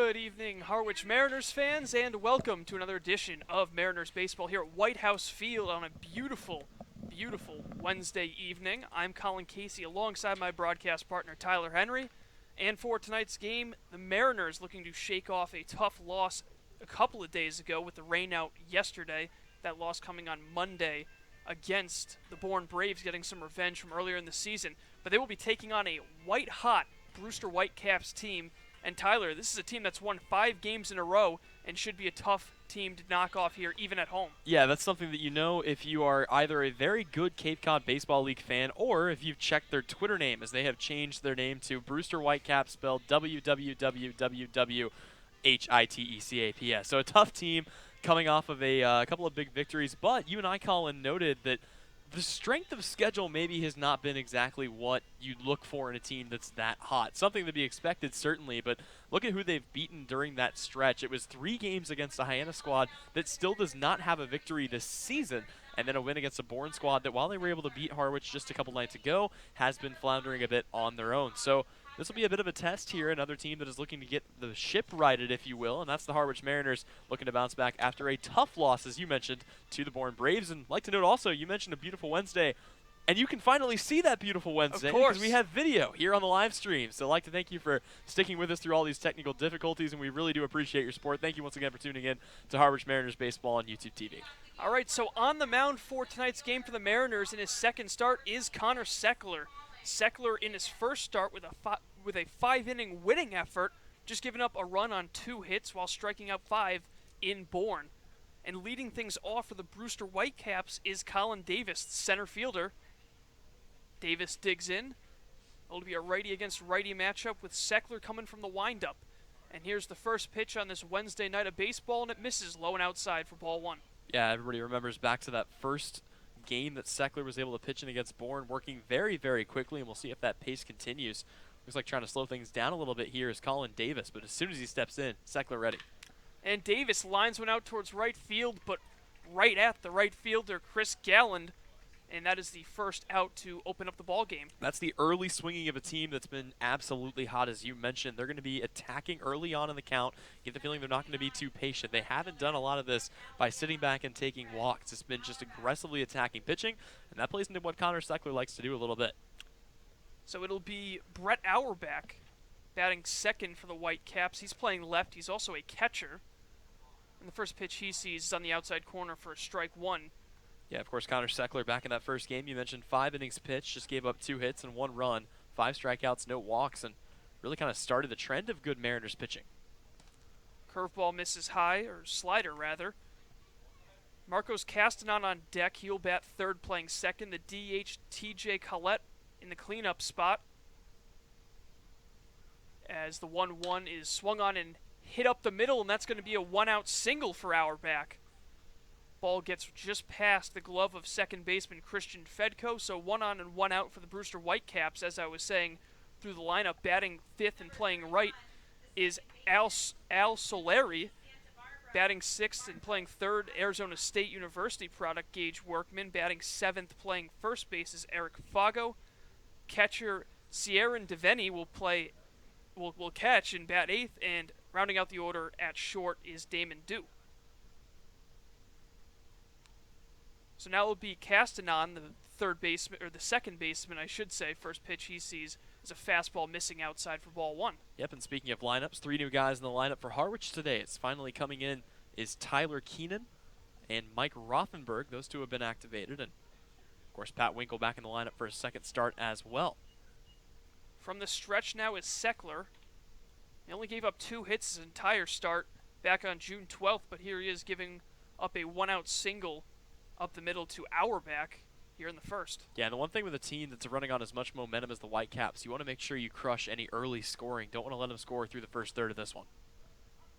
Good evening, Harwich Mariners fans, and welcome to another edition of Mariners Baseball here at White House Field on a beautiful, beautiful Wednesday evening. I'm Colin Casey alongside my broadcast partner Tyler Henry, and for tonight's game, the Mariners looking to shake off a tough loss a couple of days ago with the rain out yesterday, that loss coming on Monday against the Bourne Braves, getting some revenge from earlier in the season. But they will be taking on a white-hot Brewster Whitecaps team. And Tyler, this is a team that's won 5 games in a row and should be a tough team to knock off here, even at home. Yeah, that's something that you know if you are either a very good Cape Cod Baseball League fan or if you've checked their Twitter name, as they have changed their name to Brewster Whitecaps, spelled WWWWWHITECAPS. So a tough team coming off of a couple of big victories, but you and I, Colin, noted that the strength of schedule maybe has not been exactly what you'd look for in a team that's that hot. Something to be expected, certainly, but look at who they've beaten during that stretch. It was 3 games against a Hyena squad that still does not have a victory this season, and then a win against a Bourne squad that, while they were able to beat Harwich just a couple nights ago, has been floundering a bit on their own. So this will be a bit of a test here, another team that is looking to get the ship righted, if you will, and that's the Harwich Mariners looking to bounce back after a tough loss, as you mentioned, to the Bourne Braves. And I'd like to note also, you mentioned a beautiful Wednesday, and you can finally see that beautiful Wednesday because we have video here on the live stream. So I'd like to thank you for sticking with us through all these technical difficulties, and we really do appreciate your support. Thank you once again for tuning in to Harwich Mariners Baseball on YouTube TV. All right, so on the mound for tonight's game for the Mariners in his second start is Connor Seckler. Seckler in his first start with a 5-inning winning effort, just giving up a run on 2 hits while striking out 5 in Bourne. And leading things off for the Brewster Whitecaps is Colin Davis, center fielder. Davis digs in. It'll be a righty against righty matchup with Seckler coming from the windup. And here's the first pitch on this Wednesday night of baseball, and it misses low and outside for ball 1. Yeah, everybody remembers back to that first game that Seckler was able to pitch in against Bourne, working very, very quickly, and we'll see if that pace continues. Looks like trying to slow things down a little bit here is Colin Davis, but as soon as he steps in, Seckler ready. And Davis lines one out towards right field, but right at the right fielder, Chris Galland, and that is the first out to open up the ball game. That's the early swinging of a team that's been absolutely hot, as you mentioned. They're going to be attacking early on in the count. Get the feeling they're not going to be too patient. They haven't done a lot of this by sitting back and taking walks. It's been just aggressively attacking pitching, and that plays into what Connor Seckler likes to do a little bit. So it'll be Brett Auerbach batting second for the Whitecaps. He's playing left. He's also a catcher. And the first pitch he sees is on the outside corner for strike 1. Yeah, of course, Connor Seckler back in that first game. You mentioned 5 innings pitched, just gave up 2 hits and 1 run, 5 strikeouts, no walks, and really kind of started the trend of good Mariners pitching. Curveball misses high, or slider rather. Marcos Castanon on deck. He'll bat third, playing second. The DH TJ Collett in the cleanup spot, as the 1-1 is swung on and hit up the middle, and that's going to be a 1-out single for Auerbach. Ball gets just past the glove of second baseman Christian Fedko, so 1 on and 1 out for the Brewster Whitecaps. As I was saying, through the lineup, batting 5th and playing right is Al Solari. Batting 6th and playing 3rd, Arizona State University product Gage Workman. Batting 7th, playing first base is Eric Fago. Catcher Sierra Deveni will catch and bat 8th, and rounding out the order at short is Damon Dew. So now it'll be Castanon, the second baseman, I should say. First pitch he sees is a fastball missing outside for ball 1. Yep, and speaking of lineups, 3 new guys in the lineup for Harwich today. It's finally coming in is Tyler Keenan and Mike Rothenberg. Those 2 have been activated, and of course Pat Winkle back in the lineup for his second start as well. From the stretch now is Seckler. He only gave up 2 hits his entire start back on June 12th, but here he is giving up a 1-out single up the middle to Auerbach here in the first. Yeah, and the one thing with a team that's running on as much momentum as the Whitecaps, you want to make sure you crush any early scoring. Don't want to let them score through the first third of this one.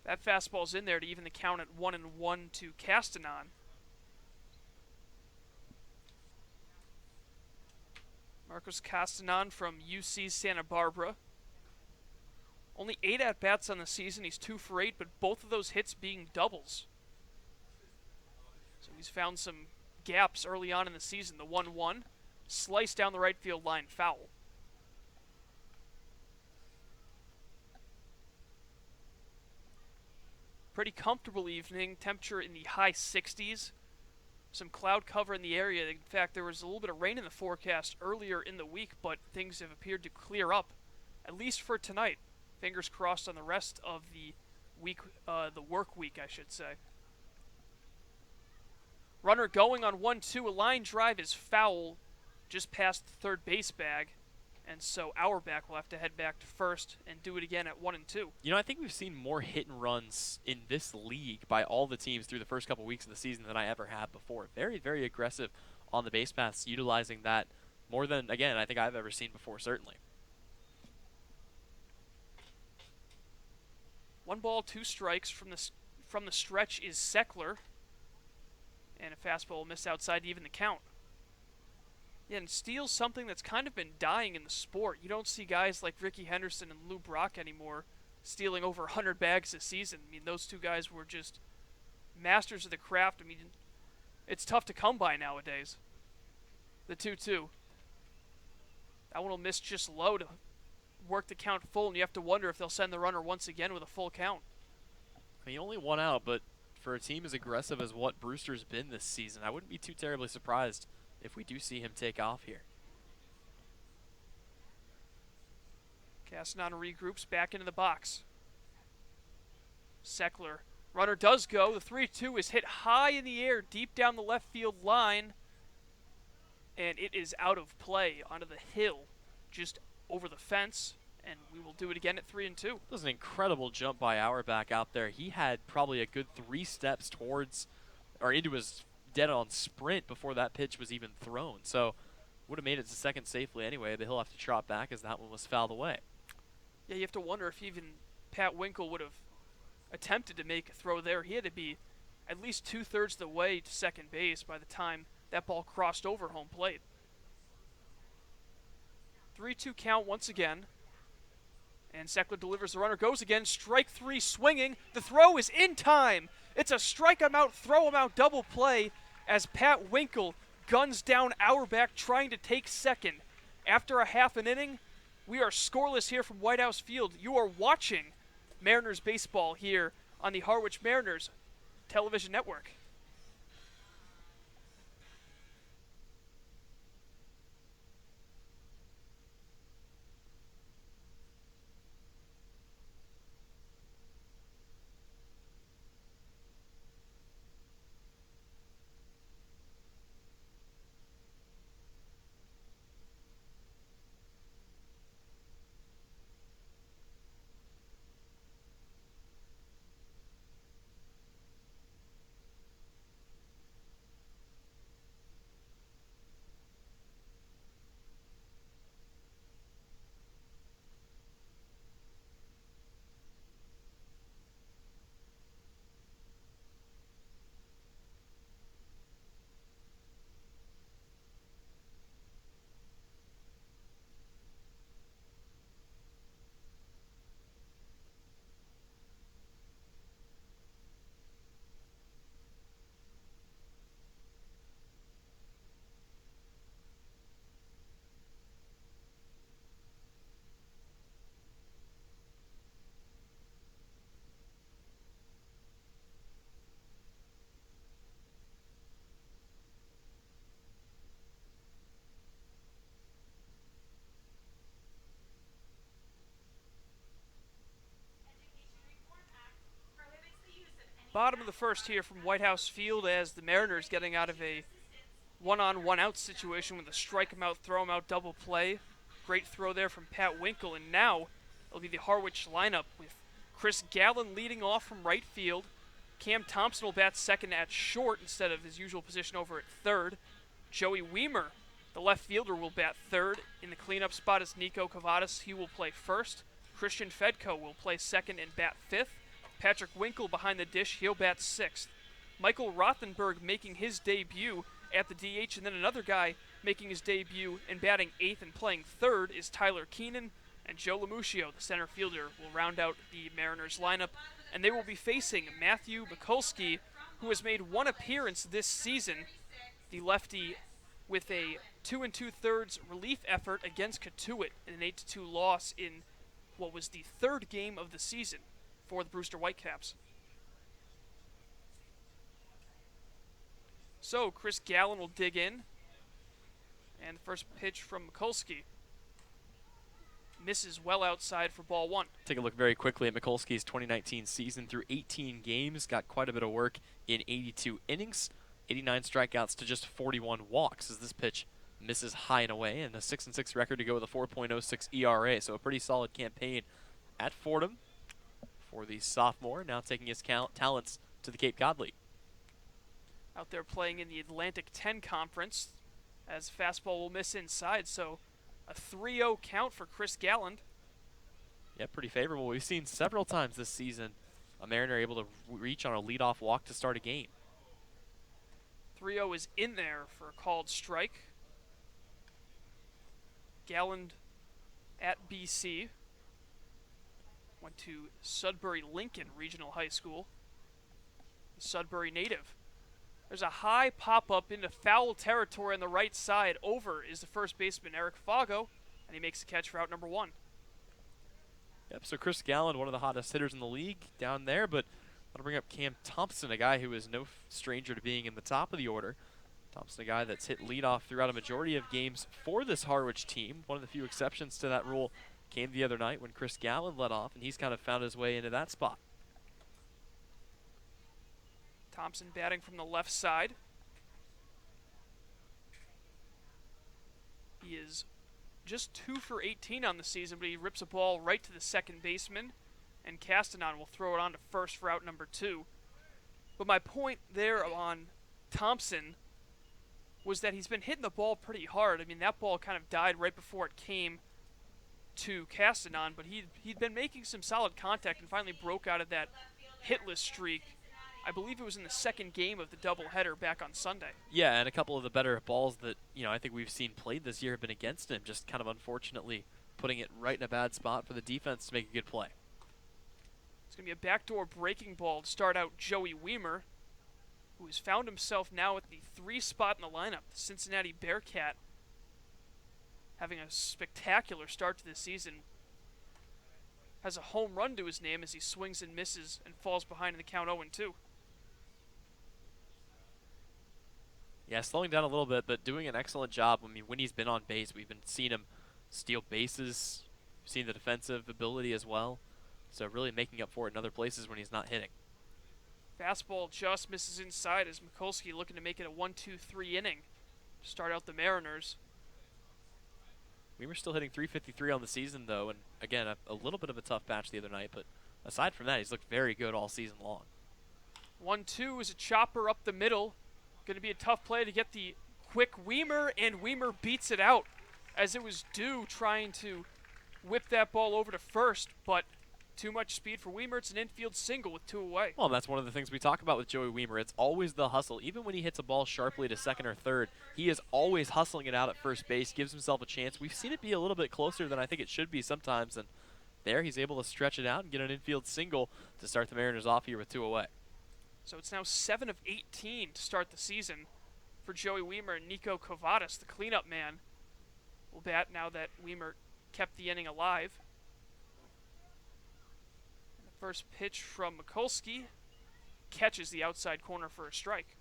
That fastball's in there to even the count at 1-1 to Castanon. Marcos Castanon from UC Santa Barbara. Only 8 at-bats on the season. He's 2 for 8, but both of those hits being doubles. So he's found some gaps early on in the season. The 1-1, slice down the right field line, foul. Pretty comfortable evening. Temperature in the high 60s. Some cloud cover in the area. In fact, there was a little bit of rain in the forecast earlier in the week, but things have appeared to clear up, at least for tonight. Fingers crossed on the rest of the week, the work week, I should say. Runner going on 1-2. A line drive is foul just past the third base bag. And so Auerbach will have to head back to first and do it again at 1-2. You know, I think we've seen more hit and runs in this league by all the teams through the first couple weeks of the season than I ever have before. Very, very aggressive on the base paths, utilizing that more than, again, I think I've ever seen before, certainly. 1 ball, 2 strikes from the stretch is Seckler. And a fastball will miss outside to even the count. Yeah, and steal's something that's kind of been dying in the sport. You don't see guys like Ricky Henderson and Lou Brock anymore stealing over 100 bags a season. I mean, those two guys were just masters of the craft. I mean, it's tough to come by nowadays. The 2-2. That one will miss just low to work the count full, and you have to wonder if they'll send the runner once again with a full count. I mean, only 1 out, but for a team as aggressive as what Brewster's been this season, I wouldn't be too terribly surprised if we do see him take off here. Castanon regroups back into the box. Seckler. Runner does go. The 3-2 is hit high in the air, deep down the left field line. And it is out of play onto the hill, just over the fence. And we will do it again at 3-2. That was an incredible jump by Auerbach out there. He had probably a good 3 steps towards, or into his dead-on sprint before that pitch was even thrown. So would have made it to second safely anyway, but he'll have to trot back as that one was fouled away. Yeah, you have to wonder if even Pat Winkle would have attempted to make a throw there. He had to be at least 2/3 of the way to second base by the time that ball crossed over home plate. 3-2 count once again. And Seckler delivers the runner, goes again, strike 3 swinging. The throw is in time. It's a strike him out, throw him out double play as Pat Winkle guns down Auerbach trying to take second. After a half an inning, we are scoreless here from White House Field. You are watching Mariners baseball here on the Harwich Mariners television network. Bottom of the first here from White House Field as the Mariners getting out of a one-on, one-out situation with a strike him out, throw him out double play. Great throw there from Pat Winkle, and now it'll be the Harwich lineup with Chris Gallen leading off from right field. Cam Thompson will bat second at short instead of his usual position over at third. Joey Weimer, the left fielder, will bat third. In the cleanup spot is Nico Cavadas. He will play first. Christian Fedko will play second and bat fifth. Patrick Winkle behind the dish, he'll bat sixth. Michael Rothenberg making his debut at the DH, and then another guy making his debut and batting eighth and playing third is Tyler Keenan, and Joe Lamuccio, the center fielder, will round out the Mariners lineup, and they will be facing Matthew Mikulski, who has made one appearance this season, the lefty, with a 2 2/3 relief effort against Katuitt in an 8-2 loss in what was the third game of the season for the Brewster Whitecaps. So Chris Gallen will dig in. And the first pitch from Mikulski misses well outside for ball one. Take a look very quickly at Mikulski's 2019 season. Through 18 games, got quite a bit of work in 82 innings, 89 strikeouts to just 41 walks as this pitch misses high and away, and a 6-6 record to go with a 4.06 ERA. So a pretty solid campaign at Fordham for the sophomore, now taking his talents to the Cape Cod League. Out there playing in the Atlantic 10 Conference, as fastball will miss inside, so a 3-0 count for Chris Galland. Yeah, pretty favorable. We've seen several times this season a Mariner able to reach on a leadoff walk to start a game. 3-0 is in there for a called strike. Galland at BC. Went to Sudbury Lincoln Regional High School. Sudbury native. There's a high pop-up into foul territory on the right side. Over is the first baseman, Eric Fago, and he makes the catch for out number one. Yep, so Chris Galland, one of the hottest hitters in the league down there, but I want to bring up Cam Thompson, a guy who is no stranger to being in the top of the order. Thompson, a guy that's hit leadoff throughout a majority of games for this Harwich team. One of the few exceptions to that rule came the other night when Chris Galland led off, and he's kind of found his way into that spot. Thompson batting from the left side. He is just 2 for 18 on the season, but he rips a ball right to the second baseman, and Castanon will throw it on to first for out number two. But my point there on Thompson was that he's been hitting the ball pretty hard. I mean, that ball kind of died right before it came to Castanon, but he'd been making some solid contact and finally broke out of that hitless streak. I believe it was in the second game of the doubleheader back on Sunday. Yeah, and a couple of the better balls that, I think we've seen played this year have been against him, just kind of unfortunately putting it right in a bad spot for the defense to make a good play. It's going to be a backdoor breaking ball to start out Joey Weimer, who has found himself now at the 3 spot in the lineup. The Cincinnati Bearcat having a spectacular start to the season. Has a home run to his name as he swings and misses and falls behind in the count 0-2. Yeah, slowing down a little bit, but doing an excellent job. I mean, when he's been on base, we've been seeing him steal bases, seen the defensive ability as well. So really making up for it in other places when he's not hitting. Fastball just misses inside as Mikulski looking to make it a 1-2-3 inning to start out the Mariners. We were still hitting .353 on the season, though, and again, a little bit of a tough patch the other night, but aside from that, he's looked very good all season long. 1-2 is a chopper up the middle. Going to be a tough play to get the quick Weimer, and Weimer beats it out as it was due, trying to whip that ball over to first, but too much speed for Weimer. It's an infield single with 2 away. Well, that's one of the things we talk about with Joey Weimer. It's always the hustle. Even when he hits a ball sharply to second or third, he is always hustling it out at first base, gives himself a chance. We've seen it be a little bit closer than I think it should be sometimes, and there he's able to stretch it out and get an infield single to start the Mariners off here with 2 away. So it's now 7 of 18 to start the season for Joey Weimer, and Nico Kovatis, the cleanup man, will bat now that Weimer kept the inning alive. And the first pitch from Mikulski catches the outside corner for a strike.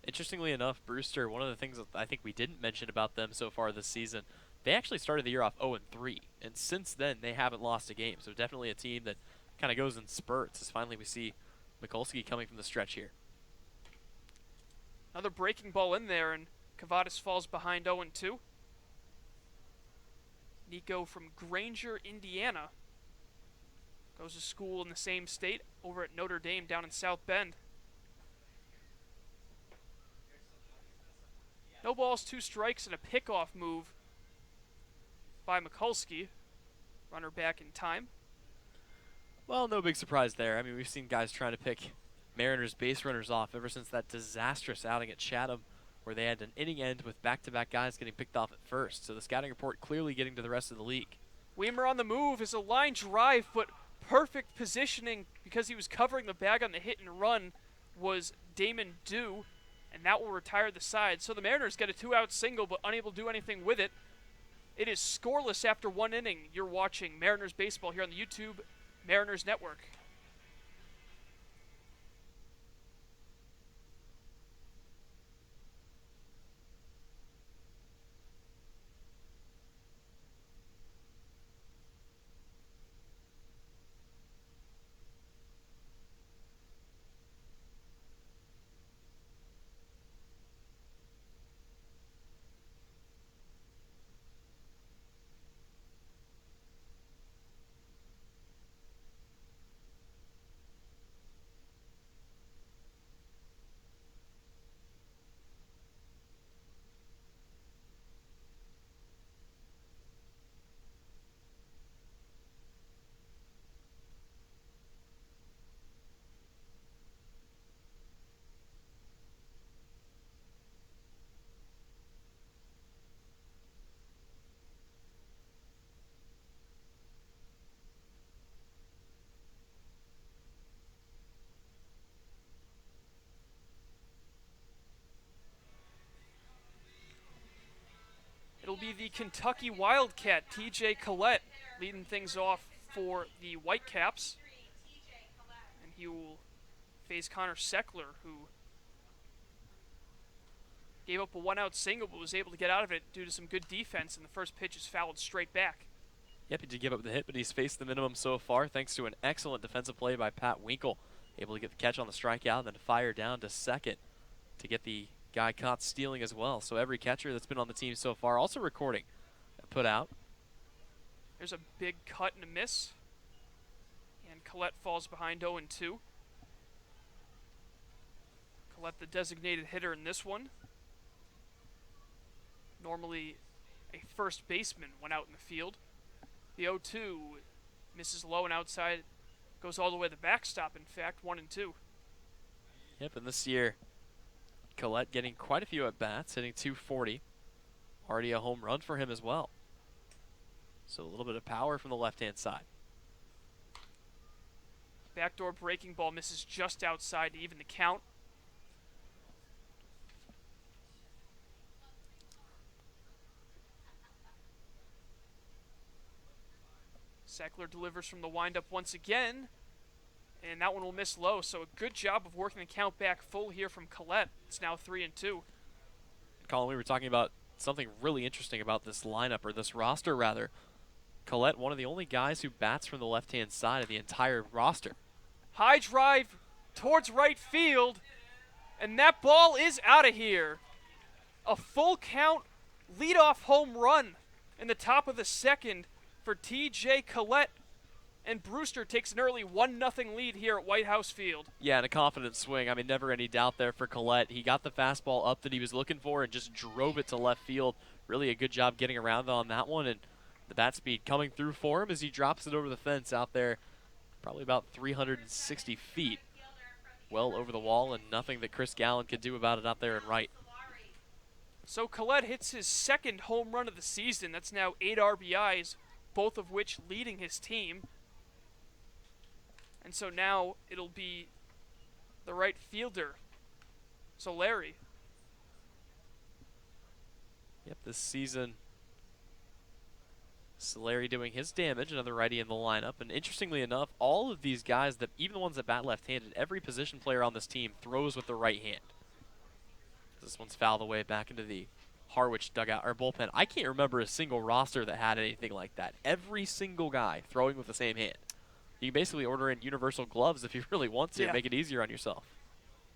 Interestingly enough, Brewster, one of the things that I think we didn't mention about them so far this season, they actually started the year off 0-3, and since then they haven't lost a game. So definitely a team that kind of goes in spurts as finally we see Mikulski coming from the stretch here. Another breaking ball in there, and Kovatis falls behind 0-2. Nico from Granger, Indiana, goes to school in the same state over at Notre Dame down in South Bend. No balls, 2 strikes, and a pickoff move by Mikulski. Runner back in time. Well, no big surprise there. I mean, we've seen guys trying to pick Mariners base runners off ever since that disastrous outing at Chatham, where they had an inning end with back-to-back guys getting picked off at first. So the scouting report clearly getting to the rest of the league. Weimer on the move is a line drive, but perfect positioning because he was covering the bag on the hit and run was Damon Dew, and that will retire the side. So the Mariners get a 2-out single, but unable to do anything with it. It is scoreless after 1 inning. You're watching Mariners baseball here on the YouTube Mariners Network. It'll be the Kentucky Wildcat, TJ Collett, leading things off for the Whitecaps. And he will face Connor Seckler, who gave up a one-out single but was able to get out of it due to some good defense, and the first pitch is fouled straight back. Yep, he did give up the hit, but he's faced the minimum so far thanks to an excellent defensive play by Pat Winkle. Able to get the catch on the strikeout and then fire down to second to get the guy caught stealing as well. So every catcher that's been on the team so far also recording a put out. There's a big cut and a miss. And Collett falls behind 0-2. Collett the designated hitter in this one. Normally a first baseman went out in the field. The 0-2 misses low and outside. Goes all the way to the backstop, in fact, 1-2. Yep, and this year, Collett getting quite a few at-bats, hitting .240. Already a home run for him as well. So a little bit of power from the left-hand side. Backdoor breaking ball misses just outside to even the count. Seckler delivers from the windup once again, and that one will miss low. So a good job of working the count back full here from Collett. It's now 3-2. Colin, we were talking about something really interesting about this lineup, or this roster rather. Collett, one of the only guys who bats from the left-hand side of the entire roster. High drive towards right field, and that ball is out of here. A full count leadoff home run in the top of the second for TJ Collett, and Brewster takes an early 1-0 lead here at White House Field. Yeah, and a confident swing. I mean, never any doubt there for Collett. He got the fastball up that he was looking for and just drove it to left field. Really a good job getting around on that one, and the bat speed coming through for him as he drops it over the fence out there, probably about 360 feet. Well over the wall, and nothing that Chris Gallen could do about it out there in right. So Collett hits his second home run of the season. That's now 8 RBIs, both of which leading his team. And so now it'll be the right fielder, Larry. Yep, this season, Solari doing his damage, another righty in the lineup. And interestingly enough, all of these guys, that even the ones that bat left-handed, every position player on this team throws with the right hand. This one's fouled away back into the Harwich dugout or bullpen. I can't remember a single roster that had anything like that. Every single guy throwing with the same hand. You can basically order in universal gloves if you really want to, make it easier on yourself.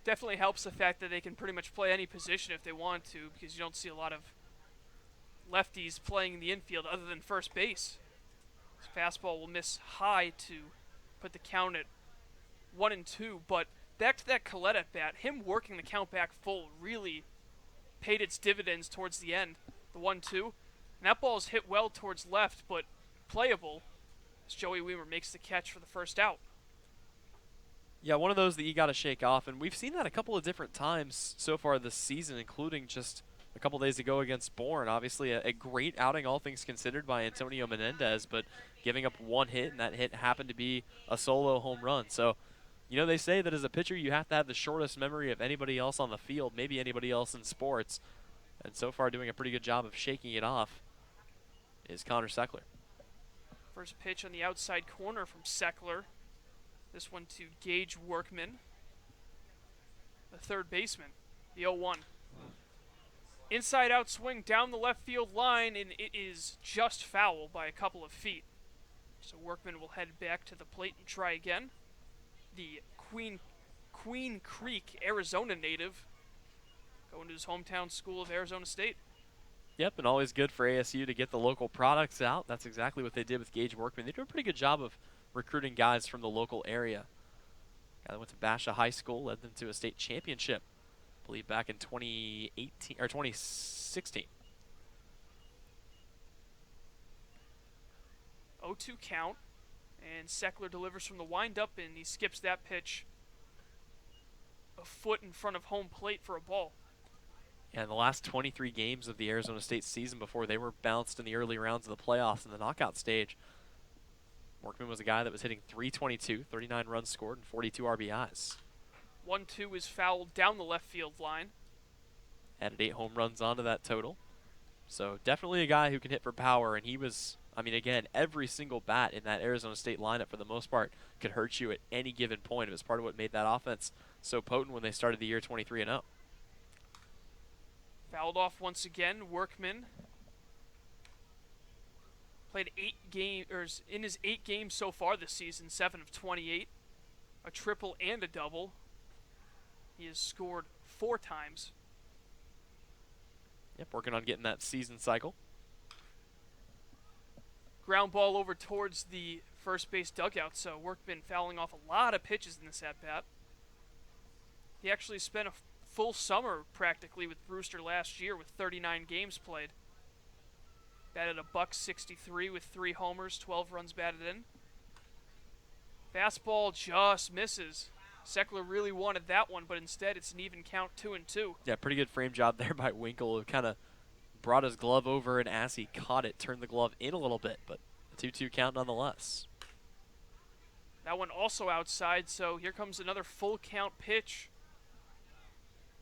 Definitely helps the fact that they can pretty much play any position if they want to, because you don't see a lot of lefties playing in the infield other than first base. This fastball will miss high to put the count at 1-2, but back to that Collett at bat, him working the count back full really paid its dividends towards the end. The 1-2, and that ball is hit well towards left, but playable as Joey Weimer makes the catch for the first out. Yeah, one of those that you got to shake off, and we've seen that a couple of different times so far this season, including just a couple days ago against Bourne. Obviously a great outing, all things considered, by Antonio Menendez, but giving up one hit, and that hit happened to be a solo home run. So, you know, they say that as a pitcher you have to have the shortest memory of anybody else on the field, maybe anybody else in sports, and so far doing a pretty good job of shaking it off is Connor Seckler. First pitch on the outside corner from Seckler. This one to Gage Workman, the third baseman, the 0-1. Inside out swing down the left field line, and it is just foul by a couple of feet. So Workman will head back to the plate and try again. The Queen Creek, Arizona native, going to his hometown school of Arizona State. Yep, and always good for ASU to get the local products out. That's exactly what they did with Gage Workman. They do a pretty good job of recruiting guys from the local area. Guy that went to Basha High School, led them to a state championship, I believe back in 2018 or 2016. 0-2 count, and Seckler delivers from the windup, and he skips that pitch a foot in front of home plate for a ball. And the last 23 games of the Arizona State season before they were bounced in the early rounds of the playoffs in the knockout stage, Workman was a guy that was hitting .322, 39 runs scored, and 42 RBIs. 1-2 is fouled down the left field line. Added 8 home runs onto that total. So definitely a guy who can hit for power, and he was, I mean, again, every single bat in that Arizona State lineup for the most part could hurt you at any given point. It was part of what made that offense so potent when they started the year 23-0. Fouled off once again. Workman played in his 8 games so far this season, 7 of 28, a triple and a double. He has scored 4 times. Yep, working on getting that season cycle. Ground ball over towards the first base dugout, so Workman fouling off a lot of pitches in this at-bat. He actually spent a full summer practically with Brewster last year with 39 games played. Batted a .163 with 3 homers, 12 runs batted in. Fastball just misses. Seckler really wanted that one, but instead it's an even count, 2-2. Yeah, pretty good frame job there by Winkle, who kind of brought his glove over, and as he caught it, turned the glove in a little bit, but a 2-2 count nonetheless. That one also outside, so here comes another full count pitch.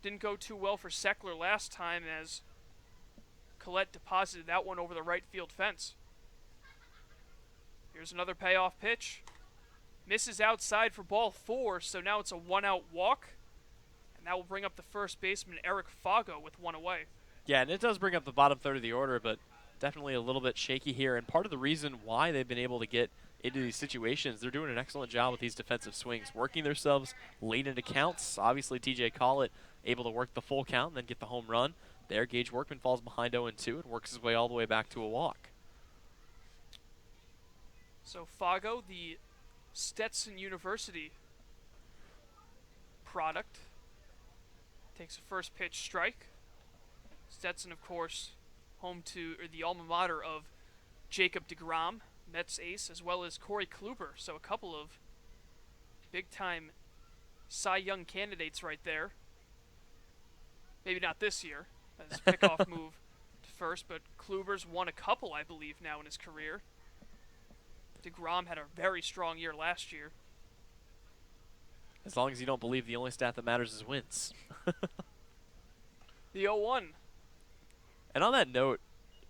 Didn't go too well for Seckler last time as Collett deposited that one over the right field fence. Here's another payoff pitch. Misses outside for ball 4, so now it's a 1-out walk. And that will bring up the first baseman, Eric Fago, with 1 away. Yeah, and it does bring up the bottom third of the order, but definitely a little bit shaky here. And part of the reason why they've been able to get into these situations, they're doing an excellent job with these defensive swings, working themselves late into counts. Obviously, TJ Collett able to work the full count and then get the home run. There, Gage Workman falls behind 0-2 and works his way all the way back to a walk. So Fago, the Stetson University product, takes a first pitch strike. Stetson, of course, the alma mater of Jacob deGrom, Mets ace, as well as Corey Kluber. So a couple of big-time Cy Young candidates right there. Maybe not this year, as a pickoff move to first, but Kluber's won a couple, I believe, now in his career. deGrom had a very strong year last year. As long as you don't believe the only stat that matters is wins. The 0-1. And on that note,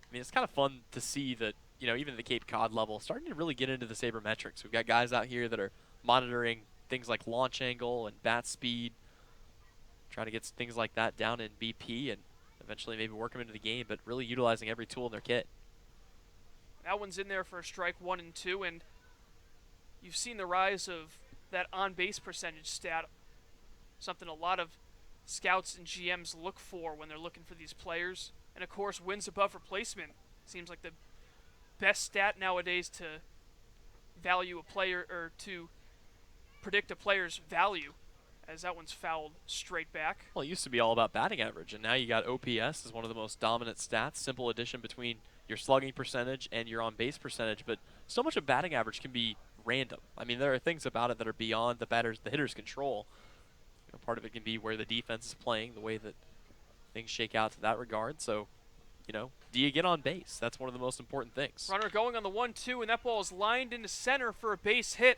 I mean, it's kind of fun to see that, you know, even at the Cape Cod level, starting to really get into the sabermetrics. We've got guys out here that are monitoring things like launch angle and bat speed, trying to get things like that down in BP and eventually maybe work them into the game, but really utilizing every tool in their kit. That one's in there for a strike, 1-2, and you've seen the rise of that on-base percentage stat, something a lot of scouts and GMs look for when they're looking for these players. And of course, wins above replacement seems like the best stat nowadays to value a player, or to predict a player's value, as that one's fouled straight back. Well, it used to be all about batting average, and now you got OPS as one of the most dominant stats, simple addition between your slugging percentage and your on-base percentage, but so much of batting average can be random. I mean, there are things about it that are beyond the hitter's control. You know, part of it can be where the defense is playing, the way that things shake out to that regard. So, you know, do you get on base? That's one of the most important things. Runner going on the 1-2, and that ball is lined into center for a base hit,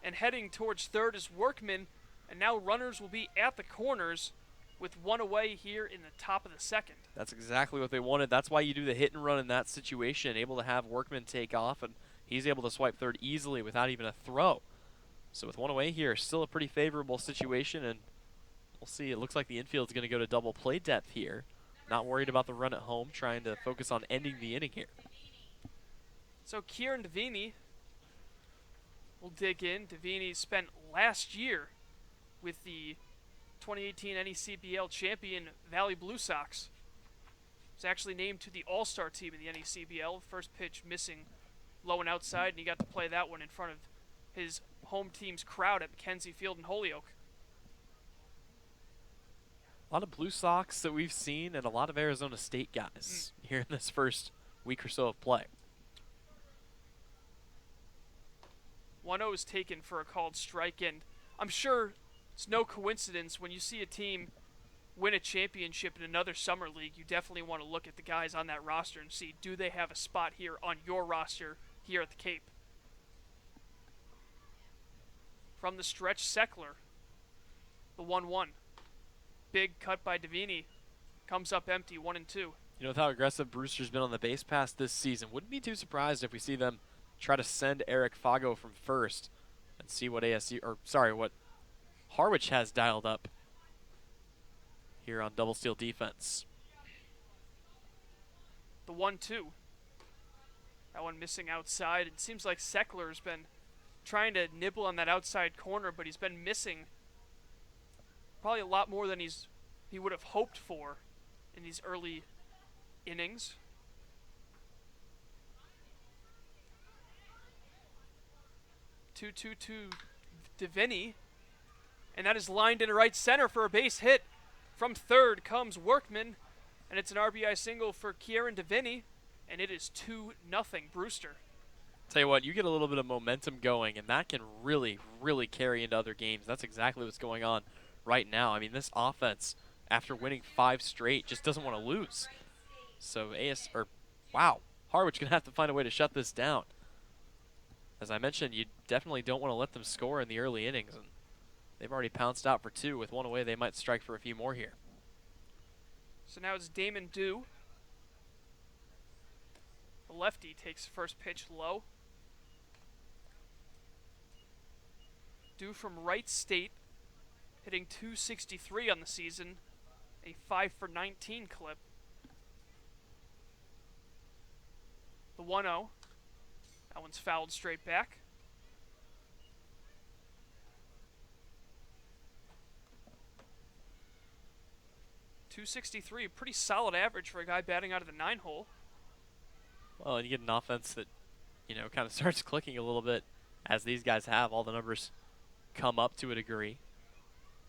and heading towards third is Workman, and now runners will be at the corners with 1 away here in the top of the second. That's exactly what they wanted. That's why you do the hit and run in that situation, able to have Workman take off, and he's able to swipe third easily without even a throw. So with 1 away here, still a pretty favorable situation, and we'll see. It looks like the infield's going to go to double play depth here. Not worried about the run at home, trying to focus on ending the inning here. So Kieran Devini will dig in. Devini spent last year with the 2018 NECBL champion Valley Blue Sox. Was actually named to the All-Star team in the NECBL. First pitch missing low and outside, and he got to play that one in front of his home team's crowd at McKenzie Field in Holyoke. A lot of Blue Sox that we've seen, and a lot of Arizona State guys here in this first week or so of play. 1-0 is taken for a called strike, and I'm sure it's no coincidence when you see a team win a championship in another summer league, you definitely want to look at the guys on that roster and see, do they have a spot here on your roster here at the Cape? From the stretch, Seckler, the 1-1. Big cut by Devini, comes up empty, 1-2. You know, with how aggressive Brewster's been on the base pass this season, wouldn't be too surprised if we see them try to send Eric Fago from first and see what what Harwich has dialed up here on double steal defense. The 1-2. That one missing outside. It seems like Seckler's been trying to nibble on that outside corner, but he's been missing probably a lot more than he would have hoped for in these early innings. Two Deviney, and that is lined into right center for a base hit. From third comes Workman, and it's an RBI single for Kieran Deviney, and it is 2-0 Brewster. Tell you what, you get a little bit of momentum going, and that can really, really carry into other games. That's exactly what's going on right now. I mean, this offense, after winning 5 straight, just doesn't want to lose. So Harwich gonna have to find a way to shut this down. As I mentioned, you definitely don't want to let them score in the early innings, and they've already pounced out for 2. With 1 away, they might strike for a few more here. So now it's Damon Dew. The lefty takes first pitch low. Dew from Wright State, hitting .263 on the season, a 5-for-19 clip. The 1-0. That one's fouled straight back. .263, pretty solid average for a guy batting out of the 9-hole. Well, and you get an offense that, kind of starts clicking a little bit, as these guys have. All the numbers come up to a degree.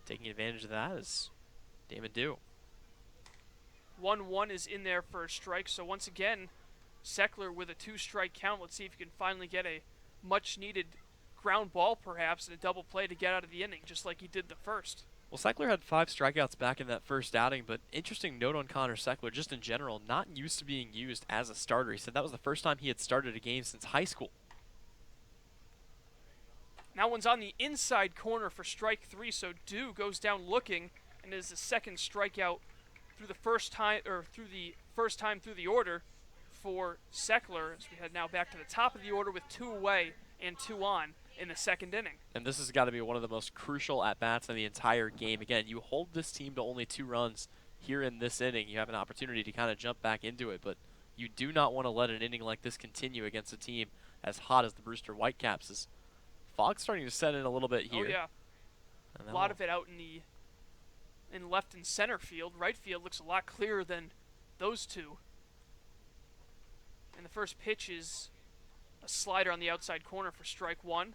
Taking advantage of that is Damon Dew. 1-1 is in there for a strike, so once again, Seckler with a 2-strike count. Let's see if he can finally get a much-needed ground ball, perhaps, and a double play to get out of the inning, just like he did the first. Well, Seckler had 5 strikeouts back in that first outing, but interesting note on Connor Seckler, just in general, not used to being used as a starter. He said that was the first time he had started a game since high school. That one's on the inside corner for strike 3, so Dew goes down looking, and is the second strikeout through the first time through the order for Seckler, as we head now back to the top of the order with 2 away and 2 on in the second inning. And this has got to be one of the most crucial at-bats in the entire game. Again, you hold this team to only 2 runs here in this inning. You have an opportunity to kind of jump back into it, but you do not want to let an inning like this continue against a team as hot as the Brewster Whitecaps. Is fog's starting to set in a little bit here. Oh, yeah. A lot of it out in left and center field. Right field looks a lot clearer than those two. And the first pitch is a slider on the outside corner for strike 1.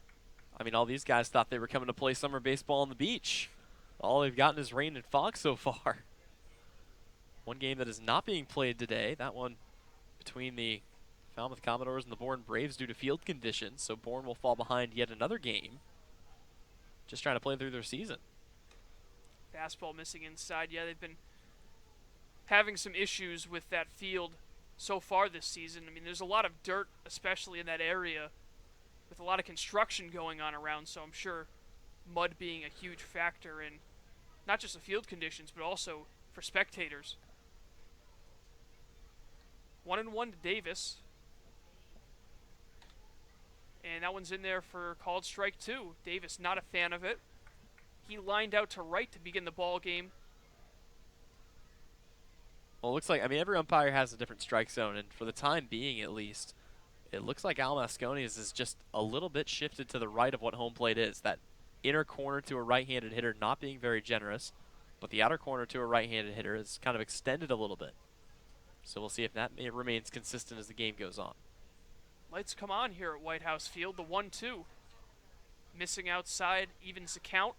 I mean, all these guys thought they were coming to play summer baseball on the beach. All they've gotten is rain and fog so far. One game that is not being played today, that one between the Falmouth Commodores and the Bourne Braves due to field conditions, so Bourne will fall behind yet another game. Just trying to play through their season. Fastball missing inside. Yeah, they've been having some issues with that field so far this season. I mean, there's a lot of dirt, especially in that area, with a lot of construction going on around, so I'm sure mud being a huge factor in not just the field conditions, but also for spectators. 1-1 to Davis. And that one's in there for called strike 2. Davis not a fan of it. He lined out to right to begin the ball game. Well, it looks like, every umpire has a different strike zone, and for the time being at least, it looks like Al Masconi's is just a little bit shifted to the right of what home plate is. That inner corner to a right-handed hitter not being very generous, but the outer corner to a right-handed hitter is kind of extended a little bit. So we'll see if that remains consistent as the game goes on. Lights come on here at White House Field. The 1-2. Missing outside evens the count.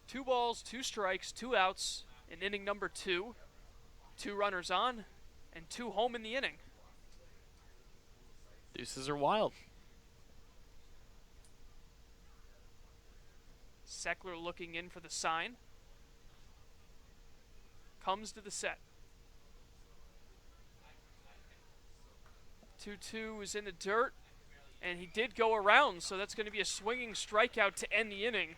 2 balls, 2 strikes, 2 outs in inning number 2. 2 runners on and 2 home in the inning. Deuces are wild. Seckler looking in for the sign. Comes to the set. 2-2 is in the dirt, and he did go around, so that's going to be a swinging strikeout to end the inning.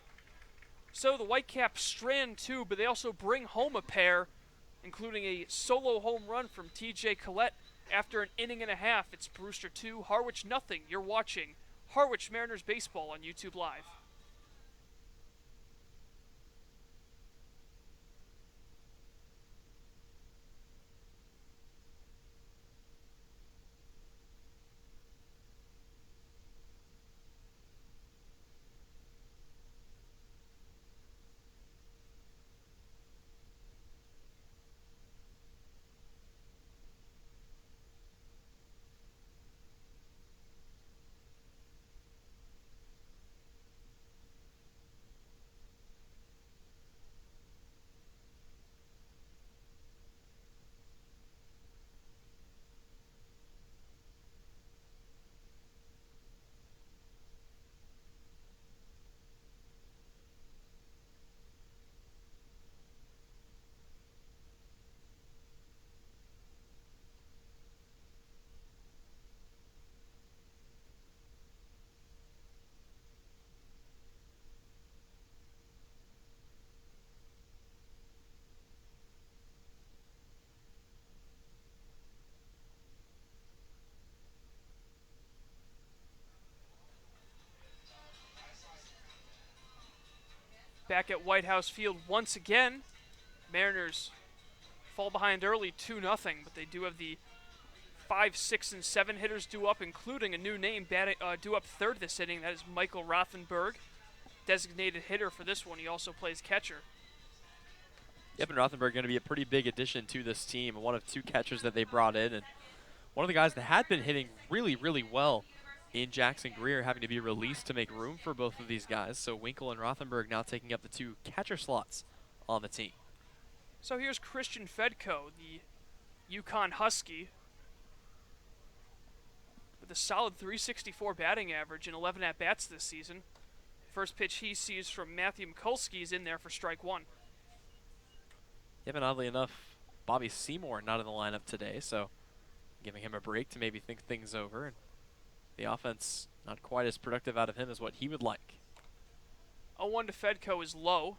So the Whitecaps strand 2, but they also bring home a pair including a solo home run from TJ Collett after an inning and a half. It's Brewster 2, Harwich nothing. You're watching Harwich Mariners Baseball on YouTube Live. Back at White House Field once again, Mariners fall behind early 2-0, but they do have the 5, 6, and 7 hitters due up, including a new name due up third this inning. That is Michael Rothenberg, designated hitter for this one. He also plays catcher. Yep, and Rothenberg going to be a pretty big addition to this team, one of 2 catchers that they brought in, and one of the guys that had been hitting really, really well in Jackson Greer, having to be released to make room for both of these guys. So Winkle and Rothenberg now taking up the 2 catcher slots on the team. So here's Christian Fedko, the Yukon Husky, with a solid .364 batting average and 11 at-bats this season. First pitch he sees from Matthew Mikulski is in there for strike 1. Yep, and oddly enough, Bobby Seymour not in the lineup today, so giving him a break to maybe think things over. And the offense not quite as productive out of him as what he would like. 0-1 to Fedko is low.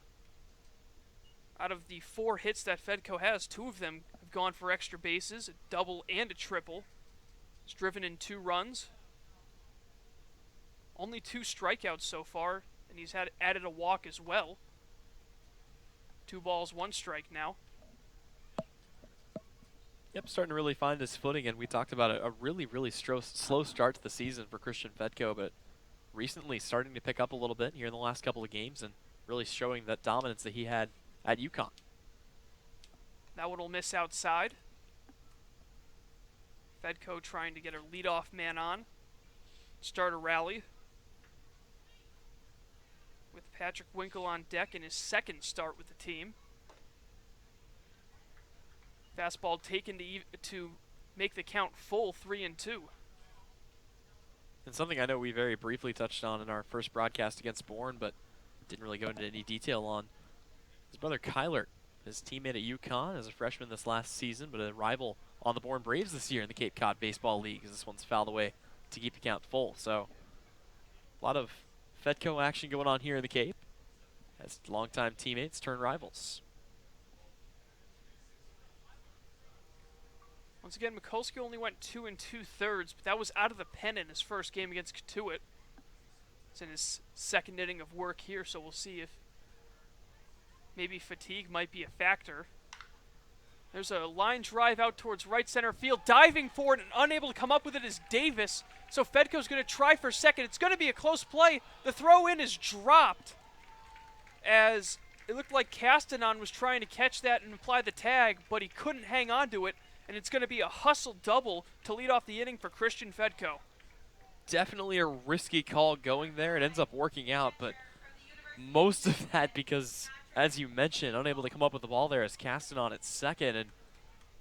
Out of the 4 hits that Fedko has, 2 of them have gone for extra bases, a double and a triple. He's driven in 2 runs. Only 2 strikeouts so far, and he's added a walk as well. 2 balls, 1 strike now. Yep, starting to really find his footing, and we talked about a really, really slow start to the season for Christian Fedko, but recently starting to pick up a little bit here in the last couple of games and really showing that dominance that he had at UConn. That one will miss outside. Fedko trying to get a leadoff man on. Start a rally. With Patrick Winkle on deck in his second start with the team. Fastball taken to make the count full 3-2. And something I know we very briefly touched on in our first broadcast against Bourne, but didn't really go into any detail on. His brother Kyler, his teammate at UConn as a freshman this last season, but a rival on the Bourne Braves this year in the Cape Cod Baseball League, as this one's fouled away to keep the count full. So a lot of Fedko action going on here in the Cape as longtime teammates turn rivals. Once again, Mikulski only went 2 2/3, but that was out of the pen in his first game against Katuitt. It's in his second inning of work here, so we'll see if maybe fatigue might be a factor. There's a line drive out towards right center field. Diving for it and unable to come up with it is Davis. So Fedko's going to try for second. It's going to be a close play. The throw in is dropped as it looked like Castanon was trying to catch that and apply the tag, but he couldn't hang on to it. And it's going to be a hustle double to lead off the inning for Christian Fedko. Definitely a risky call going there. It ends up working out, but most of that because, as you mentioned, unable to come up with the ball there as Castanon at second. And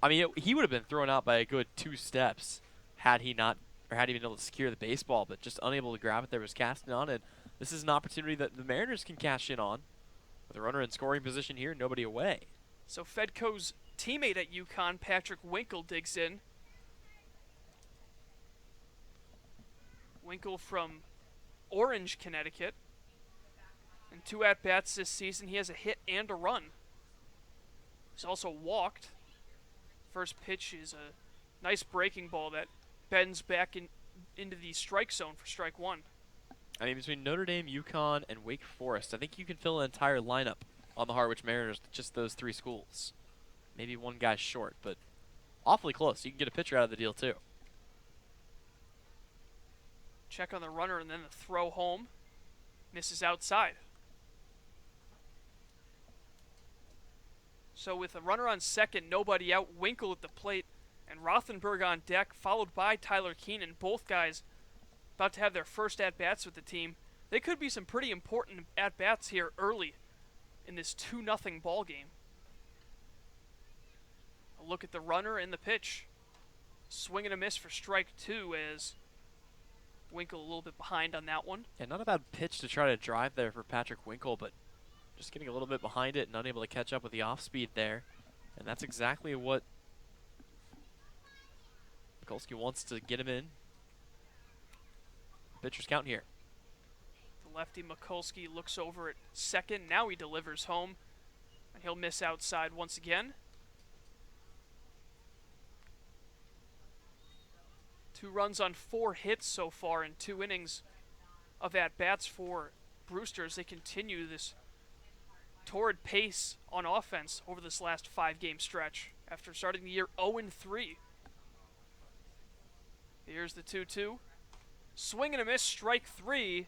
I mean, he would have been thrown out by a good 2 steps had he not, or had he been able to secure the baseball, but just unable to grab it there was Castanon. And this is an opportunity that the Mariners can cash in on with a runner in scoring position here, nobody away. So Fedko's teammate at UConn, Patrick Winkle, digs in. Winkle from Orange, Connecticut. In 2 at-bats this season, he has a hit and a run. He's also walked. First pitch is a nice breaking ball that bends back into the strike zone for strike one. I mean, between Notre Dame, UConn, and Wake Forest, I think you can fill an entire lineup on the Harwich Mariners with just those 3 schools. Maybe one guy short, but awfully close. You can get a pitcher out of the deal, too. Check on the runner and then the throw home. Misses outside. So with a runner on second, nobody out, Winkle at the plate, and Rothenberg on deck, followed by Tyler Keenan. Both guys about to have their first at-bats with the team. They could be some pretty important at-bats here early in this 2-0 ball game. A look at the runner and the pitch. Swing and a miss for strike 2 as Winkle a little bit behind on that one. Yeah, not a bad pitch to try to drive there for Patrick Winkle, but just getting a little bit behind it and unable to catch up with the off-speed there. And that's exactly what Mikulski wants to get him in. Pitcher's count here. The lefty Mikulski looks over at second. Now he delivers home, and he'll miss outside once again. 2 runs on 4 hits so far in 2 innings of at-bats for Brewster as they continue this torrid pace on offense over this last 5-game stretch after starting the year 0-3. Here's the 2-2. Swing and a miss, strike 3.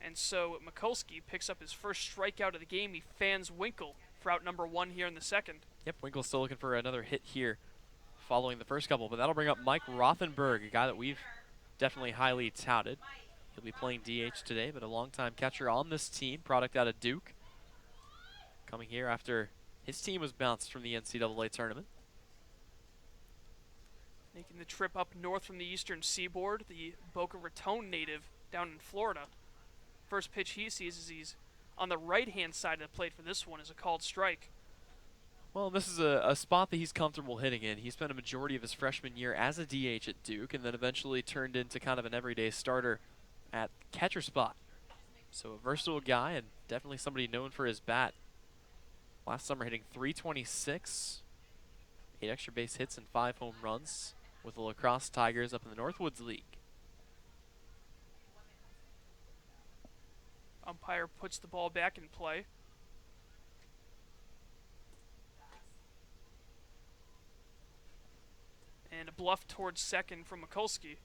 And so Mikulski picks up his first strikeout of the game. He fans Winkle for out number 1 here in the second. Yep, Winkle's still looking for another hit here following the first couple, but that'll bring up Mike Rothenberg, a guy that we've definitely highly touted. He'll be playing DH today, but a longtime catcher on this team, product out of Duke. Coming here after his team was bounced from the NCAA tournament. Making the trip up north from the eastern seaboard, the Boca Raton native down in Florida. First pitch he sees is he's on the right-hand side of the plate for this one is a called strike. Well, this is a spot that he's comfortable hitting in. He spent a majority of his freshman year as a DH at Duke and then eventually turned into kind of an everyday starter at catcher spot. So a versatile guy and definitely somebody known for his bat. Last summer hitting .326, 8 extra base hits and 5 home runs with the Lacrosse Tigers up in the Northwoods League. Umpire puts the ball back in play. And a bluff towards second from Mikulski.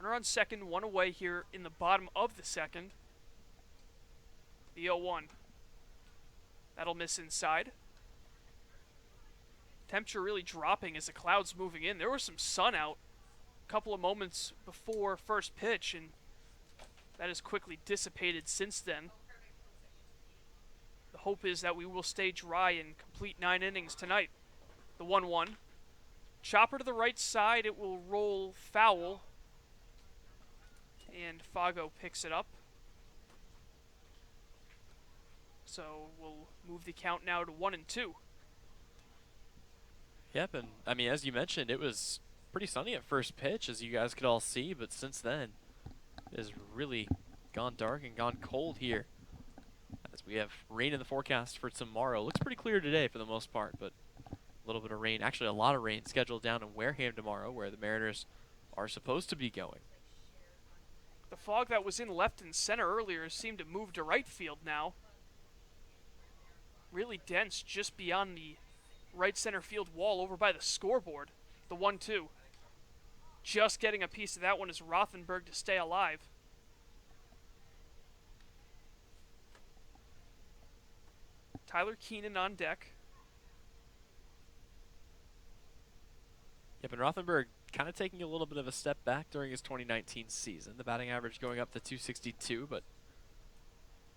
Runner on second, 1 away here in the bottom of the second. The 0-1. That'll miss inside. Temperature really dropping as the clouds moving in. There was some sun out a couple of moments before first pitch, and that has quickly dissipated since then. The hope is that we will stay dry and complete 9 innings tonight. The 1-1. Chopper to the right side. It will roll foul. And Fago picks it up. So we'll move the count now to 1-2. Yep, and I mean, as you mentioned, it was pretty sunny at first pitch, as you guys could all see, but since then, it has really gone dark and gone cold here. As we have rain in the forecast for tomorrow. Looks pretty clear today for the most part, but a little bit of rain, actually a lot of rain scheduled down in Wareham tomorrow, where the Mariners are supposed to be going. The fog that was in left and center earlier seemed to move to right field now. Really dense just beyond the right center field wall over by the scoreboard. The 1-2. Just getting a piece of that one is Rothenberg to stay alive. Tyler Keenan on deck. Yep, and Rothenberg kind of taking a little bit of a step back during his 2019 season. The batting average going up to .262, but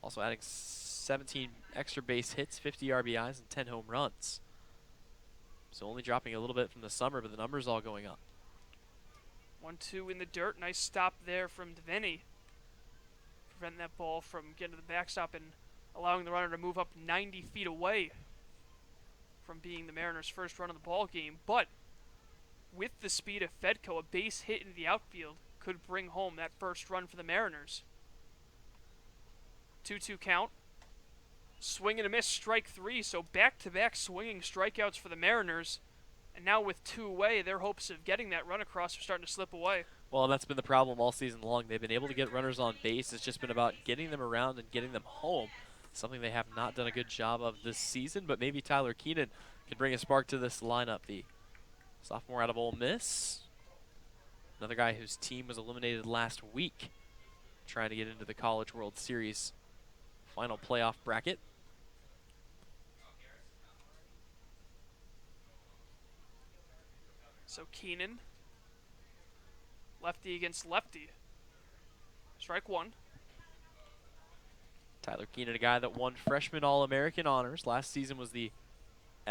also adding 17 extra base hits, 50 RBIs, and 10 home runs. So only dropping a little bit from the summer, but the numbers all going up. 1-2 in the dirt. Nice stop there from Devaney. Prevent that ball from getting to the backstop and allowing the runner to move up 90 feet away from being the Mariners' first run of the ball game. But with the speed of Fedko, a base hit into the outfield could bring home that first run for the Mariners. 2-2 count. Swing and a miss, strike three. So back-to-back swinging strikeouts for the Mariners. And now with two away, their hopes of getting that run across are starting to slip away. Well, that's been the problem all season long. They've been able to get runners on base. It's just been about getting them around and getting them home. Something they have not done a good job of this season, but maybe Tyler Keenan can bring a spark to this lineup. The sophomore out of Ole Miss. Another guy whose team was eliminated last week, trying to get into the College World Series final playoff bracket. So Keenan, lefty against lefty. Strike one. Tyler Keenan, a guy that won Freshman All-American honors. Last season was the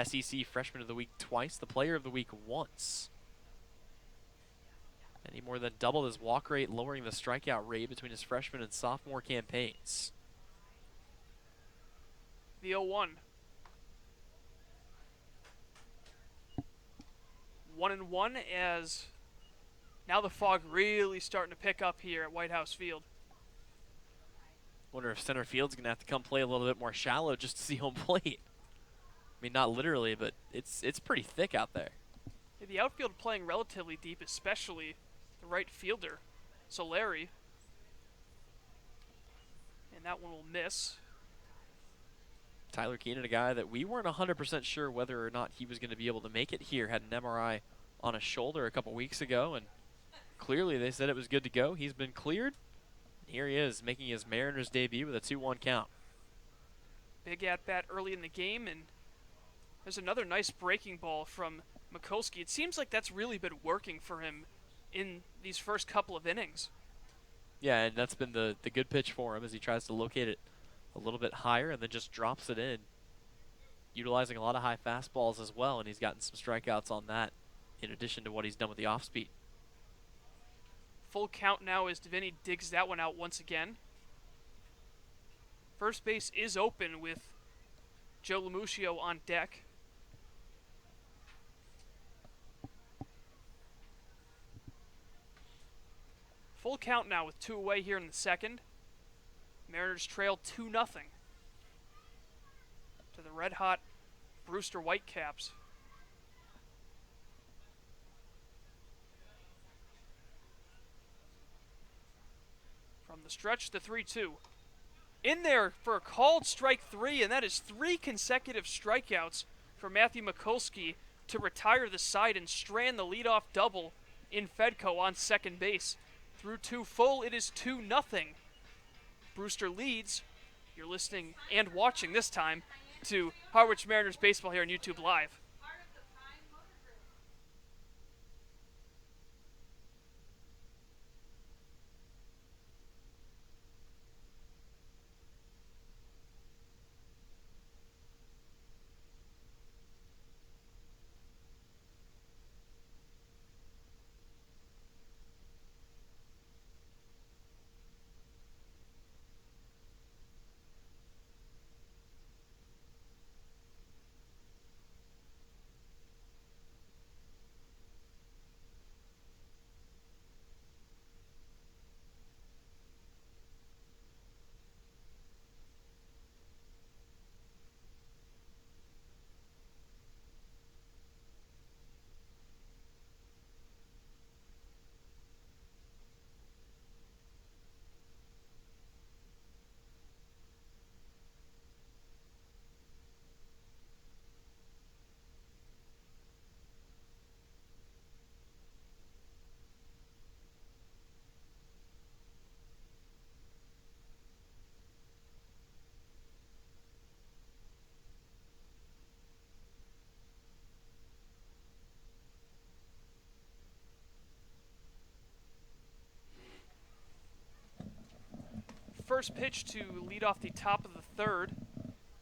SEC Freshman of the Week twice, the Player of the Week once. And he more than doubled his walk rate, lowering the strikeout rate between his freshman and sophomore campaigns. The 0-1. 1-1 as now the fog really starting to pick up here at White House Field. Wonder if center field's going to have to come play a little bit more shallow just to see home plate. I mean, not literally, but it's pretty thick out there. Yeah, the outfield playing relatively deep, especially the right fielder, Solari. And that one will miss. Tyler Keenan, a guy that we weren't 100% sure whether or not he was going to be able to make it here. Had an MRI on his shoulder a couple weeks ago, and clearly they said it was good to go. He's been cleared. Here he is, making his Mariners debut with a 2-1 count. Big at-bat early in the game, and there's another nice breaking ball from Mikulski. It seems like that's really been working for him in these first couple of innings. Yeah, and that's been the good pitch for him as he tries to locate it a little bit higher and then just drops it in. Utilizing a lot of high fastballs as well, and he's gotten some strikeouts on that in addition to what he's done with the off-speed. Full count now as Deviney digs that one out once again. First base is open with Joe Lamuccio on deck. Full count now with two away here in the second. Mariners trail 2-0 to the red-hot Brewster Whitecaps. From the stretch, the 3-2. In there for a called strike three, and that is 3 consecutive strikeouts for Matthew Mikulski to retire the side and strand the leadoff double in Fedko on second base. Through 2 full, it is 2-0. Brewster leads. You're listening and watching this time to Harwich Mariners Baseball here on YouTube Live. First pitch to lead off the top of the third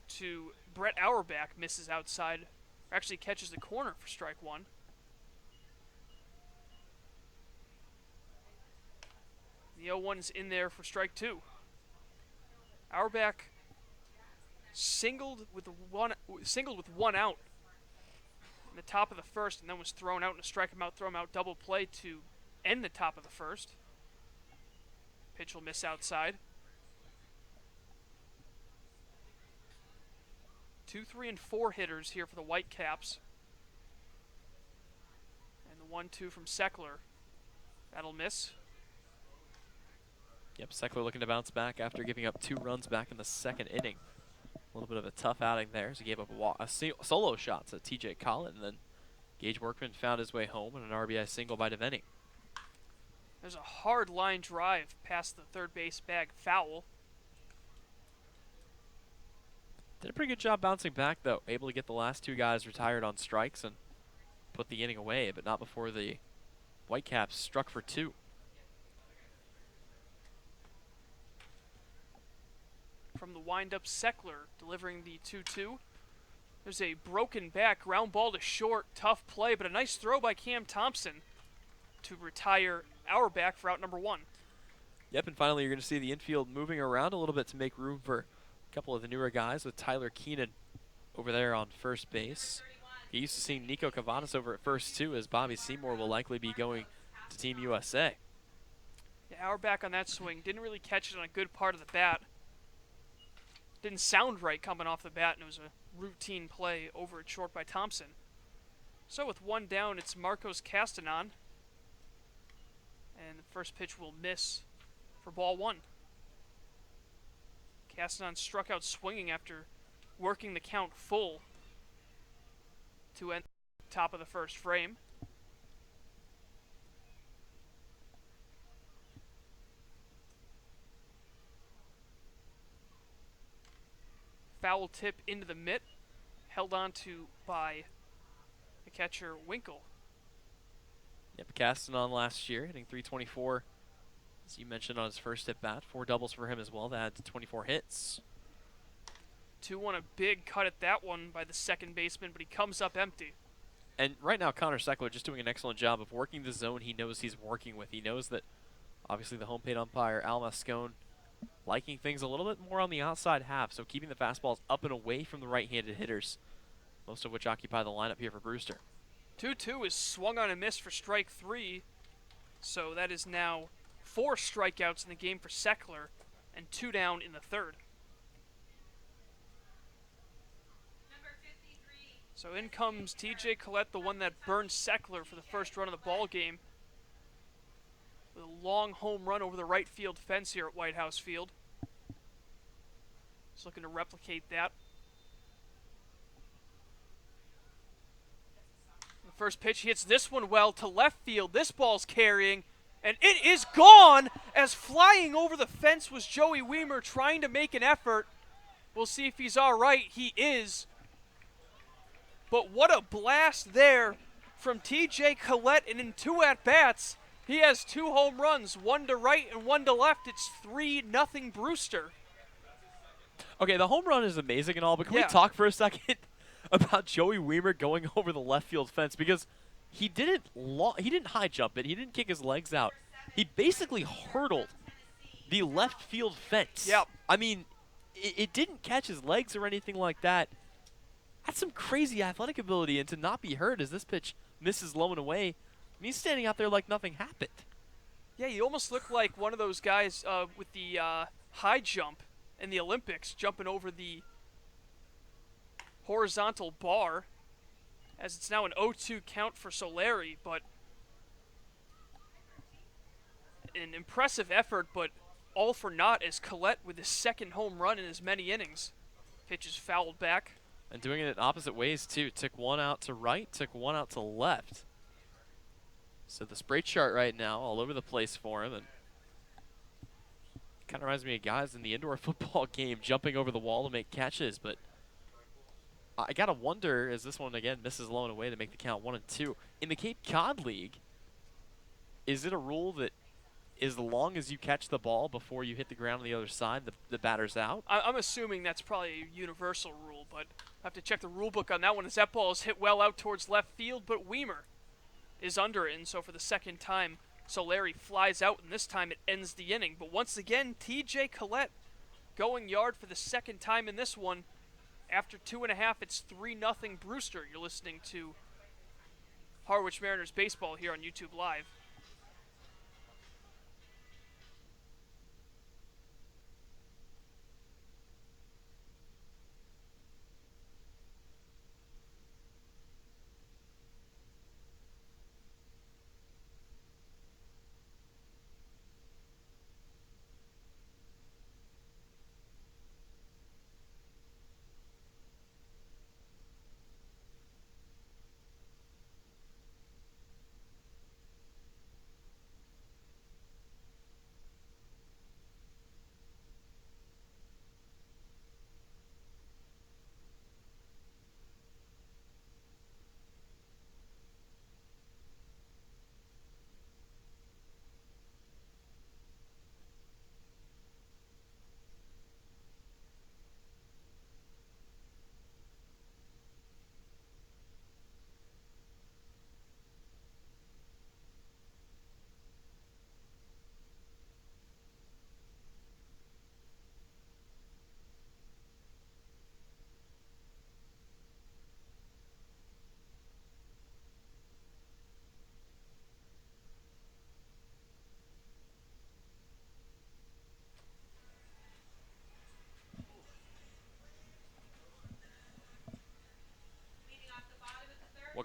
to Brett Auerbach, misses outside, or actually catches the corner for strike one. The 0-1's in there for strike two. Auerbach singled with one out in the top of the first, and then was thrown out in a strike him out, throw him out double play to end the top of the first. Pitch will miss outside. 2, 3, and 4 hitters here for the Whitecaps. And the 1-2 from Seckler. That'll miss. Yep, Seckler looking to bounce back after giving up 2 runs back in the second inning. A little bit of a tough outing there as he gave up a solo shot to TJ Collett, and then Gage Workman found his way home and an RBI single by Devaney. There's a hard line drive past the third base bag, foul. Did a pretty good job bouncing back, though. Able to get the last 2 guys retired on strikes and put the inning away, but not before the Whitecaps struck for 2. From the windup, Seckler delivering the 2-2. There's a broken back, ground ball to short, tough play, but a nice throw by Cam Thompson to retire Auerbach for out number 1. Yep, and finally you're going to see the infield moving around a little bit to make room for a couple of the newer guys with Tyler Keenan over there on first base. You're used to seeing Nico Cavadas over at first, too, as Bobby Seymour will likely be going to Team USA. Yeah, Auerbach on that swing. Didn't really catch it on a good part of the bat. Didn't sound right coming off the bat, and it was a routine play over at short by Thompson. So with 1 down, it's Marcos Castanon. And the first pitch will miss for ball 1. Castanon struck out swinging after working the count full to end top of the first frame. Foul tip into the mitt, held on to by the catcher Winkle. Yep, Castanon last year, hitting .324, as you mentioned, on his first at bat. 4 doubles for him as well, that adds 24 hits. 2-1, a big cut at that one by the second baseman, but he comes up empty. And right now, Connor Seckler just doing an excellent job of working the zone he knows he's working with. He knows that, obviously, the home plate umpire, Al Mascone, liking things a little bit more on the outside half, so keeping the fastballs up and away from the right-handed hitters, most of which occupy the lineup here for Brewster. 2-2 is swung on and missed for strike 3, so that is now 4 strikeouts in the game for Seckler and 2 down in the third. So in comes TJ Collett, the one that burned Seckler for the first run of the ball game, with a long home run over the right field fence here at White House Field. He's looking to replicate that. The first pitch, he hits this one well to left field. This ball's carrying, and it is gone as flying over the fence was Joey Weimer trying to make an effort. We'll see if he's all right. He is. But what a blast there from TJ Collett, and in 2 at-bats, he has 2 home runs, 1 to right and 1 to left. It's 3-0 Brewster. Okay, the home run is amazing and all, but can we talk for a second about Joey Weimer going over the left field fence? Because he didn't high jump it. He didn't kick his legs out. He basically hurdled the left field fence. Yep. I mean, it didn't catch his legs or anything like that. That's some crazy athletic ability, and to not be hurt as this pitch misses low and away. And he's standing out there like nothing happened. Yeah, he almost looked like one of those guys with the high jump in the Olympics, jumping over the horizontal bar, as it's now an 0-2 count for Solari, but an impressive effort, but all for naught as Collett with his second home run in as many innings. Pitch is fouled back. And doing it in opposite ways, too. Took 1 out to right, took 1 out to left. So the spray chart right now all over the place for him. And kind of reminds me of guys in the indoor football game jumping over the wall to make catches. But I got to wonder, as this one, again, misses low and away to make the count 1-2. In the Cape Cod League, is it a rule that as long as you catch the ball before you hit the ground on the other side, the batter's out? I'm assuming that's probably a universal rule, but I have to check the rule book on that one as that ball is hit well out towards left field, but Weimer is under it, and so for the second time, Solari flies out, and this time it ends the inning. But once again, TJ Collett going yard for the second time in this one. After 2.5, it's 3-0 Brewster. You're listening to Harwich Mariners baseball here on YouTube Live.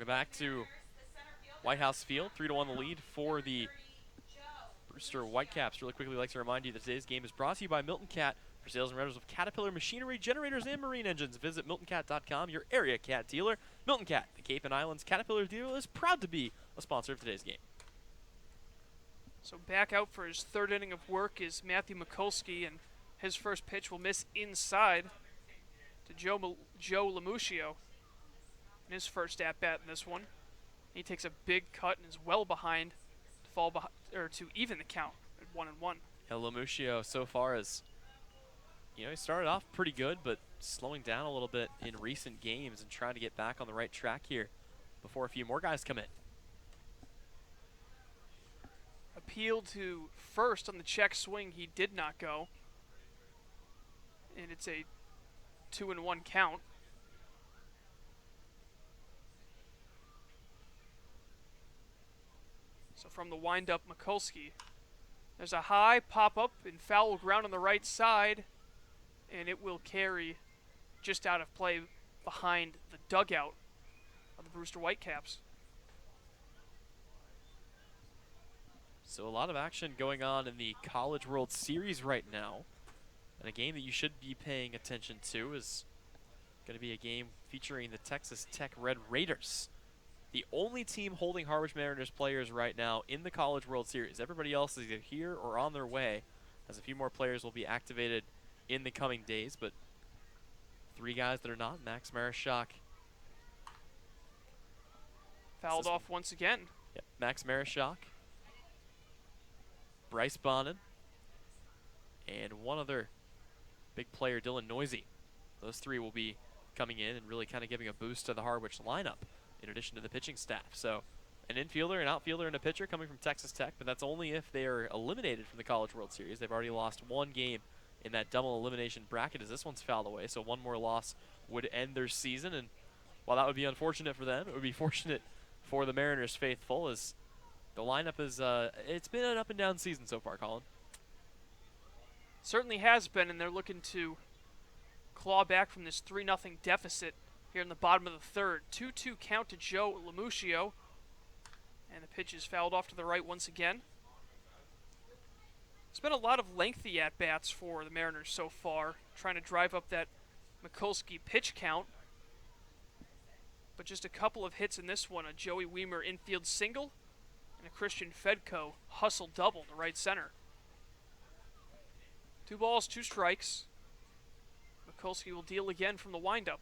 Welcome back to White House Field. 3-1 the lead for the Brewster Whitecaps. Really quickly, I'd like to remind you that today's game is brought to you by Milton Cat. For sales and rentals of Caterpillar machinery, generators, and marine engines, visit MiltonCat.com, your area cat dealer. Milton Cat, the Cape and Islands Caterpillar dealer, is proud to be a sponsor of today's game. So back out for his third inning of work is Matthew Mikulski, and his first pitch will miss inside to Joe Lamuccio in his first at-bat in this one. He takes a big cut and is well behind to fall behind, or to even the count at 1-1. Yeah, Lamuccio so far is, he started off pretty good, but slowing down a little bit in recent games and trying to get back on the right track here before a few more guys come in. Appeal to first on the check swing. He did not go. And it's a 2-1 count. So from the windup, Mikulski. There's a high pop-up in foul ground on the right side, and it will carry just out of play behind the dugout of the Brewster Whitecaps. So a lot of action going on in the College World Series right now. And a game that you should be paying attention to is going to be a game featuring the Texas Tech Red Raiders. The only team holding Harwich Mariners players right now in the College World Series. Everybody else is either here or on their way, as a few more players will be activated in the coming days. But three guys that are not, Max Marischak. Fouled off once again. Yep, Max Marischak, Bryce Bonin, and one other big player, Dylan Noisy. Those three will be coming in and really kind of giving a boost to the Harwich lineup in addition to the pitching staff. So an infielder, an outfielder, and a pitcher coming from Texas Tech, but that's only if they are eliminated from the College World Series. They've already lost one game in that double elimination bracket as this one's fouled away, so one more loss would end their season. And while that would be unfortunate for them, it would be fortunate for the Mariners faithful, as the lineup is, it's been an up and down season so far, Colin. Certainly has been, and they're looking to claw back from this 3-0 deficit here in the bottom of the third. 2-2 count to Joe Lamuccio, and the pitch is fouled off to the right once again. It's been a lot of lengthy at-bats for the Mariners so far, trying to drive up that Mikulski pitch count. But just a couple of hits in this one, a Joey Weimer infield single, and a Christian Fedko hustle double to right center. 2 balls, 2 strikes. Mikulski will deal again from the windup.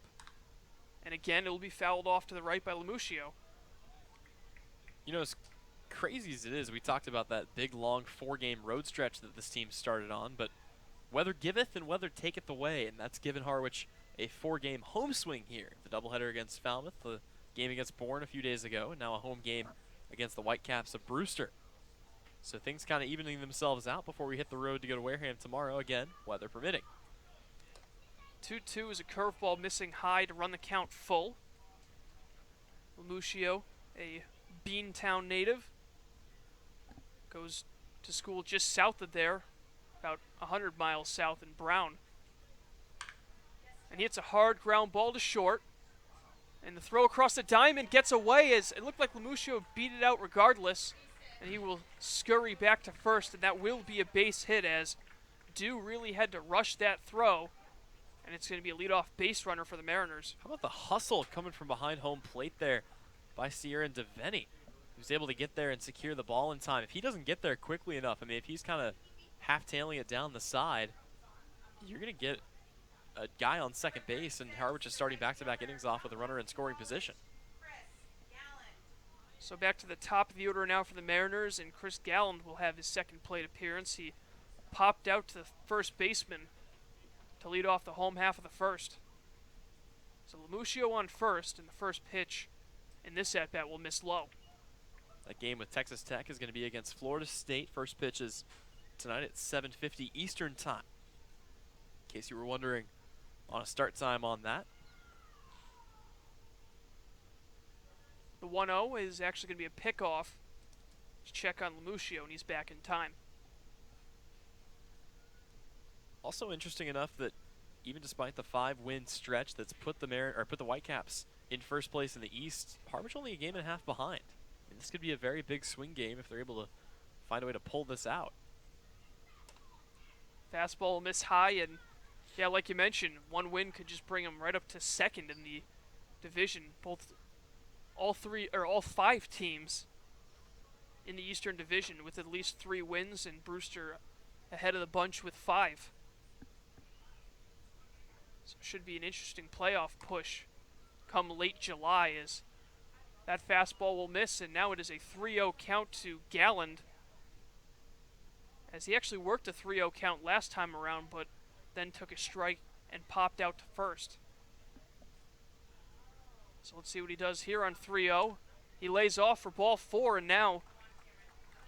And again, it will be fouled off to the right by Lamuccio. As crazy as it is, we talked about that big, long 4-game road stretch that this team started on, but weather giveth and weather taketh away, and that's given Harwich a 4-game home swing here. The doubleheader against Falmouth, the game against Bourne a few days ago, and now a home game against the Whitecaps of Brewster. So things kind of evening themselves out before we hit the road to go to Wareham tomorrow, again, weather permitting. 2-2 is a curveball missing high to run the count full. Lamuccio, a Beantown native, goes to school just south of there, about 100 miles south in Brown. And he hits a hard ground ball to short. And the throw across the diamond gets away, as it looked like Lamuccio beat it out regardless. And he will scurry back to first, and that will be a base hit, as Dew really had to rush that throw. And it's going to be a leadoff base runner for the Mariners. How about the hustle coming from behind home plate there by Sierra and Devaney? He was able to get there and secure the ball in time. If he doesn't get there quickly enough, if he's kind of half-tailing it down the side, you're going to get a guy on second base, and Harwich is starting back-to-back innings off with a runner in scoring position. So back to the top of the order now for the Mariners, and Chris Galland will have his second plate appearance. He popped out to the first baseman to lead off the home half of the first. So Lamuccio on first, and the first pitch in this at-bat will miss low. That game with Texas Tech is going to be against Florida State. First pitch is tonight at 7:50 Eastern Time. In case you were wondering on a start time on that. The 1-0 is actually going to be a pickoff to check on Lamuccio, and he's back in time. Also interesting enough that even despite the 5-win stretch that's put the Whitecaps in first place in the East. Harwich only a game and a half behind. I mean, this could be a very big swing game if they're able to find a way to pull this out. Fastball will miss high, and yeah, like you mentioned, one win could just bring them right up to second in the division. All five teams in the Eastern Division with at least 3 wins, and Brewster ahead of the bunch with 5. So it should be an interesting playoff push come late July, as that fastball will miss, and now it is a 3-0 count to Galland, as he actually worked a 3-0 count last time around, but then took a strike and popped out to first. So let's see what he does here on 3-0. He lays off for ball 4, and now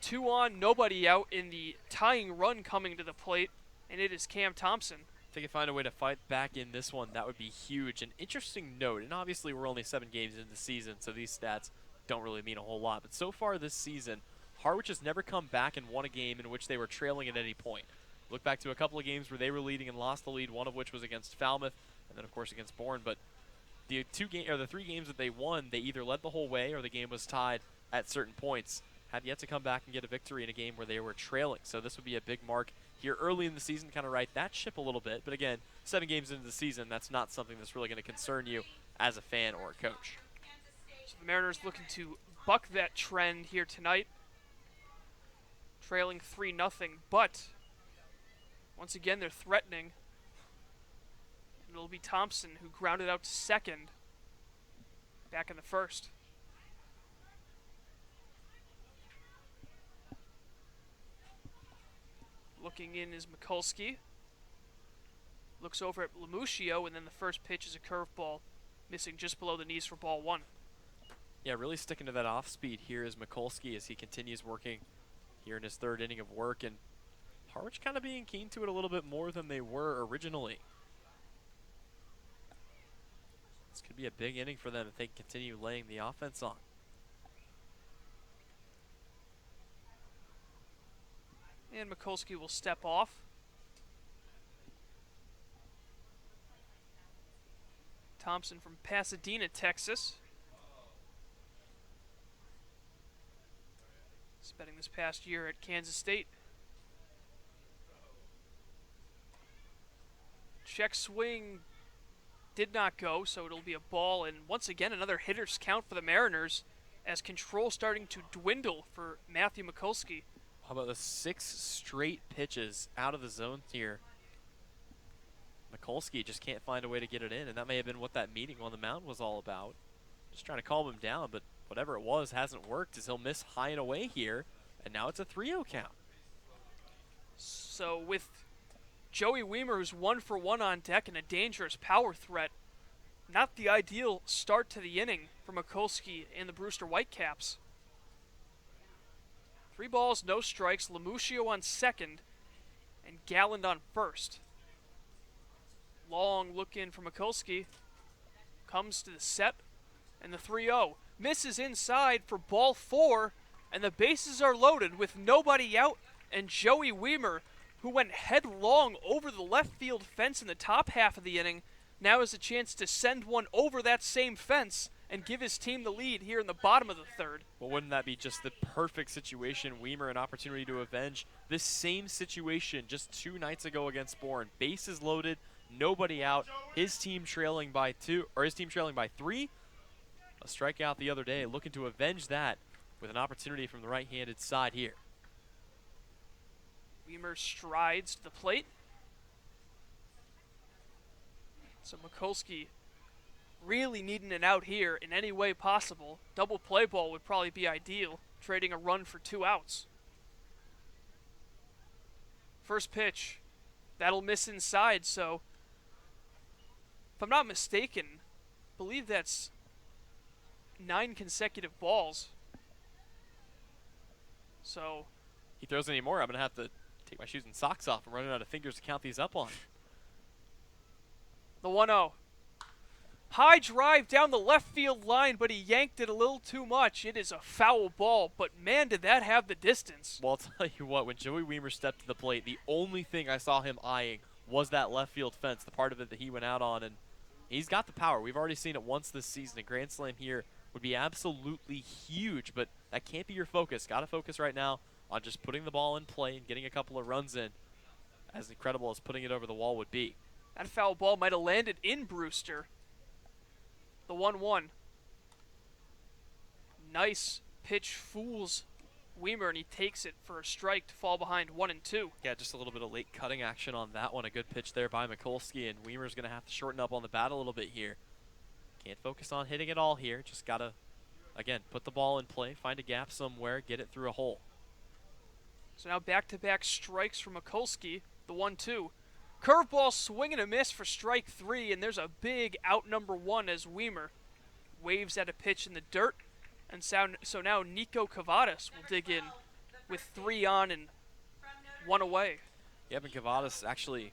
2 on, nobody out in the tying run coming to the plate, and it is Cam Thompson. If they can find a way to fight back in this one, that would be huge. An interesting note, and obviously we're only 7 games into the season, so these stats don't really mean a whole lot. But so far this season, Harwich has never come back and won a game in which they were trailing at any point. Look back to a couple of games where they were leading and lost the lead, one of which was against Falmouth, and then of course against Bourne. But the 3 games that they won, they either led the whole way or the game was tied at certain points. Have yet to come back and get a victory in a game where they were trailing. So this would be a big mark here early in the season, kind of right that ship a little bit. But again, 7 games into the season, that's not something that's really going to concern you as a fan or a coach. So the Mariners looking to buck that trend here tonight, trailing 3-0, but once again they're threatening. It'll be Thompson who grounded out to second back in the first. Looking in is Mikulski. Looks over at Lamuccio, and then the first pitch is a curveball, missing just below the knees for ball 1. Yeah, really sticking to that off speed here is Mikulski as he continues working here in his 3rd inning of work, and Harwich kind of being keen to it a little bit more than they were originally. This could be a big inning for them if they continue laying the offense on. And Mikulski will step off. Thompson from Pasadena, Texas. Spending this past year at Kansas State. Check swing did not go, so it'll be a ball, and once again another hitter's count for the Mariners as control starting to dwindle for Matthew Mikulski. How about the 6 straight pitches out of the zone here? Mikulski just can't find a way to get it in, and that may have been what that meeting on the mound was all about. Just trying to calm him down, but whatever it was hasn't worked as he'll miss high and away here, and now it's a 3-0 count. So with Joey Weimer, who's 1 for 1 on deck and a dangerous power threat, not the ideal start to the inning for Mikulski and the Brewster Whitecaps. 3 balls, no strikes. Lamuccio on second and Galland on first. Long look in for Mikulski. Comes to the set, and the 3-0. Misses inside for ball 4, and the bases are loaded with nobody out, and Joey Weimer, who went headlong over the left field fence in the top half of the inning, now has a chance to send one over that same fence and give his team the lead here in the bottom of the 3rd. Well, wouldn't that be just the perfect situation? Weimer an opportunity to avenge this same situation just 2 nights ago against Bourne. Bases loaded, nobody out, his team trailing by 3. A strikeout the other day, looking to avenge that with an opportunity from the right-handed side here. Weimer strides to the plate. So Mikulski really needing an out here in any way possible. Double play ball would probably be ideal, trading a run for 2 outs. First pitch, that'll miss inside, so if I'm not mistaken, I believe that's 9 consecutive balls. So he throws any more, I'm going to have to take my shoes and socks off. I'm running out of fingers to count these up on. The 1-0. High drive down the left field line, but he yanked it a little too much. It is a foul ball, but man, did that have the distance. Well, I'll tell you what, when Joey Weimer stepped to the plate, the only thing I saw him eyeing was that left field fence, the part of it that he went out on, and He's got the power. We've already seen it once this season. A grand slam here would be absolutely huge, but that can't be your focus. Got to focus right now on just putting the ball in play and getting a couple of runs in, as incredible as putting it over the wall would be. That foul ball might have landed in Brewster. The 1-1. Nice pitch fools Weimer, and he takes it for a strike to fall behind 1-2. Yeah, just a little bit of late cutting action on that one. A good pitch there by Mikulski, and Weimer's going to have to shorten up on the bat a little bit here. Can't focus on hitting it all here. Just got to, again, put the ball in play, find a gap somewhere, get it through a hole. So now back-to-back strikes from Mikulski, the 1-2. Curveball swing and a miss for strike 3, and there's a big out number 1 as Weimer waves at a pitch in the dirt. And so now Nico Cavadas will dig in with 3 on and 1 away. Yep, and Cavadas actually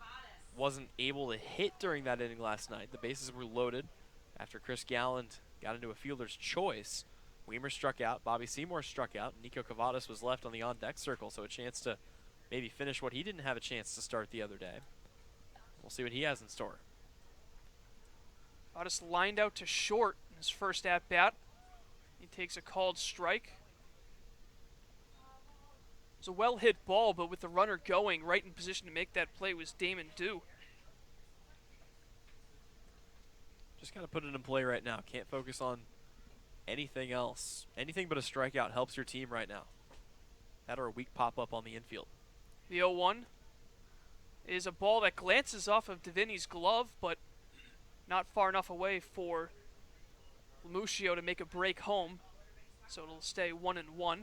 wasn't able to hit during that inning last night. The bases were loaded after Chris Galland got into a fielder's choice. Weimer struck out, Bobby Seymour struck out, and Nico Cavadas was left on the on-deck circle, so a chance to maybe finish what he didn't have a chance to start the other day. We'll see what he has in store. Cavadas lined out to short in his first at-bat. He takes a called strike. It was a well-hit ball, but with the runner going right in position to make that play was Damon Dew. Just got to put it in play right now. Can't focus on anything else. Anything but a strikeout helps your team right now. That or a weak pop-up on the infield. The 0-1 is a ball that glances off of Divini's glove, but not far enough away for Lemuccio to make a break home, so it'll stay 1-1.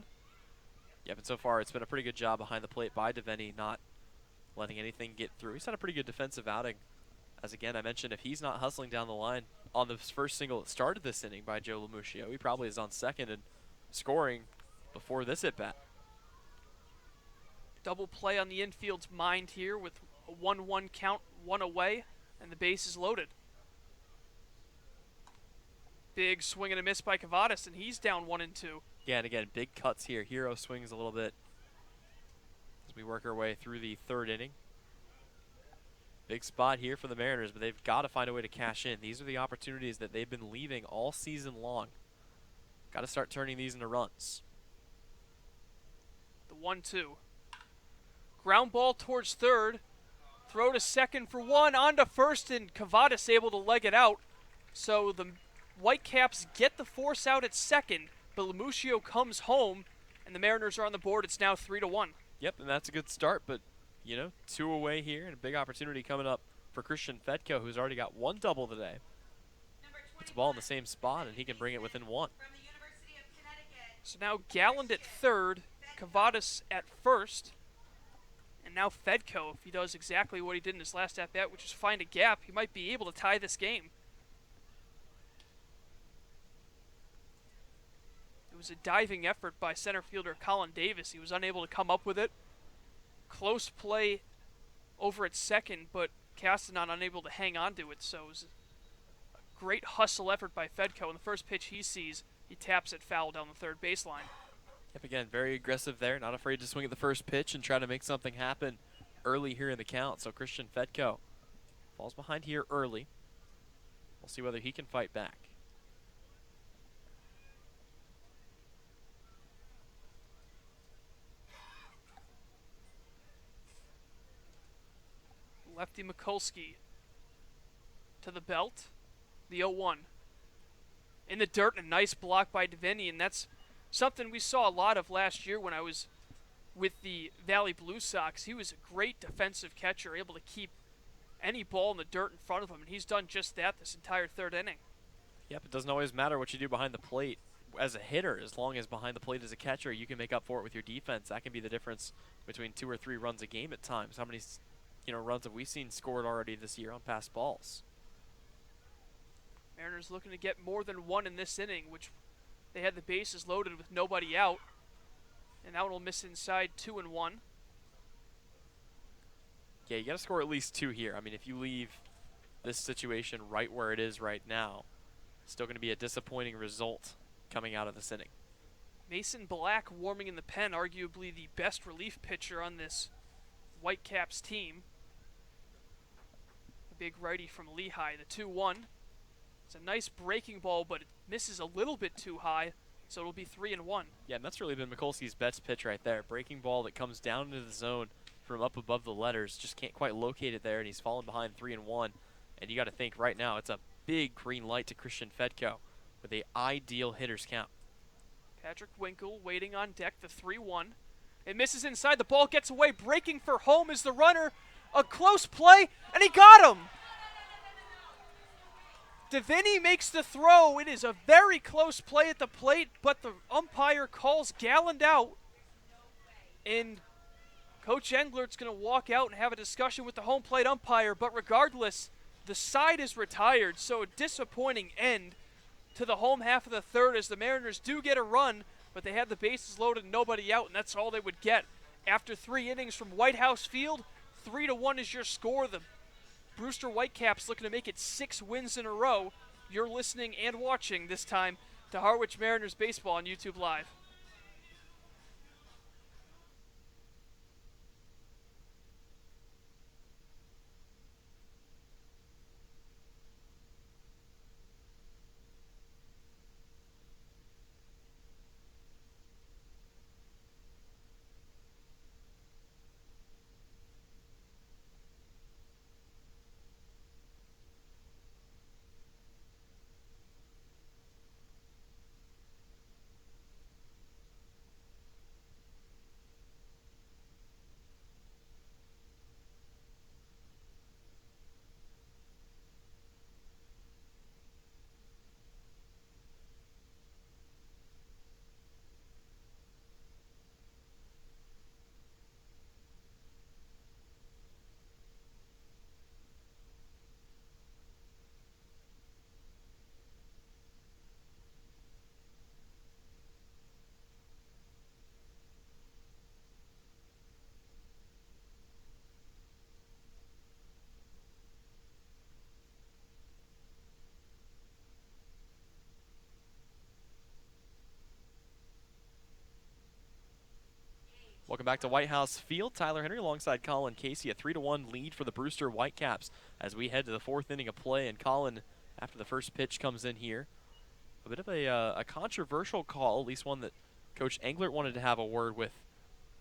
Yep, and so far it's been a pretty good job behind the plate by Divini, not letting anything get through. He's had a pretty good defensive outing. As again, I mentioned, if he's not hustling down the line on the first single that started this inning by Joe Lemuccio, he probably is on second and scoring before this at-bat. Double play on the infield's mind here with a 1-1 count, 1 away, and the base is loaded. Big swing and a miss by Cavadas, and he's down 1-2. Yeah, and again, big cuts here. Hero swings a little bit as we work our way through the third inning. Big spot here for the Mariners, but they've got to find a way to cash in. These are the opportunities that they've been leaving all season long. Got to start turning these into runs. The 1-2. Ground ball towards third. Throw to second for 1, on to first, and Cavadas able to leg it out. So the Whitecaps get the force out at second, but Lemuccio comes home, and the Mariners are on the board. It's now 3-1. Yep, and that's a good start, but, you know, 2 away here, and a big opportunity coming up for Christian Fedko, who's already got 1 double today. Puts the ball in the same spot, and he can bring it within 1. So now Galland at third, Cavadas at first, and now Fedko, if he does exactly what he did in his last at-bat, which is find a gap, he might be able to tie this game. It was a diving effort by center fielder Colin Davis. He was unable to come up with it. Close play over at second, but Castanon unable to hang on to it, so it was a great hustle effort by Fedko. And the first pitch he sees, he taps it foul down the third baseline. Yep, again, very aggressive there, not afraid to swing at the first pitch and try to make something happen early here in the count. So Christian Fedko falls behind here early. We'll see whether he can fight back. Lefty Mikulski to the belt. The 0-1. In the dirt, a nice block by Divini, and that's something we saw a lot of last year when I was with the Valley Blue Sox. He was a great defensive catcher, able to keep any ball in the dirt in front of him, and he's done just that this entire third inning. Yep, it doesn't always matter what you do behind the plate as a hitter. As long as behind the plate as a catcher, you can make up for it with your defense. That can be the difference between 2 or 3 runs a game at times. How many runs have we seen scored already this year on pass balls? Mariners looking to get more than 1 in this inning, which they had the bases loaded with nobody out. And that one will miss inside 2-1. Yeah, you got to score at least 2 here. I mean, if you leave this situation right where it is right now, still going to be a disappointing result coming out of this inning. Mason Black warming in the pen, arguably the best relief pitcher on this Whitecaps team. A big righty from Lehigh, the 2-1. It's a nice breaking ball, but it misses a little bit too high, so it'll be 3-1. Yeah, and that's really been Mikulski's best pitch right there. Breaking ball that comes down into the zone from up above the letters. Just can't quite locate it there, and he's fallen behind 3-1. And you got to think right now, it's a big green light to Christian Fedko with a ideal hitter's count. Patrick Winkle waiting on deck, the 3-1. It misses inside, the ball gets away, breaking for home is the runner. A close play, and he got him! Deviney makes the throw. It is a very close play at the plate, but the umpire calls Galland out. And Coach Englert's going to walk out and have a discussion with the home plate umpire, but regardless, the side is retired, so a disappointing end to the home half of the third as the Mariners do get a run, but they had the bases loaded and nobody out, and that's all they would get. After 3 innings from White House Field, 3-1 is your score. The Brewster Whitecaps looking to make it 6 wins in a row. You're listening and watching this time to Harwich Mariners Baseball on YouTube Live. Welcome back to White House Field. Tyler Henry alongside Colin Casey, a 3-1 lead for the Brewster Whitecaps as we head to the 4th inning of play. And Colin, after the first pitch comes in here, a bit of a controversial call, at least one that Coach Englert wanted to have a word with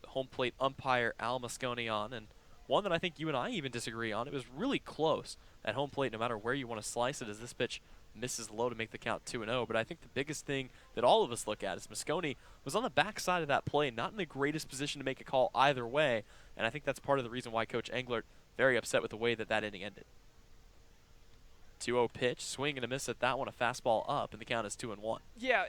home plate umpire Al Mosconi on, and one that I think you and I even disagree on. It was really close at home plate no matter where you want to slice it, as this pitch misses low to make the count 2-0. But I think the biggest thing that all of us look at is Mosconi was on the backside of that play, not in the greatest position to make a call either way, and I think that's part of the reason why Coach Englert very upset with the way that that inning ended. 2-0 pitch, swing and a miss at that one, a fastball up, and the count is 2-1. Yeah,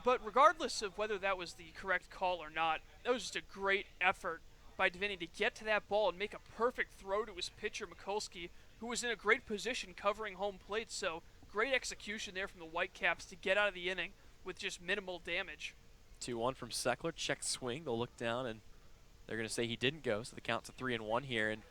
but regardless of whether that was the correct call or not, that was just a great effort by Deviney to get to that ball and make a perfect throw to his pitcher, Mikulski, who was in a great position covering home plate. So great execution there from the Whitecaps to get out of the inning with just minimal damage. 2-1 from Seckler, check swing. They'll look down, and they're going to say he didn't go, so the count's a 3-1 here. And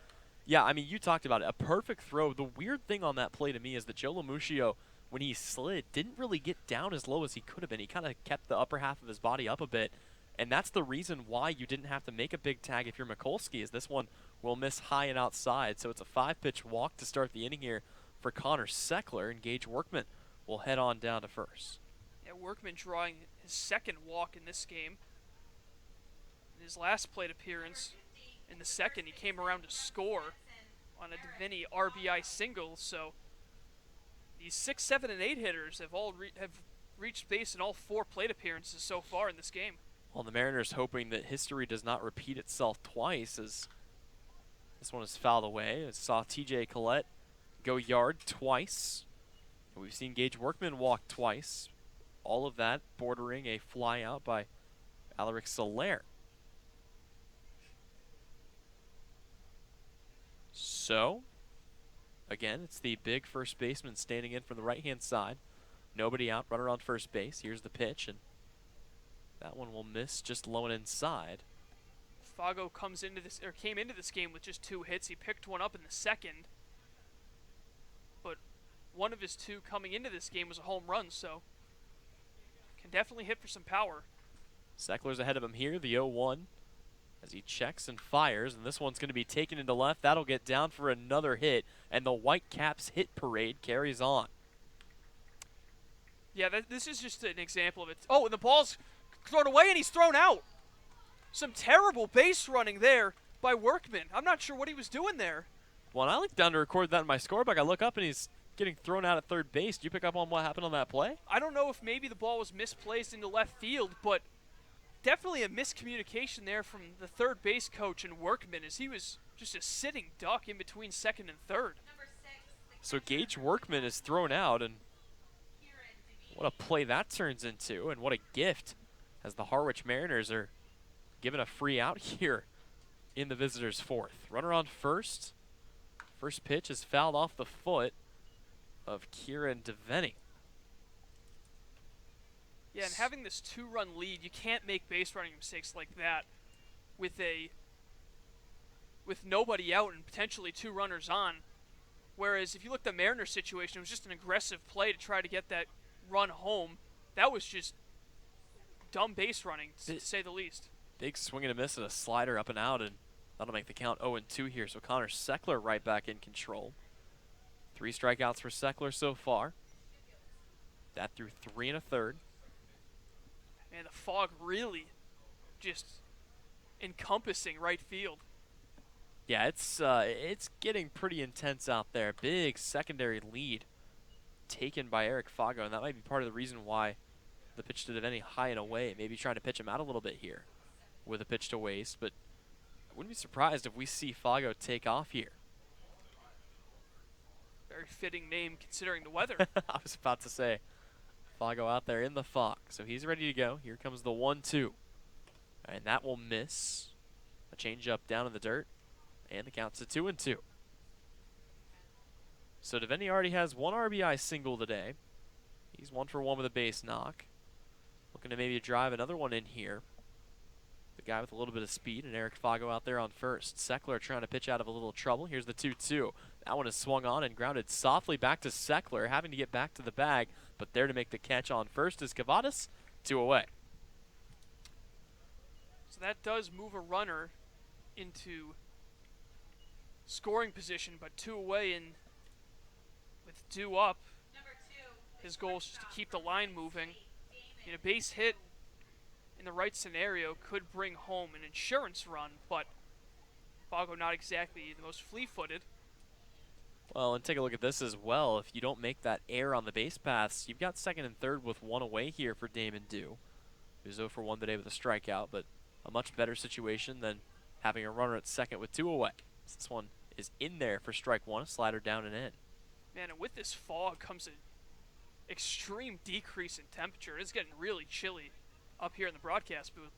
yeah, I mean, you talked about it, a perfect throw. The weird thing on that play to me is that Joe Lamuccio, when he slid, didn't really get down as low as he could have been. He kind of kept the upper half of his body up a bit, and that's the reason why you didn't have to make a big tag if you're Mikulski, is this one will miss high and outside. So it's a 5-pitch walk to start the inning here for Connor Seckler, and Gage Workman will head on down to first. Yeah, Workman drawing his second walk in this game. In his last plate appearance, in the second, he came around to score on a Deviney RBI single. So these 6, 7, and 8 hitters have all reached base in all 4 plate appearances so far in this game. Well, the Mariners hoping that history does not repeat itself twice, as this one is fouled away. I saw TJ Collett go yard twice. And we've seen Gage Workman walk twice. All of that bordering a fly out by Alaric Soler. So, again, it's the big first baseman standing in from the right-hand side. Nobody out, runner on first base. Here's the pitch, and that one will miss just low and inside. Fago came into this game with just 2 hits. He picked one up in the second, but one of his 2 coming into this game was a home run, so can definitely hit for some power. Seckler's ahead of him here, the 0-1, as he checks and fires, and this one's going to be taken into left. That'll get down for another hit, and the Whitecaps hit parade carries on. Yeah, this is just an example of it. Oh, and the ball's thrown away, and he's thrown out. Some terrible base running there by Workman. I'm not sure what he was doing there. Well, I looked down to record that in my scorebook. I look up, and he's getting thrown out at third base. Did you pick up on what happened on that play? I don't know if maybe the ball was misplaced into left field, but definitely a miscommunication there from the third base coach and Workman, as he was just a sitting duck in between second and third. So Gage Workman is thrown out, and what a play that turns into, and what a gift as the Harwich Mariners are given a free out here in the visitors' fourth. Runner on first. First pitch is fouled off the foot of Kieran Devaney. Yeah, and having this 2-run lead, you can't make base running mistakes like that with nobody out and potentially 2 runners on. Whereas if you look at the Mariners situation, it was just an aggressive play to try to get that run home. That was just dumb base running, to say the least. Big swing and a miss and a slider up and out, and that'll make the count 0-2 here. So Connor Seckler right back in control. 3 strikeouts for Seckler so far. That through 3 1/3. And the fog really just encompassing right field. Yeah, it's getting pretty intense out there. Big secondary lead taken by Eric Fago, and that might be part of the reason why the pitch to Devaney high and away. Maybe trying to pitch him out a little bit here with a pitch to waste, but I wouldn't be surprised if we see Fago take off here. Very fitting name considering the weather. I was about to say, Fago out there in the fog, so he's ready to go. Here comes the 1-2, and that will miss. A changeup down in the dirt, and the count's a 2-2. So Devaney already has 1 RBI single today. He's 1 for 1 with a base knock. Looking to maybe drive another one in here. The guy with a little bit of speed, and Eric Fago out there on first. Seckler trying to pitch out of a little trouble. Here's the 2-2. That one is swung on and grounded softly back to Seckler, having to get back to the bag, but there to make the catch on first is Cavadas, 2 away. So that does move a runner into scoring position, but 2 away, and with 2 up, his goal is just to keep the line moving. And a base hit in the right scenario could bring home an insurance run, but Fago not exactly the most fleet-footed. Well, and take a look at this as well. If you don't make that error on the base paths, you've got second and third with 1 away here for Damon Dew, who's 0 for 1 today with a strikeout, but a much better situation than having a runner at second with 2 away. This one is in there for strike 1, a slider down and in. Man, and with this fog comes an extreme decrease in temperature. It's getting really chilly up here in the broadcast booth.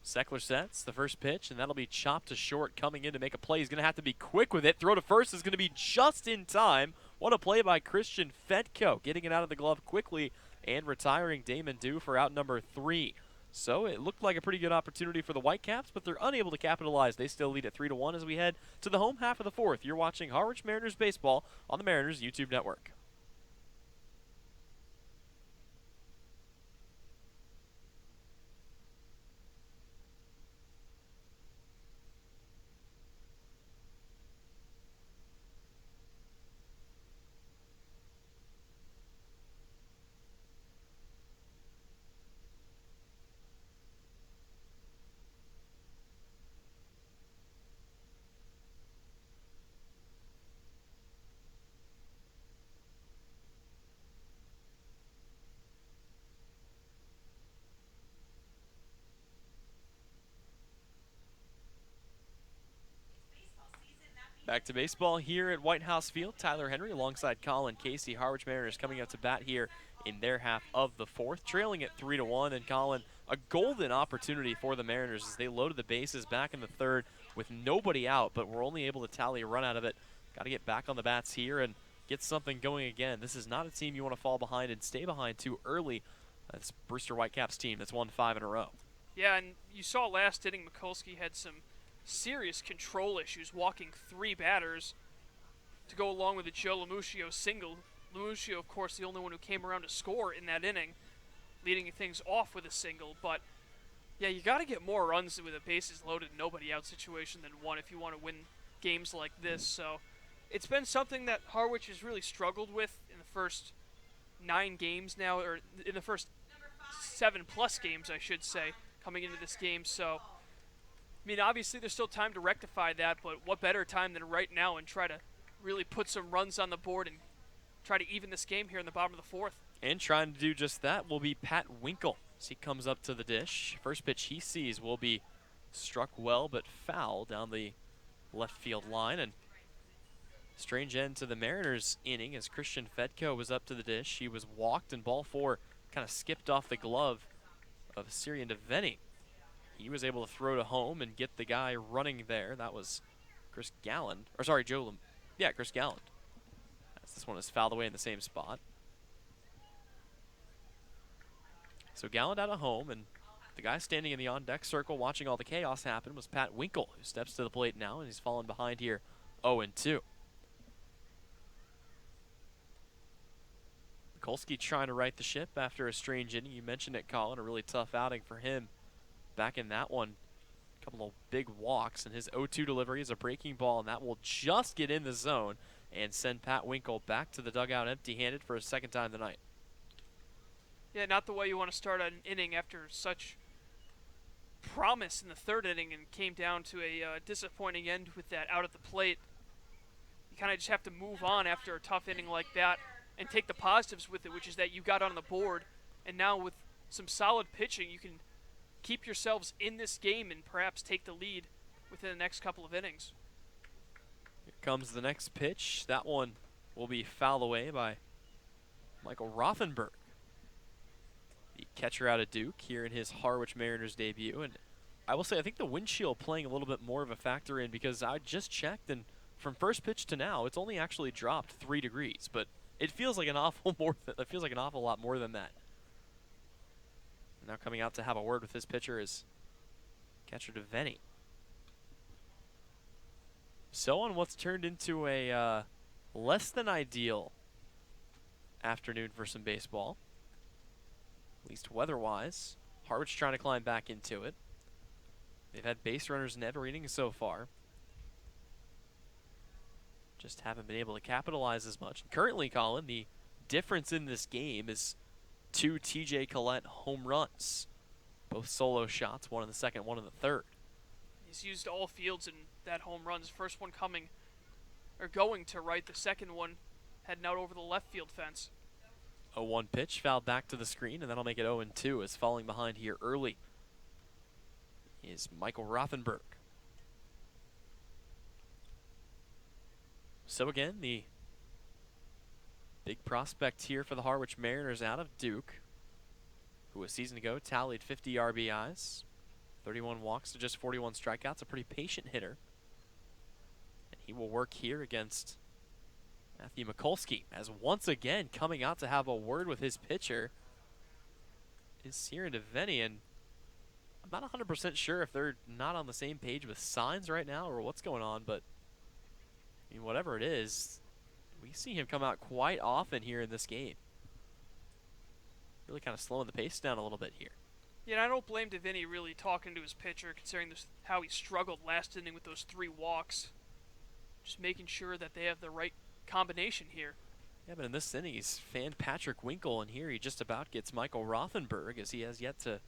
Seckler sets the first pitch, and that'll be chopped to short coming in to make a play. He's going to have to be quick with it. Throw to first is going to be just in time. What a play by Christian Fedko, getting it out of the glove quickly and retiring Damon Dew for out number 3. So it looked like a pretty good opportunity for the Whitecaps, but they're unable to capitalize. They still lead at 3-1 as we head to the home half of the fourth. You're watching Harwich Mariners baseball on the Mariners YouTube network. Back to baseball here at White House Field. Tyler Henry alongside Colin Casey. Harwich Mariners coming up to bat here in their half of the fourth, trailing at 3-1. And Colin, a golden opportunity for the Mariners as they loaded the bases back in the third with nobody out, but were only able to tally a run out of it. Got to get back on the bats here and get something going again. This is not a team you want to fall behind and stay behind too early. That's Brewster Whitecaps team that's won 5 in a row. Yeah, and you saw last inning Mikulski had some serious control issues, walking 3 batters to go along with the Joe Lamuccio single. Lamuccio, of course, the only one who came around to score in that inning, leading things off with a single. But, yeah, you got to get more runs with a bases loaded, nobody out situation than 1 if you want to win games like this. So it's been something that Harwich has really struggled with in the first 9 games now, or in the first 7+ games, I should say, coming into this game. So, I mean, obviously there's still time to rectify that, but what better time than right now and try to really put some runs on the board and try to even this game here in the bottom of the fourth. And trying to do just that will be Pat Winkle as he comes up to the dish. First pitch he sees will be struck well but foul down the left field line. And strange end to the Mariners inning as Christian Fedko was up to the dish. He was walked, and ball 4 kind of skipped off the glove of Syrian DeVenny. He was able to throw to home and get the guy running there. That was Chris Galland. Or sorry, Chris Galland. As this one is fouled away in the same spot. So Galland out of home, and the guy standing in the on-deck circle watching all the chaos happen was Pat Winkle, who steps to the plate now, and he's fallen behind here 0-2. Mikulski trying to right the ship after a strange inning. You mentioned it, Colin, a really tough outing for him. Back in that one, a couple of big walks, and his 0-2 delivery is a breaking ball, and that will just get in the zone and send Pat Winkle back to the dugout empty-handed for a second time tonight. Yeah, not the way you want to start an inning after such promise in the third inning and came down to a disappointing end with that out at the plate. You kind of just have to move on after a tough inning like that and take the positives with it, which is that you got on the board, and now with some solid pitching, you can keep yourselves in this game and perhaps take the lead within the next couple of innings. Here comes the next pitch. That one will be fouled away by Michael Rothenberg, the catcher out of Duke, here in his Harwich Mariners debut. And I will say, I think the windshield playing a little bit more of a factor in, because I just checked, and from first pitch to now, it's only actually dropped 3 degrees. But it feels like an awful lot more than that. Now coming out to have a word with his pitcher is catcher DeVenny. So on what's turned into a less than ideal afternoon for some baseball, at least weather-wise. Harwich trying to climb back into it. They've had base runners in every inning so far. Just haven't been able to capitalize as much. Currently, Colin, the difference in this game is 2 TJ Collett home runs. Both solo shots, one in the second, one in the third. He's used all fields in that home run. His first one going to right. The second one heading out over the left field fence. 0-1 pitch, fouled back to the screen, and that'll make it 0-2 as falling behind here early is Michael Rothenberg. So again, the big prospect here for the Harwich Mariners out of Duke, who a season ago tallied 50 RBIs, 31 walks to just 41 strikeouts, a pretty patient hitter. And he will work here against Matthew Mikulski, as once again coming out to have a word with his pitcher is Syrian DeVenny. And I'm not 100% sure if they're not on the same page with signs right now or what's going on, but I mean, whatever it is, we see him come out quite often here in this game. Really kind of slowing the pace down a little bit here. Yeah, and I don't blame DeVenny really talking to his pitcher, considering how he struggled last inning with those 3 walks. Just making sure that they have the right combination here. Yeah, but in this inning, he's fanned Patrick Winkle, and here he just about gets Michael Rothenberg, as he has yet to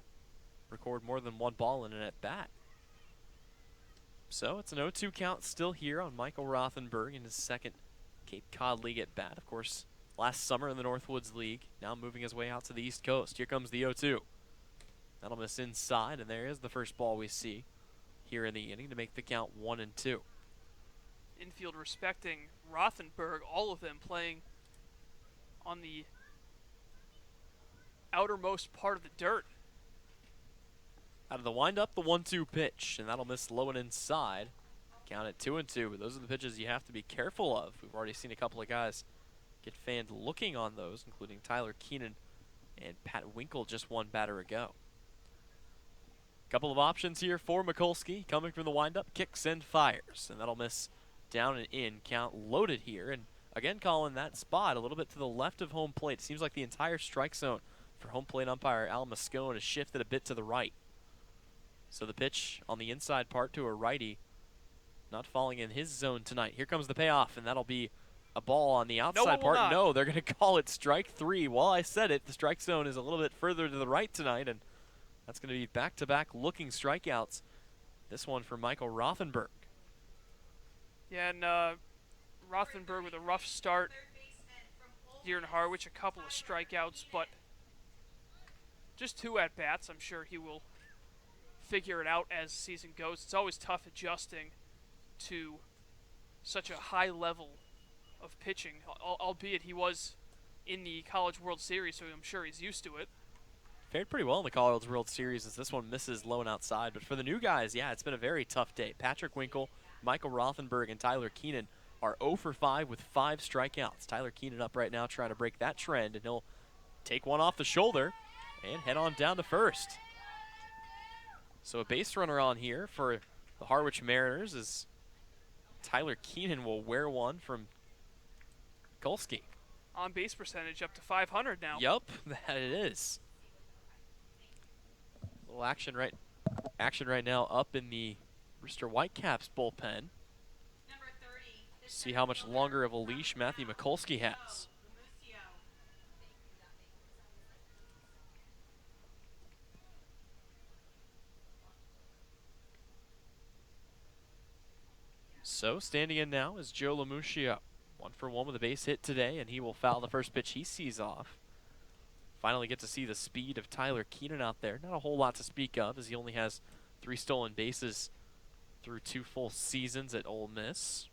record more than 1 ball in an at-bat. So it's an 0-2 count still here on Michael Rothenberg in his second Cape Cod League at-bat. Of course, last summer in the Northwoods League, now moving his way out to the East Coast. Here comes the 0-2. That'll miss inside, and there is the first ball we see here in the inning to make the count 1-2. Infield respecting Rothenberg, all of them playing on the outermost part of the dirt. Out of the windup, the 1-2 pitch, and that'll miss low and inside. Count it 2-2, but those are the pitches you have to be careful of. We've already seen a couple of guys get fanned looking on those, including Tyler Keenan and Pat Winkle just 1 batter ago. Couple of options here for Mikulski, coming from the windup, kicks and fires, and that'll miss down and in. Count loaded here, and again, Colin, that spot a little bit to the left of home plate. It seems like the entire strike zone for home plate umpire Al Moscone has shifted a bit to the right. So the pitch on the inside part to a righty, not falling in his zone tonight. Here comes the payoff, and that'll be a ball on the No, outside it will part. not. No, they're going to call it strike 3. Well, I said it. The strike zone is a little bit further to the right tonight, and that's going to be back-to-back looking strikeouts. This one for Michael Rothenberg. Yeah, and Rothenberg with a rough start here in Harwich, a couple of strikeouts, but just 2 at-bats. I'm sure he will figure it out as the season goes. It's always tough adjusting to such a high level of pitching, albeit he was in the College World Series, so I'm sure he's used to it. Fared pretty well in the College World Series as this one misses low and outside. But for the new guys, yeah, it's been a very tough day. Patrick Winkle, Michael Rothenberg, and Tyler Keenan are 0 for 5 with 5 strikeouts. Tyler Keenan up right now trying to break that trend, and he'll take one off the shoulder and head on down to first. So a base runner on here for the Harwich Mariners as Tyler Keenan will wear one from Mikulski. On base percentage up to 500 now. Yup, that it is. Little action right now up in the Brewster Whitecaps bullpen. See how much longer of a leash Matthew Mikulski has. So standing in now is Joe LaMuccio. 1 for 1 with a base hit today, and he will foul the first pitch he sees off. Finally get to see the speed of Tyler Keenan out there. Not a whole lot to speak of, as he only has 3 stolen bases through 2 full seasons at Ole Miss.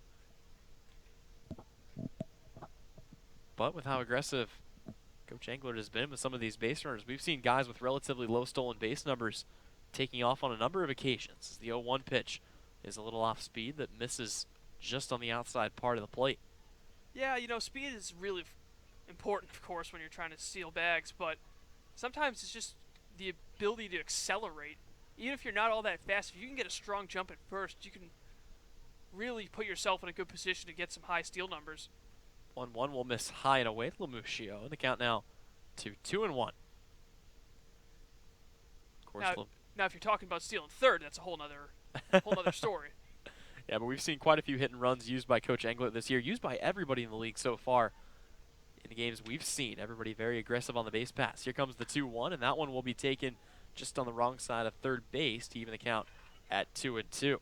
But with how aggressive Coach Englert has been with some of these base runners, we've seen guys with relatively low stolen base numbers taking off on a number of occasions. The 0-1 pitch is a little off speed that misses just on the outside part of the plate. Yeah, you know, speed is really important, of course, when you're trying to steal bags, but sometimes it's just the ability to accelerate. Even if you're not all that fast, if you can get a strong jump at first, you can really put yourself in a good position to get some high steal numbers. 1-1 will miss high and away to LaMuccio, and the count now to 2-1. Of course, now if you're talking about stealing third, that's a whole nother story. Yeah, but we've seen quite a few hit and runs used by Coach Englert this year, used by everybody in the league so far. In the games we've seen, everybody very aggressive on the base pass. Here comes the 2-1, and that one will be taken just on the wrong side of third base to even the count at 2-2.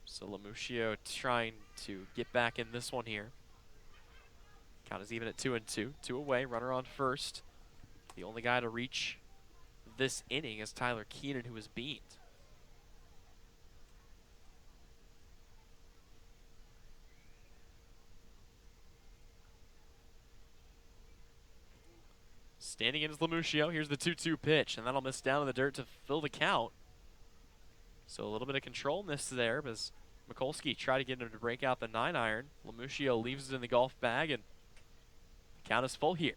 So LaMuccio trying to get back in this one here. Count is even at 2-2. 2 away, runner on first. The only guy to reach this inning is Tyler Keenan, who is beat. Standing in is LaMuccio. Here's the 2-2 pitch, and that'll miss down in the dirt to fill the count. So a little bit of control miss there, as Mikulski tried to get him to break out the 9-iron. LaMuccio leaves it in the golf bag, and the count is full here.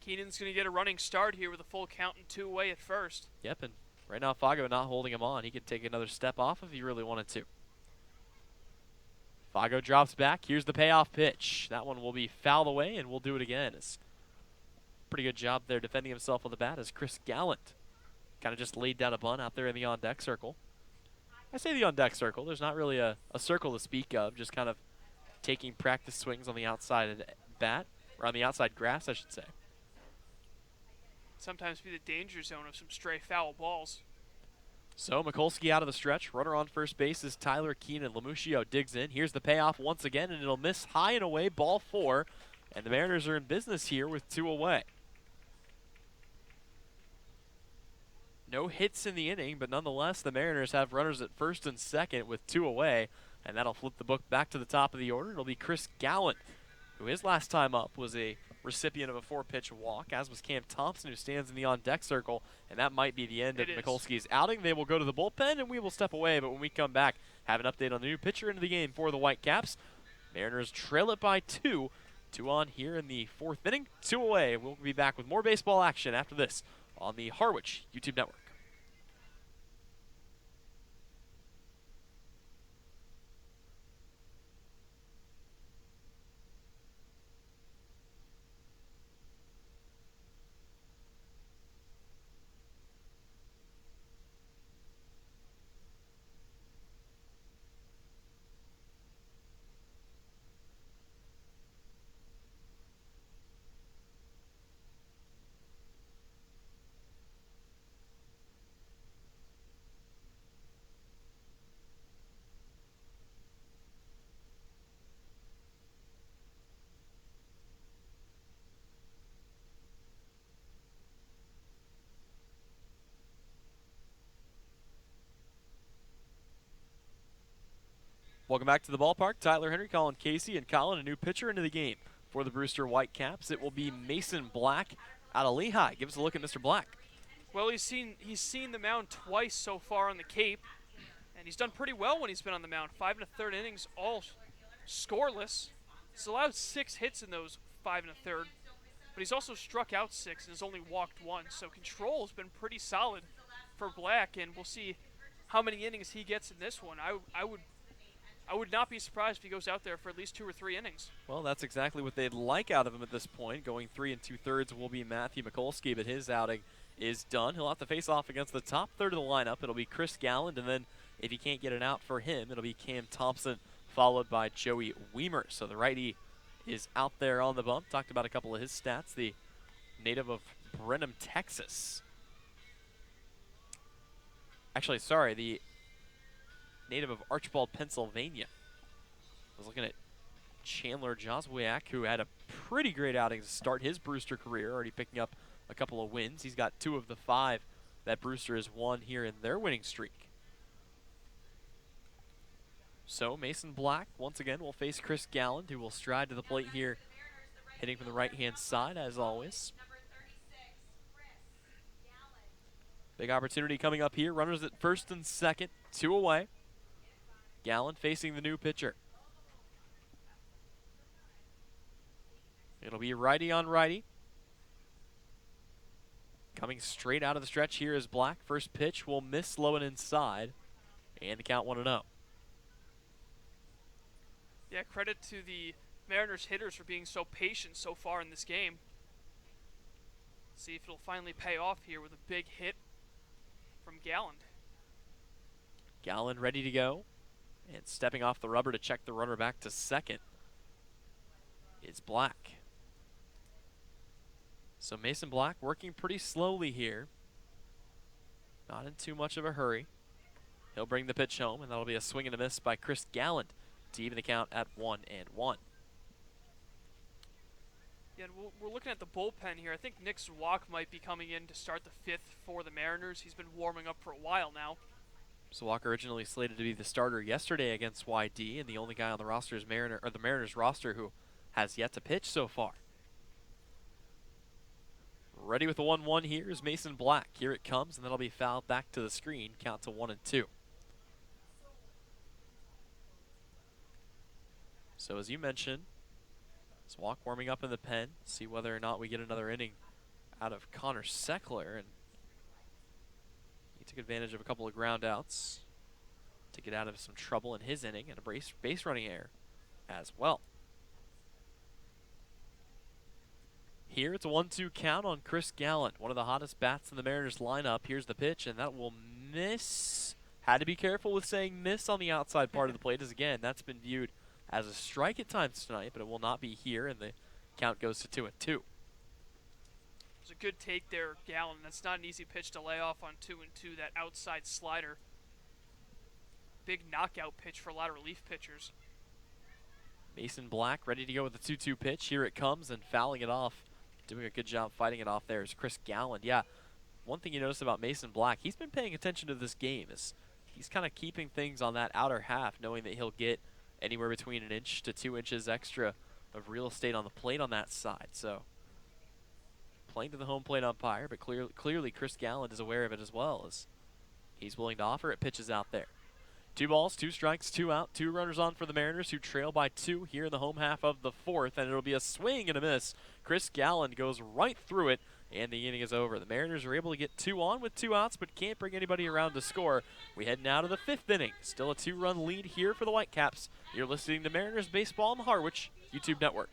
Keenan's going to get a running start here with a full count and 2 away at first. Yep, and right now Fago not holding him on. He could take another step off if he really wanted to. Fago drops back. Here's the payoff pitch. That one will be fouled away, and we'll do it again. It's pretty good job there defending himself on the bat as Chris Gallant kind of just laid down a bunt out there in the on-deck circle. I say the on-deck circle. There's not really a circle to speak of, just kind of taking practice swings on the outside of the bat, or on the outside grass, I should say. Sometimes be the danger zone of some stray foul balls. So Mikulski out of the stretch. Runner on first base is Tyler Keenan. LaMuccio digs in. Here's the payoff once again, and it'll miss high and away, ball 4. And the Mariners are in business here with 2 away. No hits in the inning, but nonetheless, the Mariners have runners at first and second with 2 away, and that'll flip the book back to the top of the order. It'll be Chris Gallant, who his last time up was a recipient of a 4-pitch walk, as was Cam Thompson, who stands in the on-deck circle, and that might be the end of Mikulski's outing. They will go to the bullpen, and we will step away, but when we come back, have an update on the new pitcher into the game for the Whitecaps. Mariners trail it by 2. 2 on here in the 4th inning, 2 away. We'll be back with more baseball action after this on the Harwich YouTube Network. Welcome back to the ballpark. Tyler Henry, Colin Casey, and Colin, a new pitcher into the game for the Brewster Whitecaps. It will be Mason Black out of Lehigh. Give us a look at Mr. Black. Well, he's seen the mound twice so far on the Cape, and he's done pretty well when he's been on the mound. 5 1/3 innings, all scoreless. He's allowed 6 hits in those 5 1/3, but he's also struck out 6 and has only walked 1. So control has been pretty solid for Black, and we'll see how many innings he gets in this one. I would not be surprised if he goes out there for at least 2 or 3 innings. Well, that's exactly what they'd like out of him at this point. Going 3 2/3 will be Matthew Mikulski, but his outing is done. He'll have to face off against the top third of the lineup. It'll be Chris Galland, and then if he can't get it out for him, it'll be Cam Thompson, followed by Joey Weimer. So the righty is out there on the bump. Talked about a couple of his stats. The native of Brenham, Texas. Actually, sorry, the native of Archibald, Pennsylvania. I was looking at Chandler Joswiak, who had a pretty great outing to start his Brewster career, already picking up a couple of wins. He's got 2 of the 5 that Brewster has won here in their winning streak. So Mason Black, once again, will face Chris Galland, who will stride to the plate here, hitting from the right-hand side, as always. Big opportunity coming up here. Runners at first and second, 2 away. Galland facing the new pitcher. It'll be righty on righty. Coming straight out of the stretch here is Black. First pitch will miss low and inside, and the count 1-0. Yeah, credit to the Mariners hitters for being so patient so far in this game. See if it'll finally pay off here with a big hit from Galland. Galland ready to go, and stepping off the rubber to check the runner back to second is Black. So Mason Black working pretty slowly here. Not in too much of a hurry. He'll bring the pitch home, and that'll be a swing and a miss by Chris Galland to even the count at 1-1. Yeah, and we're looking at the bullpen here. I think Nick Zwak might be coming in to start the 5th for the Mariners. He's been warming up for a while now. Zwak originally slated to be the starter yesterday against YD, and the only guy on the roster is the Mariners roster who has yet to pitch so far. Ready with the 1-1 here is Mason Black. Here it comes, and that'll be fouled back to the screen. Count to 1-2. So as you mentioned, Zwak warming up in the pen. See whether or not we get another inning out of Connor Seckler. And he took advantage of a couple of ground outs to get out of some trouble in his inning, and a base running error as well. Here it's a 1-2 count on Chris Galland, one of the hottest bats in the Mariners lineup. Here's the pitch, and that will miss. Had to be careful with saying miss on the outside part of the plate, as again, that's been viewed as a strike at times tonight, but it will not be here, and the count goes to 2-2. It's a good take there, Galland. That's not an easy pitch to lay off on 2-2, that outside slider. Big knockout pitch for a lot of relief pitchers. Mason Black ready to go with the 2-2 pitch. Here it comes, and fouling it off. Doing a good job fighting it off there is Chris Galland. Yeah, one thing you notice about Mason Black, he's been paying attention to this game. He's kind of keeping things on that outer half, knowing that he'll get anywhere between 1 inch to 2 inches extra of real estate on the plate on that side. So playing to the home plate umpire, but clearly Chris Galland is aware of it as well, as he's willing to offer it. Pitches out there. 2 balls, 2 strikes, 2 out, 2 runners on for the Mariners, who trail by 2 here in the home half of the 4th, and it'll be a swing and a miss. Chris Galland goes right through it, and the inning is over. The Mariners are able to get 2 on with 2 outs, but can't bring anybody around to score. We head now to the 5th inning. Still a 2-run lead here for the Whitecaps. You're listening to Mariners Baseball on the Harwich YouTube Network.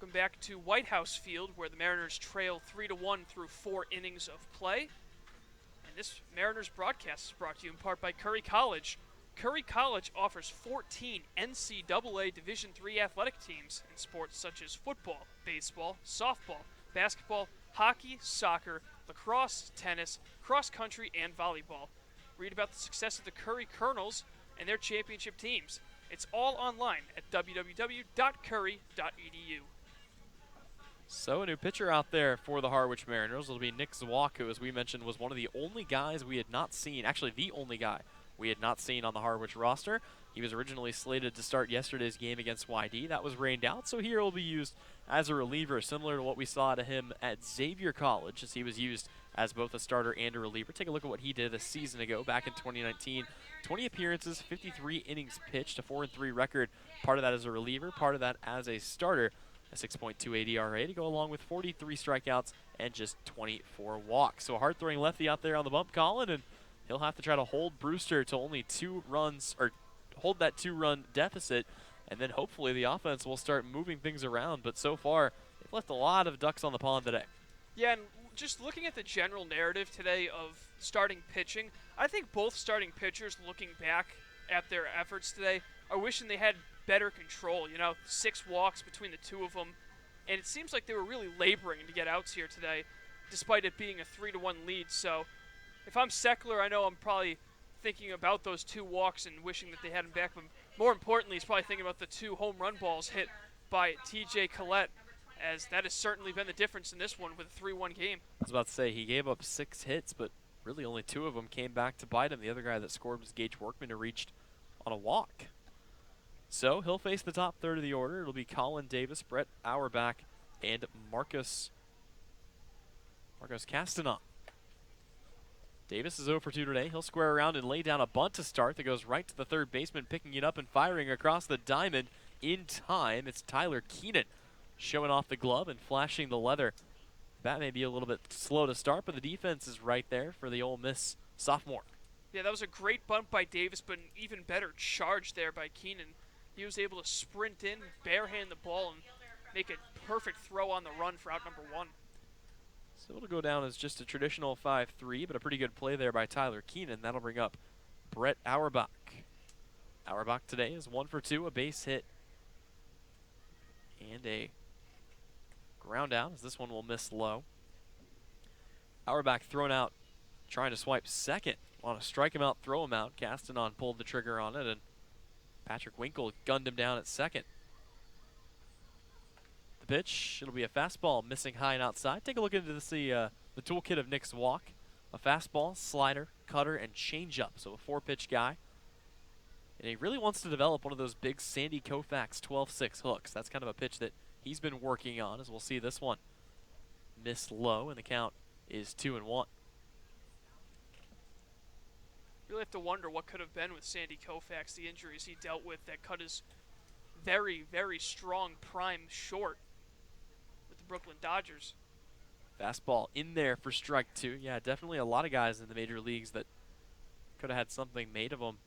Welcome back to White House Field, where the Mariners trail 3-1 through 4 innings of play. And this Mariners broadcast is brought to you in part by Curry College. Curry College offers 14 NCAA Division III athletic teams in sports such as football, baseball, softball, basketball, hockey, soccer, lacrosse, tennis, cross country, and volleyball. Read about the success of the Curry Colonels and their championship teams. It's all online at www.curry.edu. So a new pitcher out there for the Harwich Mariners. It'll be Nick Zwak, who, as we mentioned, was one of the only guys we had not seen, actually the only guy we had not seen on the Harwich roster. He was originally slated to start yesterday's game against YD. That was rained out, so here he'll be used as a reliever, similar to what we saw to him at Xavier College, as he was used as both a starter and a reliever. Take a look at what he did a season ago, back in 2019. 20 appearances, 53 innings pitched, a 4-3 record. Part of that as a reliever, part of that as a starter. A 6.28 ERA to go along with 43 strikeouts and just 24 walks. So a hard-throwing lefty out there on the bump, Collett, and he'll have to try to hold Brewster to only 2 runs, or hold that 2-run deficit, and then hopefully the offense will start moving things around. But so far, they've left a lot of ducks on the pond today. Yeah, and just looking at the general narrative today of starting pitching, I think both starting pitchers, looking back at their efforts today, are wishing they had better control. 6 walks between the two of them, and it seems like they were really laboring to get outs here today, despite it being a 3-1 lead. So if I'm Seckler, I know I'm probably thinking about those 2 walks and wishing that they had him back, but more importantly, he's probably thinking about the 2 home run balls hit by TJ Collett, as that has certainly been the difference in this one with a 3-1 game. I was about to say, he gave up 6 hits, but really only 2 of them came back to bite him. The other guy that scored was Gage Workman, who reached on a walk. So he'll face the top third of the order. It'll be Colin Davis, Brett Auerbach, and Marcus Castanon. Davis is 0 for 2 today. He'll square around and lay down a bunt to start that goes right to the third baseman, picking it up and firing across the diamond in time. It's Tyler Keenan showing off the glove and flashing the leather. That may be a little bit slow to start, but the defense is right there for the Ole Miss sophomore. Yeah, that was a great bunt by Davis, but an even better charge there by Keenan. He was able to sprint in, barehand the ball, and make a perfect throw on the run for out number 1. So it'll go down as just a traditional 5-3, but a pretty good play there by Tyler Keenan. That'll bring up Brett Auerbach. Auerbach today is 1 for 2, a base hit, and a ground out, as this one will miss low. Auerbach thrown out, trying to swipe second. Want to strike him out, throw him out. Castanon pulled the trigger on it, and Patrick Winkle gunned him down at second. The pitch, it'll be a fastball missing high and outside. Take a look into the toolkit of Nick Zwak. A fastball, slider, cutter, and changeup. So a 4-pitch guy. And he really wants to develop one of those big Sandy Koufax 12-6 hooks. That's kind of a pitch that he's been working on, as we'll see this one miss low, and the count is 2-1. Really have to wonder what could have been with Sandy Koufax, the injuries he dealt with that cut his very, very strong prime short with the Brooklyn Dodgers. Fastball in there for strike 2. Yeah, definitely a lot of guys in the major leagues that could have had something made of them.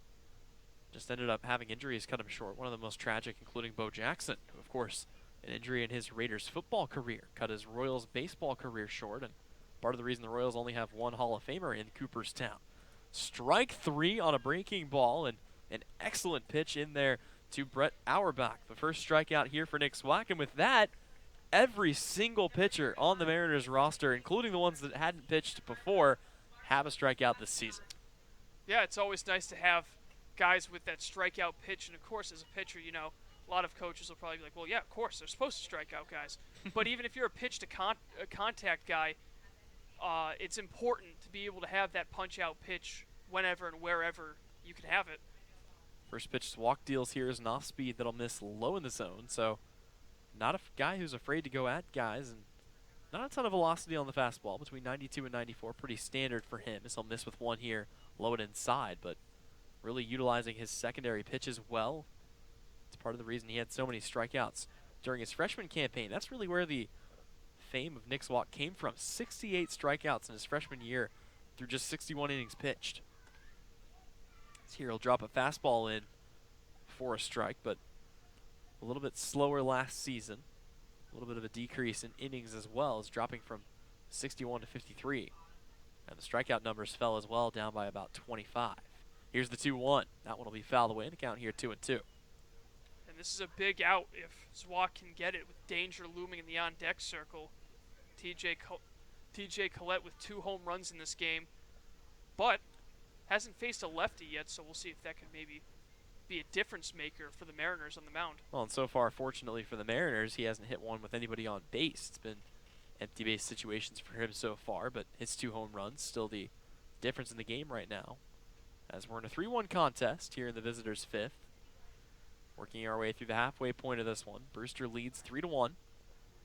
Just ended up having injuries cut him short. One of the most tragic, including Bo Jackson, who, of course, an injury in his Raiders football career cut his Royals baseball career short, and part of the reason the Royals only have 1 Hall of Famer in Cooperstown. Strike 3 on a breaking ball, and an excellent pitch in there to Brett Auerbach. The first strikeout here for Nick Zwak, and with that, every single pitcher on the Mariners roster, including the ones that hadn't pitched before, have a strikeout this season. Yeah, it's always nice to have guys with that strikeout pitch, and of course, as a pitcher, a lot of coaches will probably be like, well, yeah, of course, they're supposed to strike out guys. But even if you're a pitch to contact guy, it's important to be able to have that punch-out pitch whenever and wherever you can have it. First pitch Zwak deals here is an off-speed that'll miss low in the zone, so not a guy who's afraid to go at guys, and not a ton of velocity on the fastball, between 92 and 94, pretty standard for him, as he'll miss with 1 here, low and inside, but really utilizing his secondary pitches well. It's part of the reason he had so many strikeouts during his freshman campaign. That's really where the fame of Nick Zwak came from. 68 strikeouts in his freshman year through just 61 innings pitched. Here he'll drop a fastball in for a strike, but a little bit slower last season. little bit of a decrease in innings as well, as dropping from 61 to 53. And the strikeout numbers fell as well, down by about 25. Here's the 2-1. That one will be fouled away, and a count here 2-2. And this is a big out if Zwak can get it with danger looming in the on-deck circle. TJ Collett with 2 home runs in this game, but hasn't faced a lefty yet, so we'll see if that could maybe be a difference maker for the Mariners on the mound. Well, and so far, fortunately for the Mariners, he hasn't hit one with anybody on base. It's been empty base situations for him so far, but his 2 home runs still the difference in the game right now, as we're in a 3-1 contest here in the visitors' 5th. Working our way through the halfway point of this one. Brewster leads 3-1,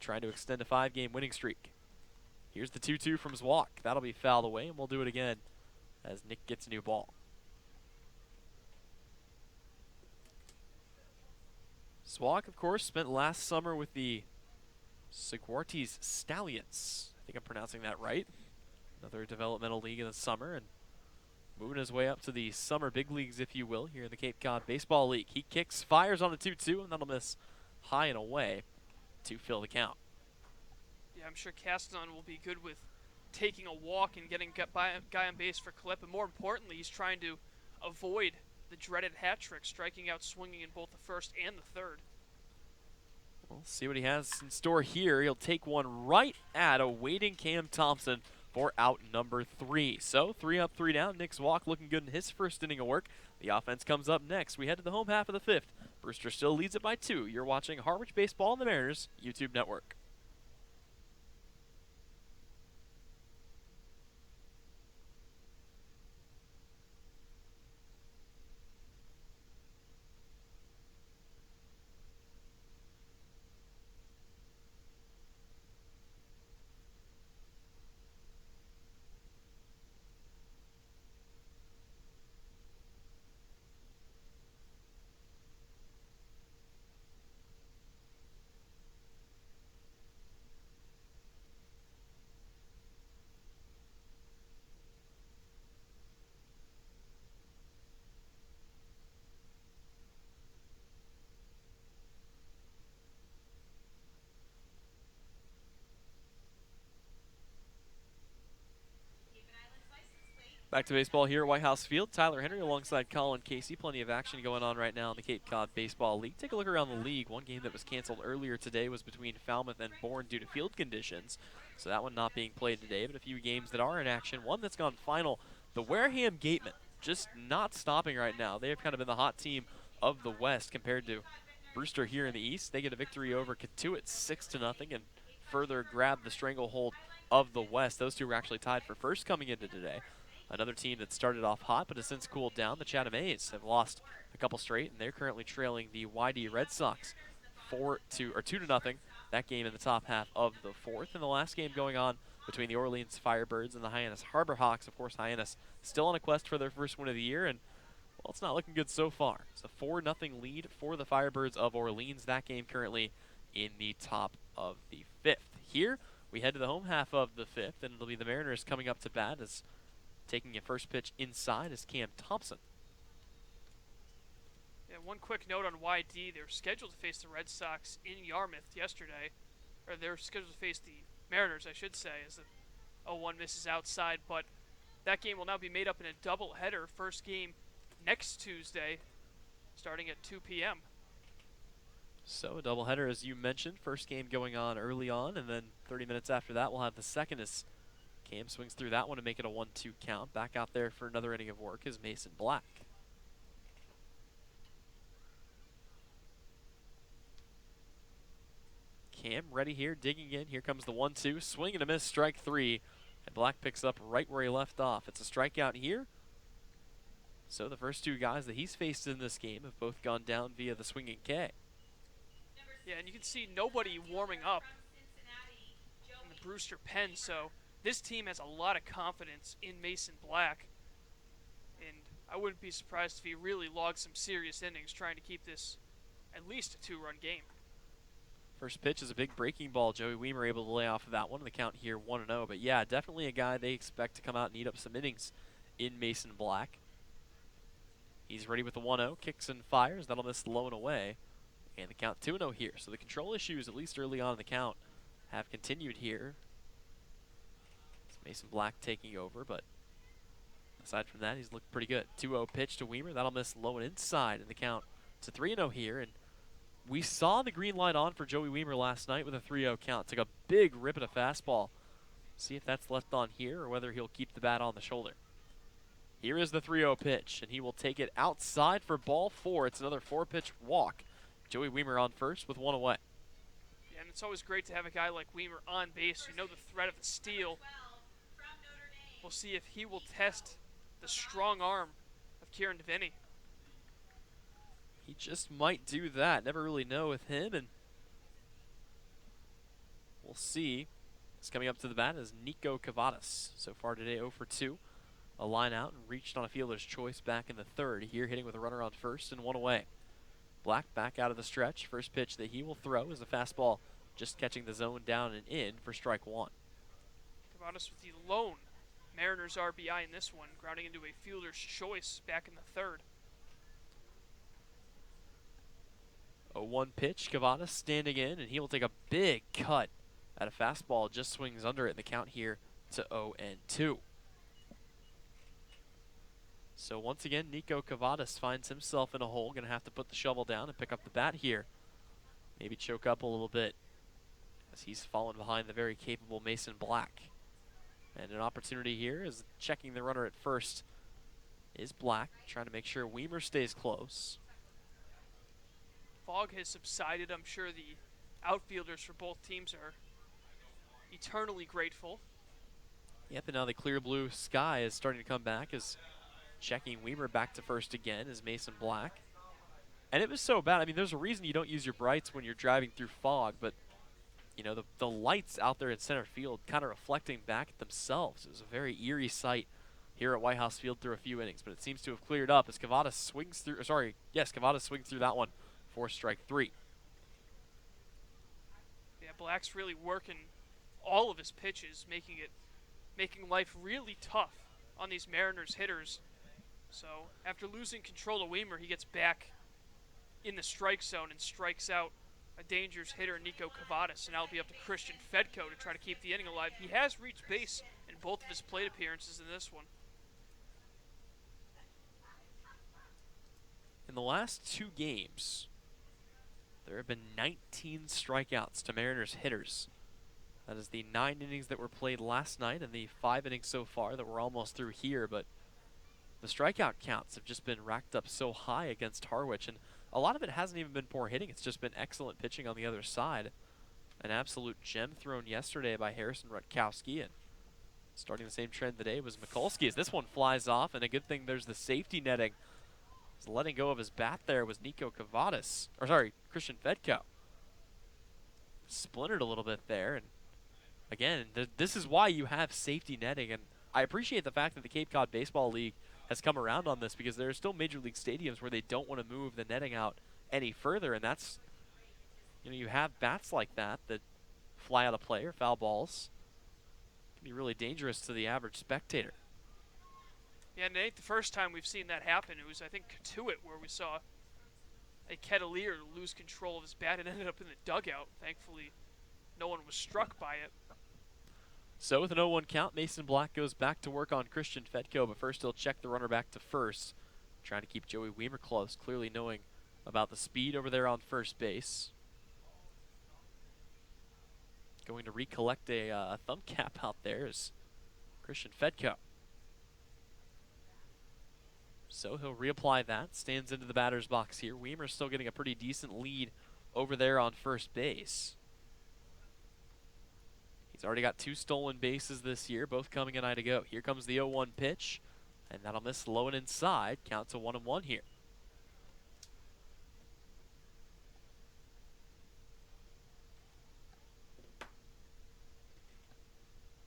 trying to extend a 5-game winning streak. Here's the 2-2 from Zwak. That'll be fouled away, and we'll do it again as Nick gets a new ball. Zwak, of course, spent last summer with the Seguartes Stallions. I think I'm pronouncing that right. Another developmental league in the summer, and moving his way up to the summer big leagues, if you will, here in the Cape Cod Baseball League. He kicks, fires on a 2-2, and that'll miss high and away to fill the count. Yeah, I'm sure Castanon will be good with taking a walk and getting a guy on base for Collett, but more importantly, he's trying to avoid the dreaded hat trick, striking out swinging in both the first and the third. We'll see what he has in store here. He'll take one right at a waiting Cam Thompson for out number 3. So 3 up, 3 down. Nick Zwak looking good in his first inning of work. The offense comes up next. We head to the home half of the 5th. Brewster still leads it by 2. You're watching Harwich Baseball on the Mariners YouTube network. Back to baseball here at White House Field. Tyler Henry alongside Colin Casey. Plenty of action going on right now in the Cape Cod Baseball League. Take a look around the league. One game that was canceled earlier today was between Falmouth and Bourne due to field conditions. So that one not being played today, but a few games that are in action. One that's gone final, the Wareham Gatemen, just not stopping right now. They have kind of been the hot team of the West compared to Brewster here in the East. They get a victory over Katuitt 6-0 and further grab the stranglehold of the West. Those two were actually tied for first coming into today. Another team that started off hot but has since cooled down, the Chatham A's, have lost a couple straight, and they're currently trailing the YD Red Sox 2-0. That game in the top half of the 4th. And the last game going on between the Orleans Firebirds and the Hyannis Harbor Hawks. Of course, Hyannis still on a quest for their first win of the year, and well, it's not looking good so far. It's a 4-0 lead for the Firebirds of Orleans. That game currently in the top of the 5th. Here, we head to the home half of the 5th, and it'll be the Mariners coming up to bat as taking a first pitch inside is Cam Thompson. Yeah, one quick note on YD. They were scheduled to face the Red Sox in Yarmouth yesterday. Or they were scheduled to face the Mariners, I should say, as the 0-1 misses outside. But that game will now be made up in a doubleheader. First game next Tuesday, starting at 2 p.m. So a doubleheader, as you mentioned. First game going on early on, and then 30 minutes after that, we'll have the second as Cam swings through that one to make it a 1-2 count. Back out there for another inning of work is Mason Black. Cam ready here, digging in. Here comes the 1-2. Swing and a miss, strike 3. And Black picks up right where he left off. It's a strikeout here. So the first 2 guys that he's faced in this game have both gone down via the swinging K. Yeah, and you can see nobody warming up in the Brewster pen, so this team has a lot of confidence in Mason Black, and I wouldn't be surprised if he really logs some serious innings trying to keep this at least a 2-run game. First pitch is a big breaking ball. Joey Weimer able to lay off of that one. The count here 1-0. But yeah, definitely a guy they expect to come out and eat up some innings in Mason Black. He's ready with the 1-0. Kicks and fires. That'll miss low and away. And the count 2-0 here. So the control issues, at least early on in the count, have continued here. It's Mason Black taking over, but aside from that, he's looked pretty good. 2-0 pitch to Weimer. That'll miss low and inside in the count. It's a 3-0 here, and we saw the green light on for Joey Weimer last night with a 3-0 count. Took a big rip at a fastball. See if that's left on here or whether he'll keep the bat on the shoulder. Here is the 3-0 pitch, and he will take it outside for ball 4. It's another 4-pitch walk. Joey Weimer on first with 1 away. Yeah, and it's always great to have a guy like Weimer on base. You know the threat of the steal. We'll see if he will test the strong arm of Kieran Devaney. He just might do that. Never really know with him, and we'll see. It's coming up to the bat is Nico Cavadas. So far today, 0 for 2. A line out and reached on a fielder's choice back in the third. Here hitting with a runner on first and 1 away. Black back out of the stretch. First pitch that he will throw is a fastball, just catching the zone down and in for strike 1. Cavadas with the lone Mariners RBI in this one, grounding into a fielder's choice back in the third. 0-1 pitch, Cavadas standing in, and he will take a big cut at a fastball. Just swings under it in the count here to 0-2. So once again, Nico Cavadas finds himself in a hole. Going to have to put the shovel down and pick up the bat here. Maybe choke up a little bit as he's fallen behind the very capable Mason Black. And an opportunity here is checking the runner at first is Black, trying to make sure Weimer stays close. Fog has subsided. I'm sure the outfielders for both teams are eternally grateful. Yep, and now the clear blue sky is starting to come back as checking Weimer back to first again is Mason Black. And it was so bad. I mean, there's a reason you don't use your brights when you're driving through fog, but you know, the lights out there in center field kind of reflecting back at themselves. It was a very eerie sight here at White House Field through a few innings, but it seems to have cleared up as Cavadas swings through, Cavadas swings through that one for strike 3. Yeah, Black's really working all of his pitches, making life really tough on these Mariners hitters. So after losing control of Weimer, he gets back in the strike zone and strikes out a dangerous hitter, Nico Cavadas, and now it'll be up to Christian Fedko to try to keep the inning alive. He has reached base in both of his plate appearances in this one. In the last 2 games, there have been 19 strikeouts to Mariners hitters. That is the 9 innings that were played last night and the 5 innings so far that we're almost through here, but the strikeout counts have just been racked up so high against Harwich, and a lot of it hasn't even been poor hitting. It's just been excellent pitching on the other side. An absolute gem thrown yesterday by Harrison Rutkowski, and starting the same trend today was Mikulski as this one flies off, and a good thing there's the safety netting. Letting go of his bat there was Nico Cavadas, Christian Fedko. Splintered a little bit there, and again, this is why you have safety netting, and I appreciate the fact that the Cape Cod Baseball League has come around on this because there are still major league stadiums where they don't want to move the netting out any further, and that's, you know, you have bats like that fly out of play or foul balls. It can be really dangerous to the average spectator. Yeah, and it ain't the first time we've seen that happen. It was, I think, Katuitt where we saw a Kettleer lose control of his bat and ended up in the dugout. Thankfully, no one was struck by it. So with an 0-1 count, Mason Black goes back to work on Christian Fedko, but first he'll check the runner back to first, trying to keep Joey Weimer close, clearly knowing about the speed over there on first base. Going to recollect a thumb cap out there is Christian Fedko. So he'll reapply that, stands into the batter's box here. Weimer's still getting a pretty decent lead over there on first base. He's already got 2 stolen bases this year, both coming an eye to go. Here comes the 0-1 pitch, and that'll miss low and inside. Count to 1-1 here.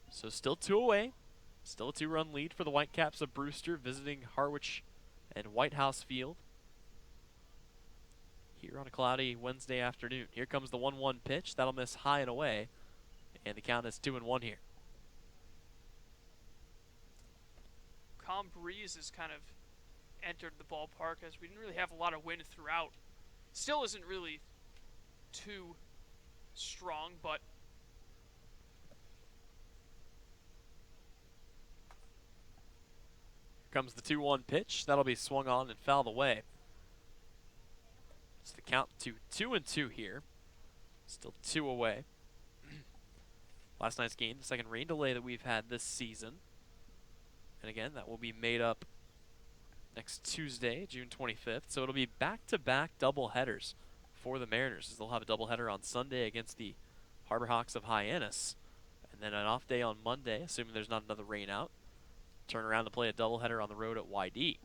So still 2 away. Still a 2-run lead for the Whitecaps of Brewster, visiting Harwich and White House Field here on a cloudy Wednesday afternoon. Here comes the 1-1 pitch. That'll miss high and away. And the count is 2-1 here. Calm breeze has kind of entered the ballpark as we didn't really have a lot of wind throughout. Still isn't really too strong, but Comes the 2-1 pitch. That'll be swung on and fouled away. It's the count to 2-2 here. Still 2 away. Last night's game, the second rain delay that we've had this season. And again, that will be made up next Tuesday, June 25th. So it'll be back-to-back doubleheaders for the Mariners, as they'll have a doubleheader on Sunday against the Harbor Hawks of Hyannis. And then an off day on Monday, assuming there's not another rain out. Turn around to play a doubleheader on the road at YD.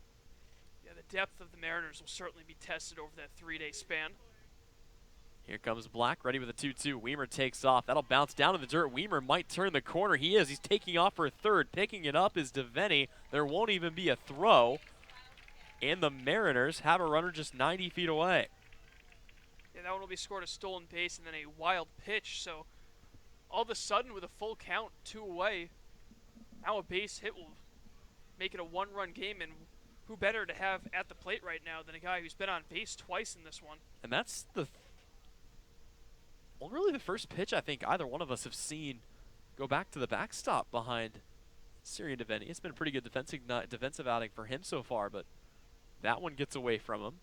yeah, the depth of the Mariners will certainly be tested over that 3-day span. Here comes Black, ready with a 2-2. Weimer takes off. That'll bounce down to the dirt. Weimer might turn the corner. He is. He's taking off for third. Picking it up is DeVenny. There won't even be a throw. And the Mariners have a runner just 90 feet away. Yeah, that one will be scored a stolen base and then a wild pitch. So all of a sudden, with a full count, 2 away, now a base hit will make it a 1-run game. And who better to have at the plate right now than a guy who's been on base twice in this one? And that's well, really the first pitch I think either one of us have seen go back to the backstop behind Syrian DeVenny. It's been a pretty good defensive outing for him so far, but that one gets away from him.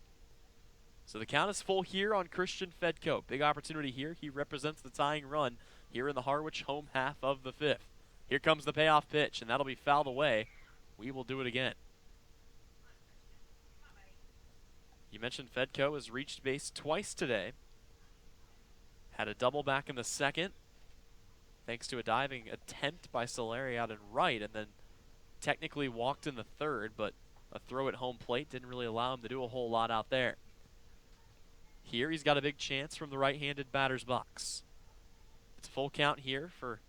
So the count is full here on Christian Fedko. Big opportunity here. He represents the tying run here in the Harwich home half of the 5th. Here comes the payoff pitch, and that'll be fouled away. We will do it again. You mentioned Fedko has reached base twice today. Had a double back in the second, thanks to a diving attempt by Solari out in right, and then technically walked in the third, but a throw at home plate didn't really allow him to do a whole lot out there. Here he's got a big chance from the right-handed batter's box. It's a full count here for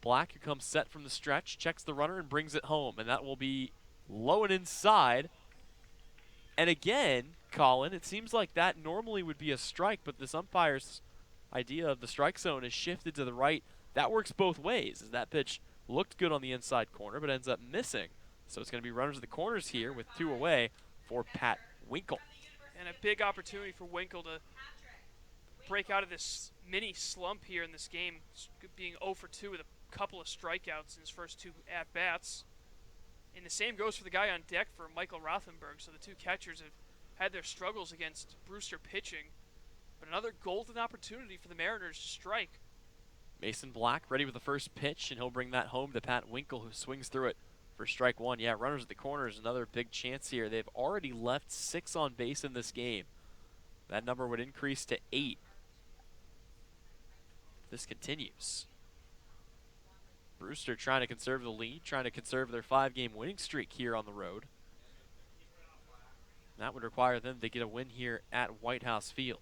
Black, who comes set from the stretch, checks the runner and brings it home, and that will be low and inside. And again, Colin, it seems like that normally would be a strike, but this umpire's idea of the strike zone is shifted to the right. That works both ways, as that pitch looked good on the inside corner, but ends up missing. So it's going to be runners at the corners here with 2 away for Pat Winkle. And a big opportunity for Winkle to break out of this mini slump here in this game, being 0 for 2 with a couple of strikeouts in his first 2 at-bats. And the same goes for the guy on deck for Michael Rothenberg. So the 2 catchers have had their struggles against Brewster pitching. But another golden opportunity for the Mariners to strike. Mason Black ready with the first pitch, and he'll bring that home to Pat Winkle, who swings through it for strike 1. Yeah, runners at the corners, another big chance here. They've already left 6 on base in this game. That number would increase to 8. This continues. Brewster trying to conserve the lead, trying to conserve their 5-game winning streak here on the road. That would require them to get a win here at White House Field.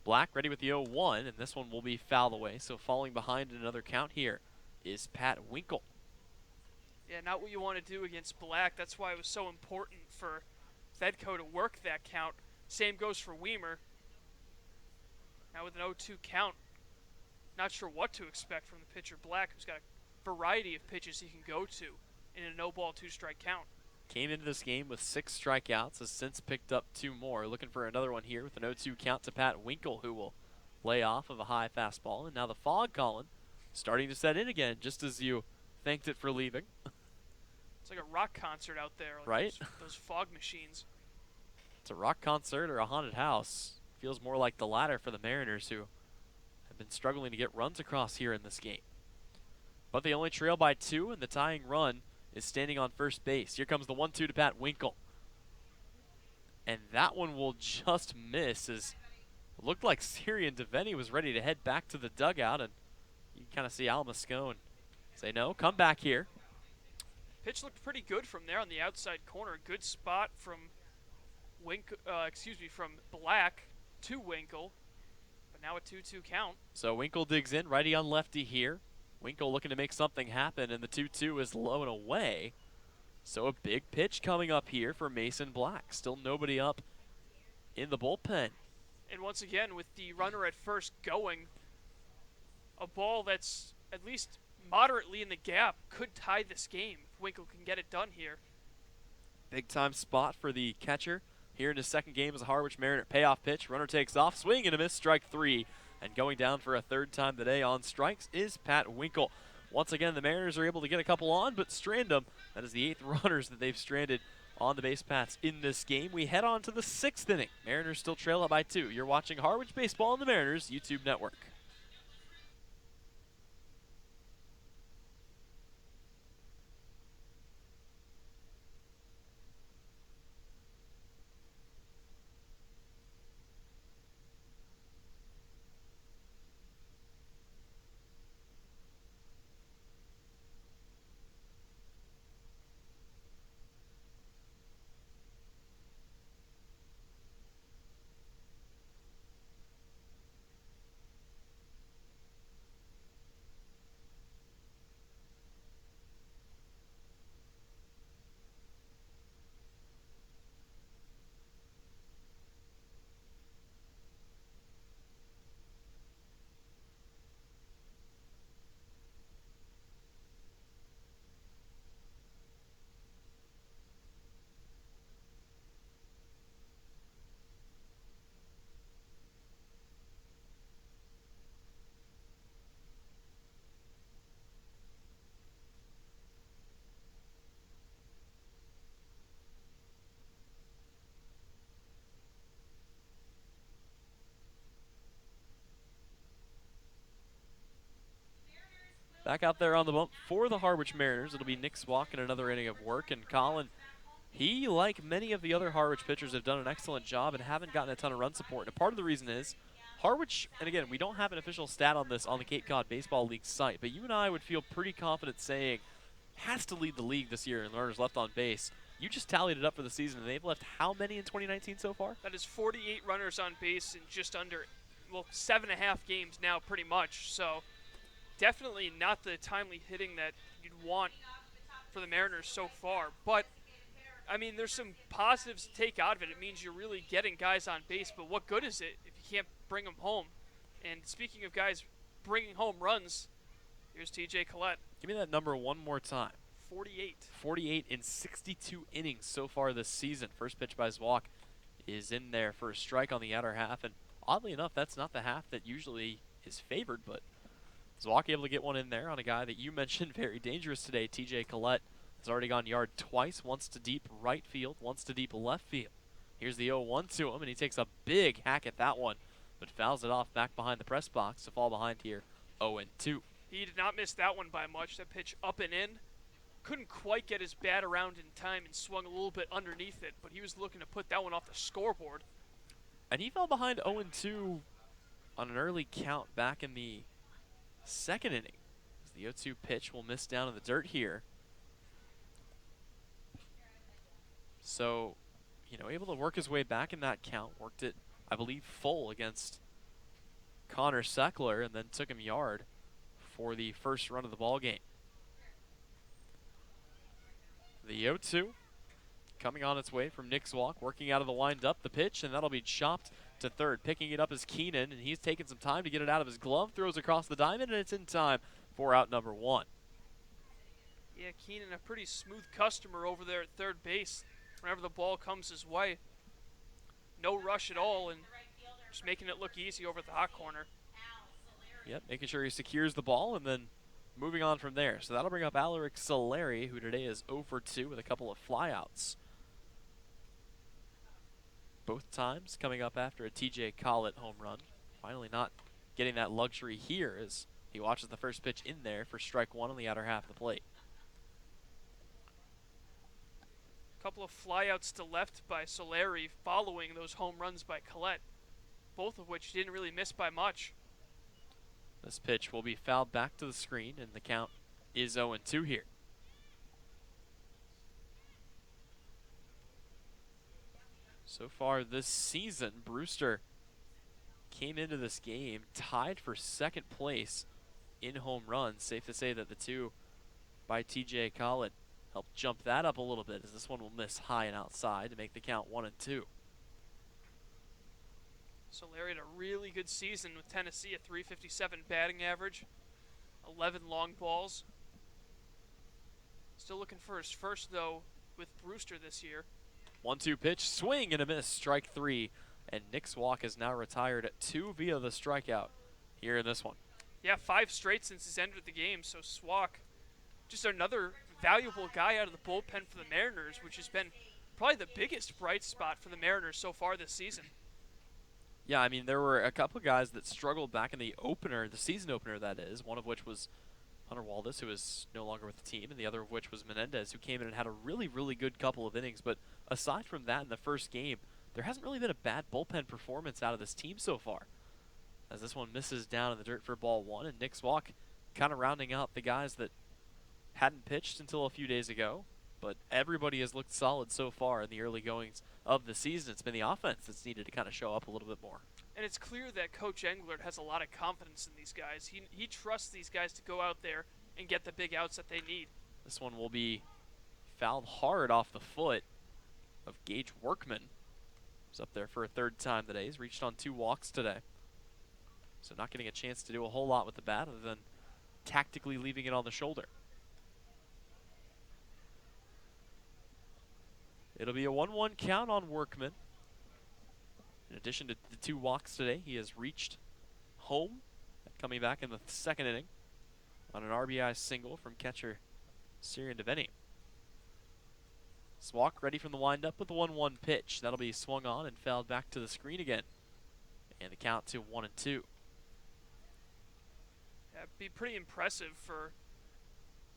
Black ready with the 0-1, and this one will be fouled away. So falling behind in another count here is Pat Winkle. Yeah, not what you want to do against Black. That's why it was so important for Fedko to work that count. Same goes for Weimer. Now with an 0-2 count, not sure what to expect from the pitcher Black, who's got a variety of pitches he can go to in a no-ball, 2-strike count. Came into this game with 6 strikeouts, has since picked up 2 more. Looking for another one here with an 0-2 count to Pat Winkle, who will lay off of a high fastball. And now the fog, Colin, starting to set in again, just as you thanked it for leaving. It's like a rock concert out there. Like right? Those fog machines. It's a rock concert or a haunted house. Feels more like the latter for the Mariners, who have been struggling to get runs across here in this game. But they only trail by 2, and the tying run is standing on first base. Here comes the 1-2 to Pat Winkle. And that one will just miss, as it looked like Syrian DeVenny was ready to head back to the dugout, and you can kind of see Al Moscone say, no, come back here. Pitch looked pretty good from there on the outside corner. Good spot from from Black to Winkle. But now a 2-2 count. So Winkle digs in, righty on lefty here. Winkle looking to make something happen, and the 2-2 is low and away. So a big pitch coming up here for Mason Black. Still nobody up in the bullpen. And once again, with the runner at first going, a ball that's at least moderately in the gap could tie this game if Winkle can get it done here. Big time spot for the catcher here in his second game as a Harwich Mariner. Payoff pitch, runner takes off, swing and a miss, strike 3. And going down for a third time today on strikes is Pat Winkle. Once again, the Mariners are able to get a couple on, but strand them. That is the 8th runners that they've stranded on the base paths in this game. We head on to the 6th inning. Mariners still trail up by 2. You're watching Harwich Baseball on the Mariners YouTube network. Back out there on the bump for the Harwich Mariners, it'll be Nick Swalk in another inning of work. And Colin, he, like many of the other Harwich pitchers, have done an excellent job and haven't gotten a ton of run support. And part of the reason is Harwich, and again, we don't have an official stat on this on the Cape Cod Baseball League site, but you and I would feel pretty confident saying has to lead the league this year in runners left on base. You just tallied it up for the season, and they've left how many in 2019 so far? That is 48 runners on base in just under, well, 7.5 games now, pretty much. So definitely not the timely hitting that you'd want for the Mariners so far. But, I mean, there's some positives to take out of it. It means you're really getting guys on base, but what good is it if you can't bring them home? And speaking of guys bringing home runs, here's TJ Collett. Give me that number one more time. 48. 48 in 62 innings so far this season. First pitch by Zwalk is in there for a strike on the outer half, and oddly enough, that's not the half that usually is favored, but Zwalk able to get one in there on a guy that you mentioned very dangerous today. TJ Collett has already gone yard twice, once to deep right field, once to deep left field. Here's the 0-1 to him, and he takes a big hack at that one, but fouls it off back behind the press box to fall behind here 0-2. He did not miss that one by much. That pitch up and in. Couldn't quite get his bat around in time and swung a little bit underneath it, but he was looking to put that one off the scoreboard. And he fell behind 0-2 on an early count back in the second inning. As the 0-2 pitch will miss down in the dirt here. So, you know, able to work his way back in that count. Worked it, I believe, full against Connor Seckler and then took him yard for the first run of the ball game. The 0-2 coming on its way from Nick Zwalk, working out of the wind-up, the pitch, and that'll be chopped to third. Picking it up is Keenan, and he's taking some time to get it out of his glove, throws across the diamond, and it's in time for out number 1. Yeah, Keenan, a pretty smooth customer over there at third base whenever the ball comes his way. No rush at all, and just making it look easy over at the hot corner. Yep, making sure he secures the ball, and then moving on from there. So that'll bring up Alaric Solari, who today is 0 for 2 with a couple of flyouts. Both times coming up after a TJ Collett home run. Finally not getting that luxury here as he watches the first pitch in there for strike 1 on the outer half of the plate. A couple of flyouts to left by Solari following those home runs by Collett, both of which didn't really miss by much. This pitch will be fouled back to the screen, and the count is 0-2 here. So far this season, Brewster came into this game tied for second place in home runs. Safe to say that the two by TJ Collett helped jump that up a little bit, as this one will miss high and outside to make the count 1-2. Solari had a really good season with Tennessee, a .357 batting average, 11 long balls. Still looking for his first, though, with Brewster this year. 1-2 pitch, swing and a miss, strike 3. And Nick Swak is now retired at 2 via the strikeout here in this one. Yeah, 5 straight since he's entered the game. So Swak, just another valuable guy out of the bullpen for the Mariners, which has been probably the biggest bright spot for the Mariners so far this season. Yeah, I mean, there were a couple of guys that struggled back in the opener, the season opener that is, one of which was Hunter Waldis, who is no longer with the team, and the other of which was Menendez, who came in and had a really, really good couple of innings. But aside from that in the first game, there hasn't really been a bad bullpen performance out of this team so far. As this one misses down in the dirt for ball 1, and Nick Swak kind of rounding out the guys that hadn't pitched until a few days ago. But everybody has looked solid so far in the early goings of the season. It's been the offense that's needed to kind of show up a little bit more. And it's clear that Coach Englert has a lot of confidence in these guys. He trusts these guys to go out there and get the big outs that they need. This one will be fouled hard off the foot of Gage Workman. He's up there for a 3rd time today. He's reached on 2 walks today. So not getting a chance to do a whole lot with the bat other than tactically leaving it on the shoulder. It'll be a 1-1 count on Workman. In addition to the 2 walks today, he has reached home, coming back in the 2nd inning on an RBI single from catcher Sirian Deveni. Swak ready from the windup with the 1-1 pitch. That'll be swung on and fouled back to the screen again. And the count to 1-2. Yeah, it'd be pretty impressive for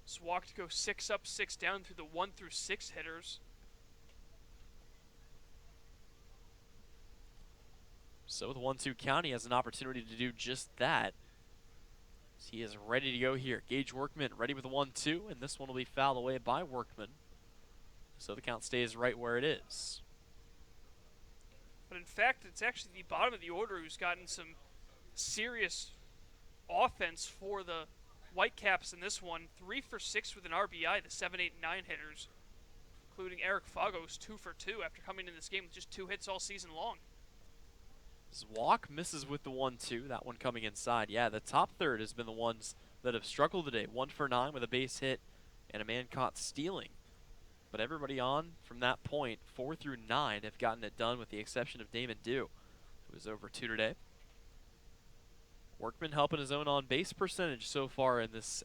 Swak to go 6 up, 6 down through the 1 through 6 hitters. So with a 1-2 count, he has an opportunity to do just that. He is ready to go here. Gage Workman ready with a 1-2, and this one will be fouled away by Workman. So the count stays right where it is. But in fact, it's actually the bottom of the order who's gotten some serious offense for the Whitecaps in this one. 3 for 6 with an RBI, the 7, 8, and 9 hitters, including Eric Fagos, 2 for 2 after coming in this game with just 2 hits all season long. Swak misses with the 1-2, that one coming inside. Yeah, the top third has been the ones that have struggled today. 1 for 9 with a base hit and a man caught stealing. But everybody on from that point, 4 through 9, have gotten it done with the exception of Damon Dew, who was over 2 today. Workman helping his own on-base percentage so far in this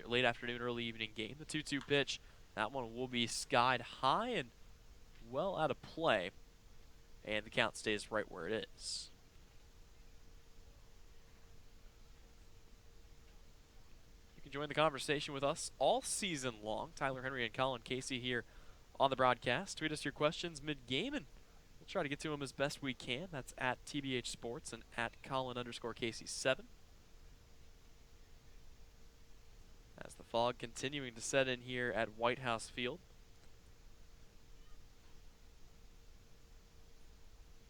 late afternoon, early evening game. The 2-2 pitch, that one will be skied high and well out of play. And the count stays right where it is. You can join the conversation with us all season long. Tyler Henry and Colin Casey here on the broadcast. Tweet us your questions mid-game, and we'll try to get to them as best we can. That's at TBH Sports and at Colin_Casey7. As the fog continuing to set in here at White House Field.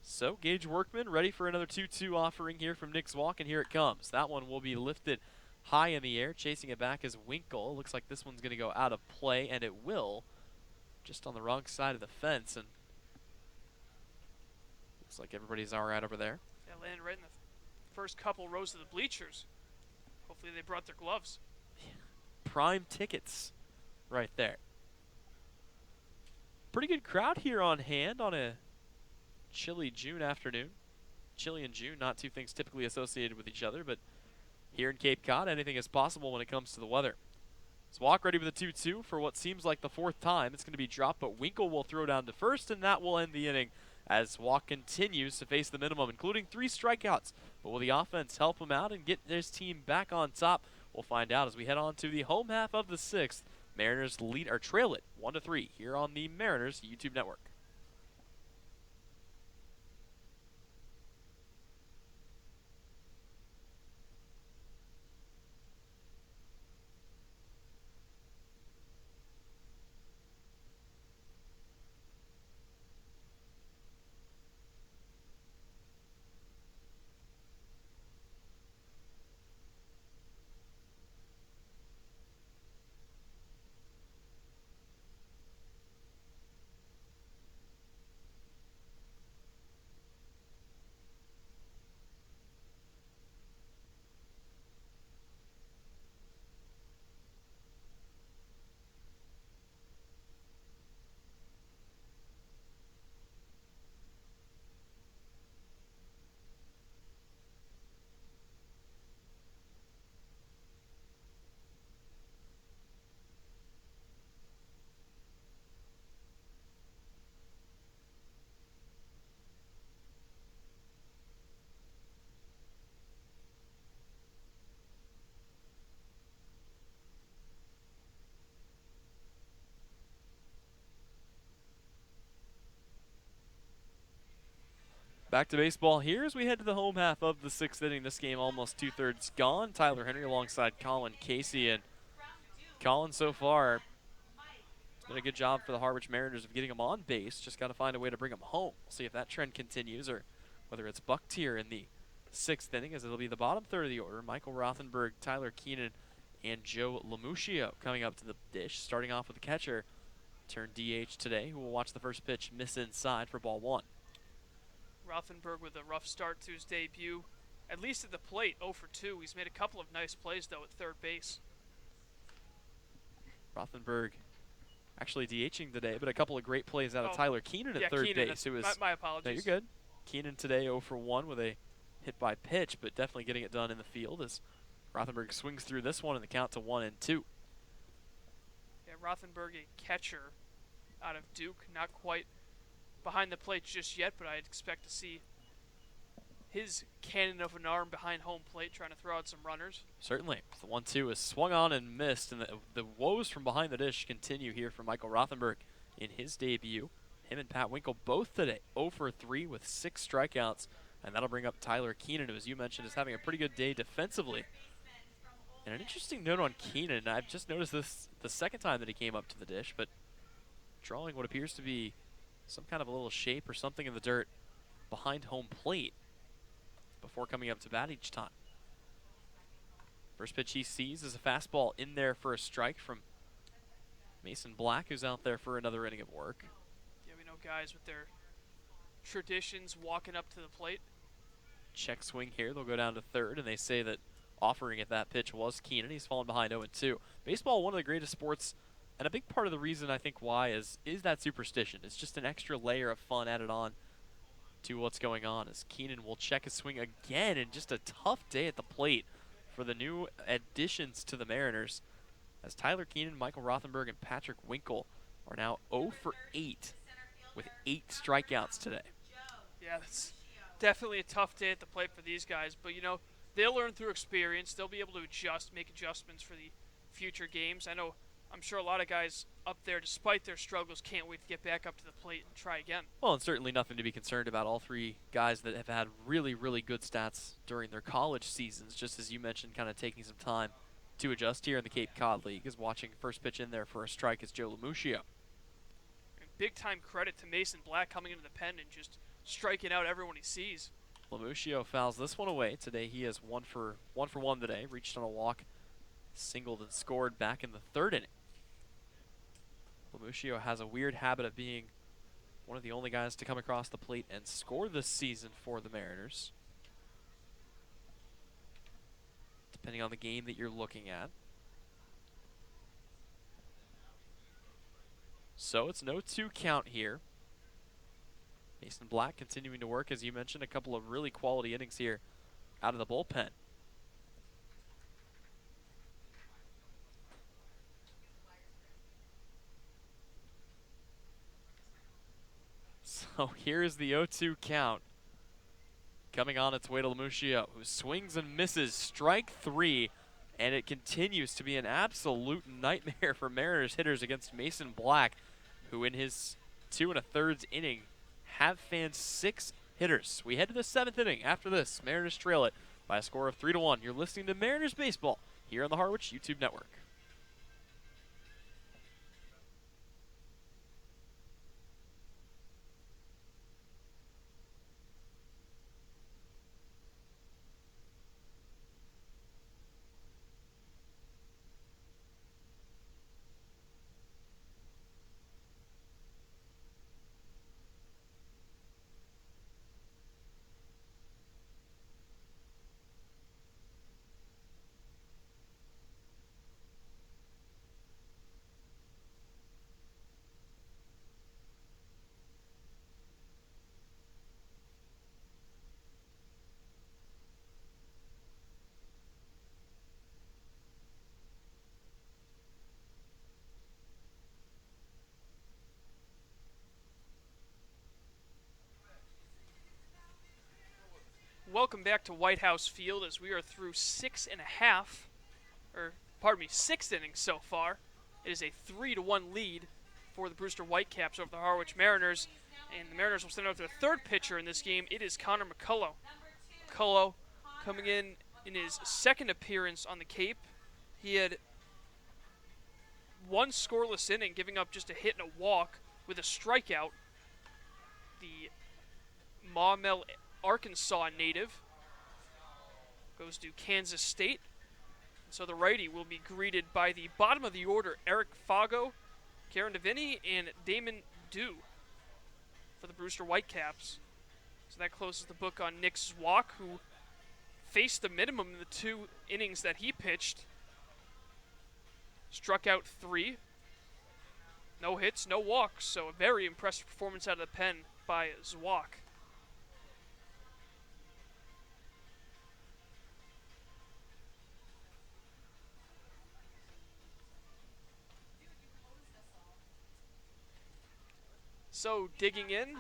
So, Gage Workman ready for another 2-2 offering here from Nick Swak, and here it comes. That one will be lifted high in the air. Chasing it back is Winkle. Looks like this one's going to go out of play, and it will. Just on the wrong side of the fence, and looks like everybody's all right over there. Yeah, landed right in the first couple rows of the bleachers. Hopefully they brought their gloves. Prime tickets right there. Pretty good crowd here on hand on a chilly June afternoon. Chilly and June, not two things typically associated with each other, but here in Cape Cod, anything is possible when it comes to the weather. Swak ready with a 2-2 for what seems like the 4th time. It's going to be dropped, but Winkle will throw down to first, and that will end the inning as Swak continues to face the minimum, including 3 strikeouts. But will the offense help him out and get his team back on top? We'll find out as we head on to the home half of the 6th. Mariners lead or trail it 1-3 here on the Mariners YouTube network. Back to baseball here as we head to the home half of the 6th inning. This game almost 2/3 gone. Tyler Henry alongside Colin Casey. And Colin so far did a good job for the Harwich Mariners of getting him on base. Just got to find a way to bring him home. We'll see if that trend continues or whether it's bucked here in the 6th inning, as it'll be the bottom third of the order. Michael Rothenberg, Tyler Keenan, and Joe Lamuccio coming up to the dish. Starting off with the catcher, turned DH today, who will watch the first pitch miss inside for ball 1. Rothenberg with a rough start to his debut, at least at the plate, 0 for 2. He's made a couple of nice plays, though, at third base. Rothenberg actually DHing today, but a couple of great plays out of Tyler Keenan at third Keenan, base. It was my apologies. No, you're good. Keenan today 0 for 1 with a hit by pitch, but definitely getting it done in the field as Rothenberg swings through this one and the count to 1-2. Yeah, Rothenberg, a catcher out of Duke, not quite behind the plate just yet, but I'd expect to see his cannon of an arm behind home plate trying to throw out some runners. Certainly. The 1-2 is swung on and missed, and the woes from behind the dish continue here for Michael Rothenberg in his debut. Him and Pat Winkle both today 0 for 3 with 6 strikeouts, and that'll bring up Tyler Keenan, who, as you mentioned, is having a pretty good day defensively. And an interesting note on Keenan, I've just noticed this the second time that he came up to the dish, but drawing what appears to be some kind of a little shape or something in the dirt behind home plate before coming up to bat each time. First pitch he sees is a fastball in there for a strike from Mason Black, who's out there for another inning of work. Yeah, we know guys with their traditions walking up to the plate. Check swing here. They'll go down to third, and they say that offering at that pitch was Keenan. He's fallen behind 0-2. Baseball, one of the greatest sports, and a big part of the reason I think why is that superstition. It's just an extra layer of fun added on to what's going on, as Keenan will check his swing again, and just a tough day at the plate for the new additions to the Mariners, as Tyler Keenan, Michael Rothenberg, and Patrick Winkle are now 0 for 8 with 8 strikeouts today. Yeah, that's definitely a tough day at the plate for these guys, but you know, they'll learn through experience. They'll be able to make adjustments for the future games. I'm sure a lot of guys up there, despite their struggles, can't wait to get back up to the plate and try again. Well, and certainly nothing to be concerned about. All 3 guys that have had really, really good stats during their college seasons, just as you mentioned, kind of taking some time to adjust here in the Cape Cod League, is watching first pitch in there for a strike is Joe Lamuccio. And big-time credit to Mason Black coming into the pen and just striking out everyone he sees. Lamuccio fouls this one away. Today he is 1 for 1 today. Reached on a walk, singled and scored back in the 3rd inning. Lamuccio has a weird habit of being one of the only guys to come across the plate and score this season for the Mariners, depending on the game that you're looking at. So it's no 2 count here. Mason Black continuing to work, as you mentioned, a couple of really quality innings here out of the bullpen. So here's the 0-2 count coming on its way to Lamuccio, who swings and misses, strike 3, and it continues to be an absolute nightmare for Mariners hitters against Mason Black, who in his 2 1/3 inning have fanned 6 hitters. We head to the 7th inning. After this, Mariners trail it by a score of 3-1. You're listening to Mariners Baseball here on the Harwich YouTube Network. Welcome back to White House Field as we are through 6 innings so far. It is a 3-1 lead for the Brewster Whitecaps over the Harwich Mariners. And the Mariners will send out their third pitcher in this game. It is Connor McCullough. McCullough coming in his second appearance on the Cape. He had one scoreless inning, giving up just a hit and a walk with a strikeout. The Maumelle, Arkansas native goes to Kansas State. So the righty will be greeted by the bottom of the order, Eric Fago, Karen DeVinny, and Damon Dew for the Brewster Whitecaps. So that closes the book on Nick Zwock, who faced the minimum in the 2 innings that he pitched. Struck out 3. No hits, no walks, so a very impressive performance out of the pen by Zwock. So digging in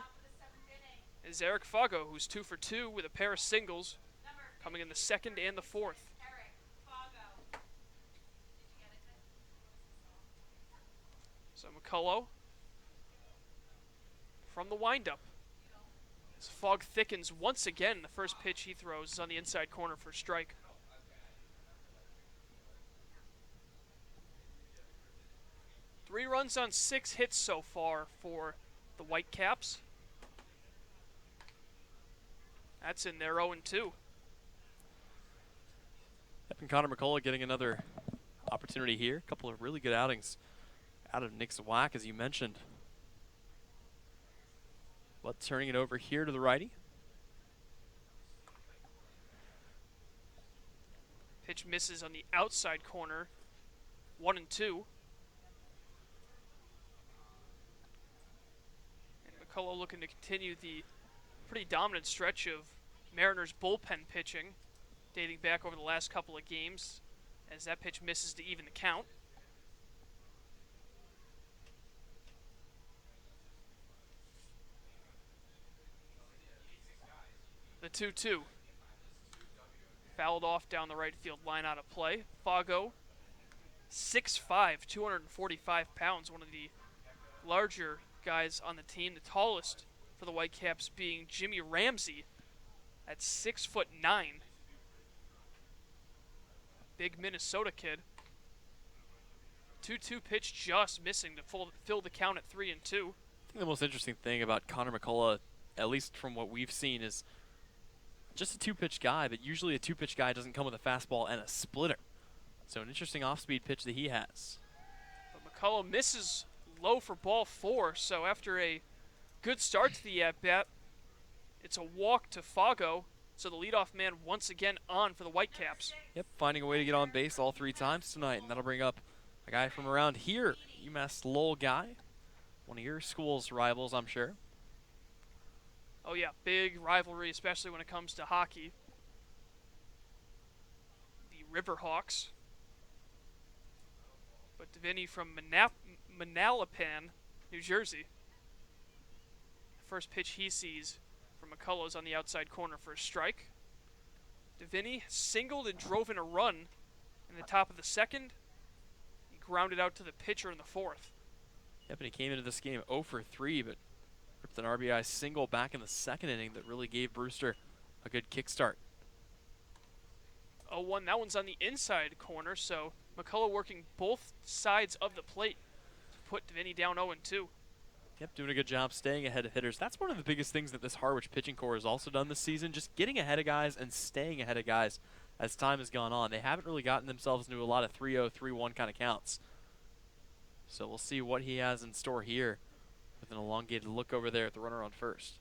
is Eric Fago, who's 2 for 2 with a pair of singles, coming in the 2nd and the 4th. So McCullough from the windup. As fog thickens once again, the first pitch he throws is on the inside corner for a strike. Three runs on 6 hits so far for the Whitecaps. That's in there, 0-2. And Connor McCullough getting another opportunity here. A couple of really good outings out of Nick Zwock, as you mentioned. But turning it over here to the righty. Pitch misses on the outside corner, 1-2. And McCullough looking to continue the pretty dominant stretch of Mariners bullpen pitching, dating back over the last couple of games, as that pitch misses to even the count. The 2-2. Fouled off down the right field line out of play. Fago, 6'5", 245 pounds, one of the larger guys on the team. The tallest for the Whitecaps being Jimmy Ramsey at 6'9". Big Minnesota kid. 2-2 pitch just missing to fill the count at 3-2. I think the most interesting thing about Connor McCullough, at least from what we've seen, is just a 2-pitch guy, but usually a 2-pitch guy doesn't come with a fastball and a splitter. So an interesting off-speed pitch that he has. But McCullough misses low for ball 4, so after a good start to the at-bat, it's a walk to Fago, so the leadoff man once again on for the Whitecaps. Yep, finding a way to get on base all 3 times tonight, and that'll bring up a guy from around here, UMass Lowell guy, one of your school's rivals, I'm sure. Oh yeah, big rivalry, especially when it comes to hockey. The Riverhawks. But DeVinny from Manalapan, New Jersey. First pitch he sees from McCullough's on the outside corner for a strike. DeVinny singled and drove in a run in the top of the 2nd. He grounded out to the pitcher in the 4th. Yep, and he came into this game 0 for 3, but ripped an RBI single back in the 2nd inning that really gave Brewster a good kickstart. 0-1, that one's on the inside corner, so McCullough working both sides of the plate to put DeVinny down 0-2. Yep, doing a good job staying ahead of hitters. That's one of the biggest things that this Harwich pitching core has also done this season, just getting ahead of guys and staying ahead of guys as time has gone on. They haven't really gotten themselves into a lot of 3-0, 3-1 kind of counts. So we'll see what he has in store here with an elongated look over there at the runner on first.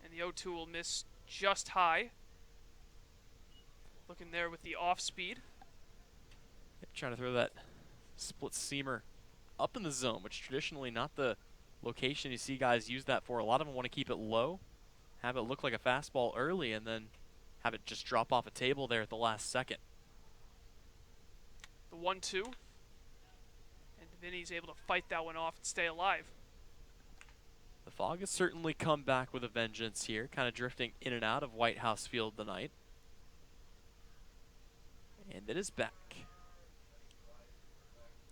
And the 0-2 will miss just high. Looking there with the off speed. Yep, trying to throw that split seamer up in the zone, which traditionally not the location you see guys use that for. A lot of them want to keep it low, have it look like a fastball early, and then have it just drop off a table there at the last second. The 1-2. And DeVinny's able to fight that one off and stay alive. The fog has certainly come back with a vengeance here, kind of drifting in and out of White House Field tonight. And it is back.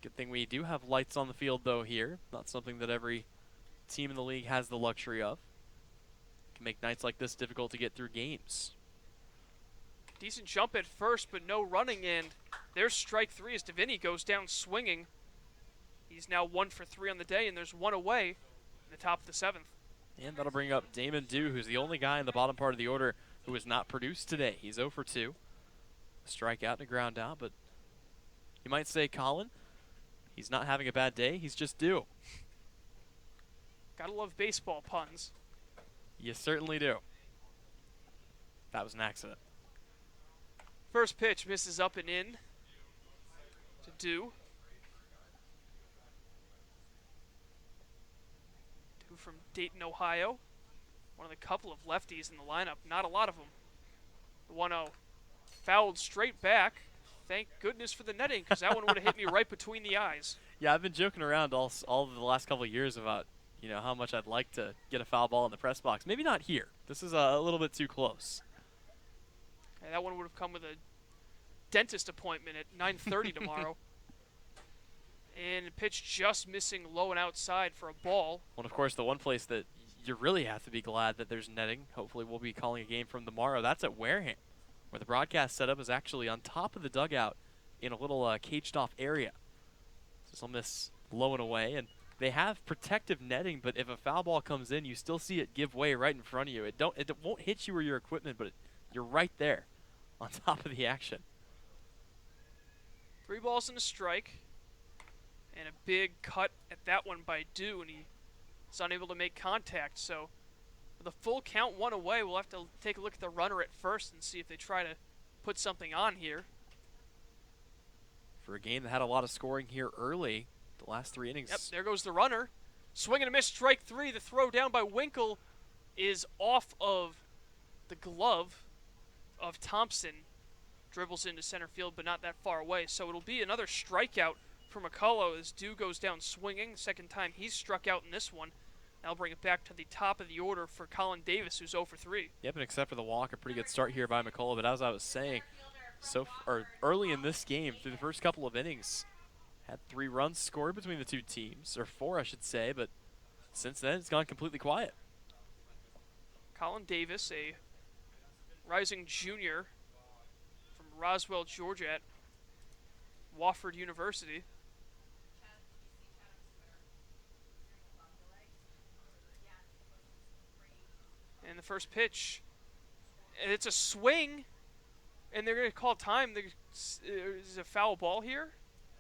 Good thing we do have lights on the field, though, here. Not something that every team in the league has the luxury of. Can make nights like this difficult to get through games. Decent jump at first, but no running, and there's strike three as Davini goes down swinging. He's now 1 for 3 on the day, and there's one away in the top of the 7th. And that'll bring up Damon Dew, who's the only guy in the bottom part of the order who has not produced today. He's 0 for 2. A strikeout and a ground out, but you might say, Colin, he's not having a bad day. He's just due. Gotta love baseball puns. You certainly do. That was an accident. First pitch misses up and in to Dew. Dew from Dayton, Ohio. One of the couple of lefties in the lineup. Not a lot of them. The 1-0 fouled straight back. Thank goodness for the netting, because that one would have hit me right between the eyes. Yeah, I've been joking around all of the last couple of years about, you know, how much I'd like to get a foul ball in the press box. Maybe not here. This is a little bit too close. And that one would have come with a dentist appointment at 9:30 tomorrow. And the pitch just missing low and outside for a ball. Well, of course, the one place that you really have to be glad that there's netting, hopefully we'll be calling a game from tomorrow, that's at Wareham, where the broadcast setup is actually on top of the dugout in a little caged-off area. So this will miss low and away, and they have protective netting, but if a foul ball comes in, you still see it give way right in front of you. It won't hit you or your equipment, but you're right there on top of the action. 3 balls and a strike. And a big cut at that one by Dew, and he's unable to make contact. So with a full count, 1 away, we'll have to take a look at the runner at first and see if they try to put something on here. For a game that had a lot of scoring here early, the last 3 innings. Yep, there goes the runner. Swing and a miss, strike 3. The throw down by Winkle is off of the glove of Thompson. Dribbles into center field, but not that far away. So it'll be another strikeout for McCullough as Dew goes down swinging. Second time he's struck out in this one. That'll bring it back to the top of the order for Colin Davis, who's 0 for 3. Yep, and except for the walk, a pretty good start here by McCullough. But as I was saying, early in this game, through the first couple of innings, had 3 runs scored between the two teams, or 4, I should say. But since then, it's gone completely quiet. Colin Davis, a rising junior from Roswell, Georgia, at Wofford University. And the first pitch, and it's a swing, and they're going to call time. Is a foul ball here?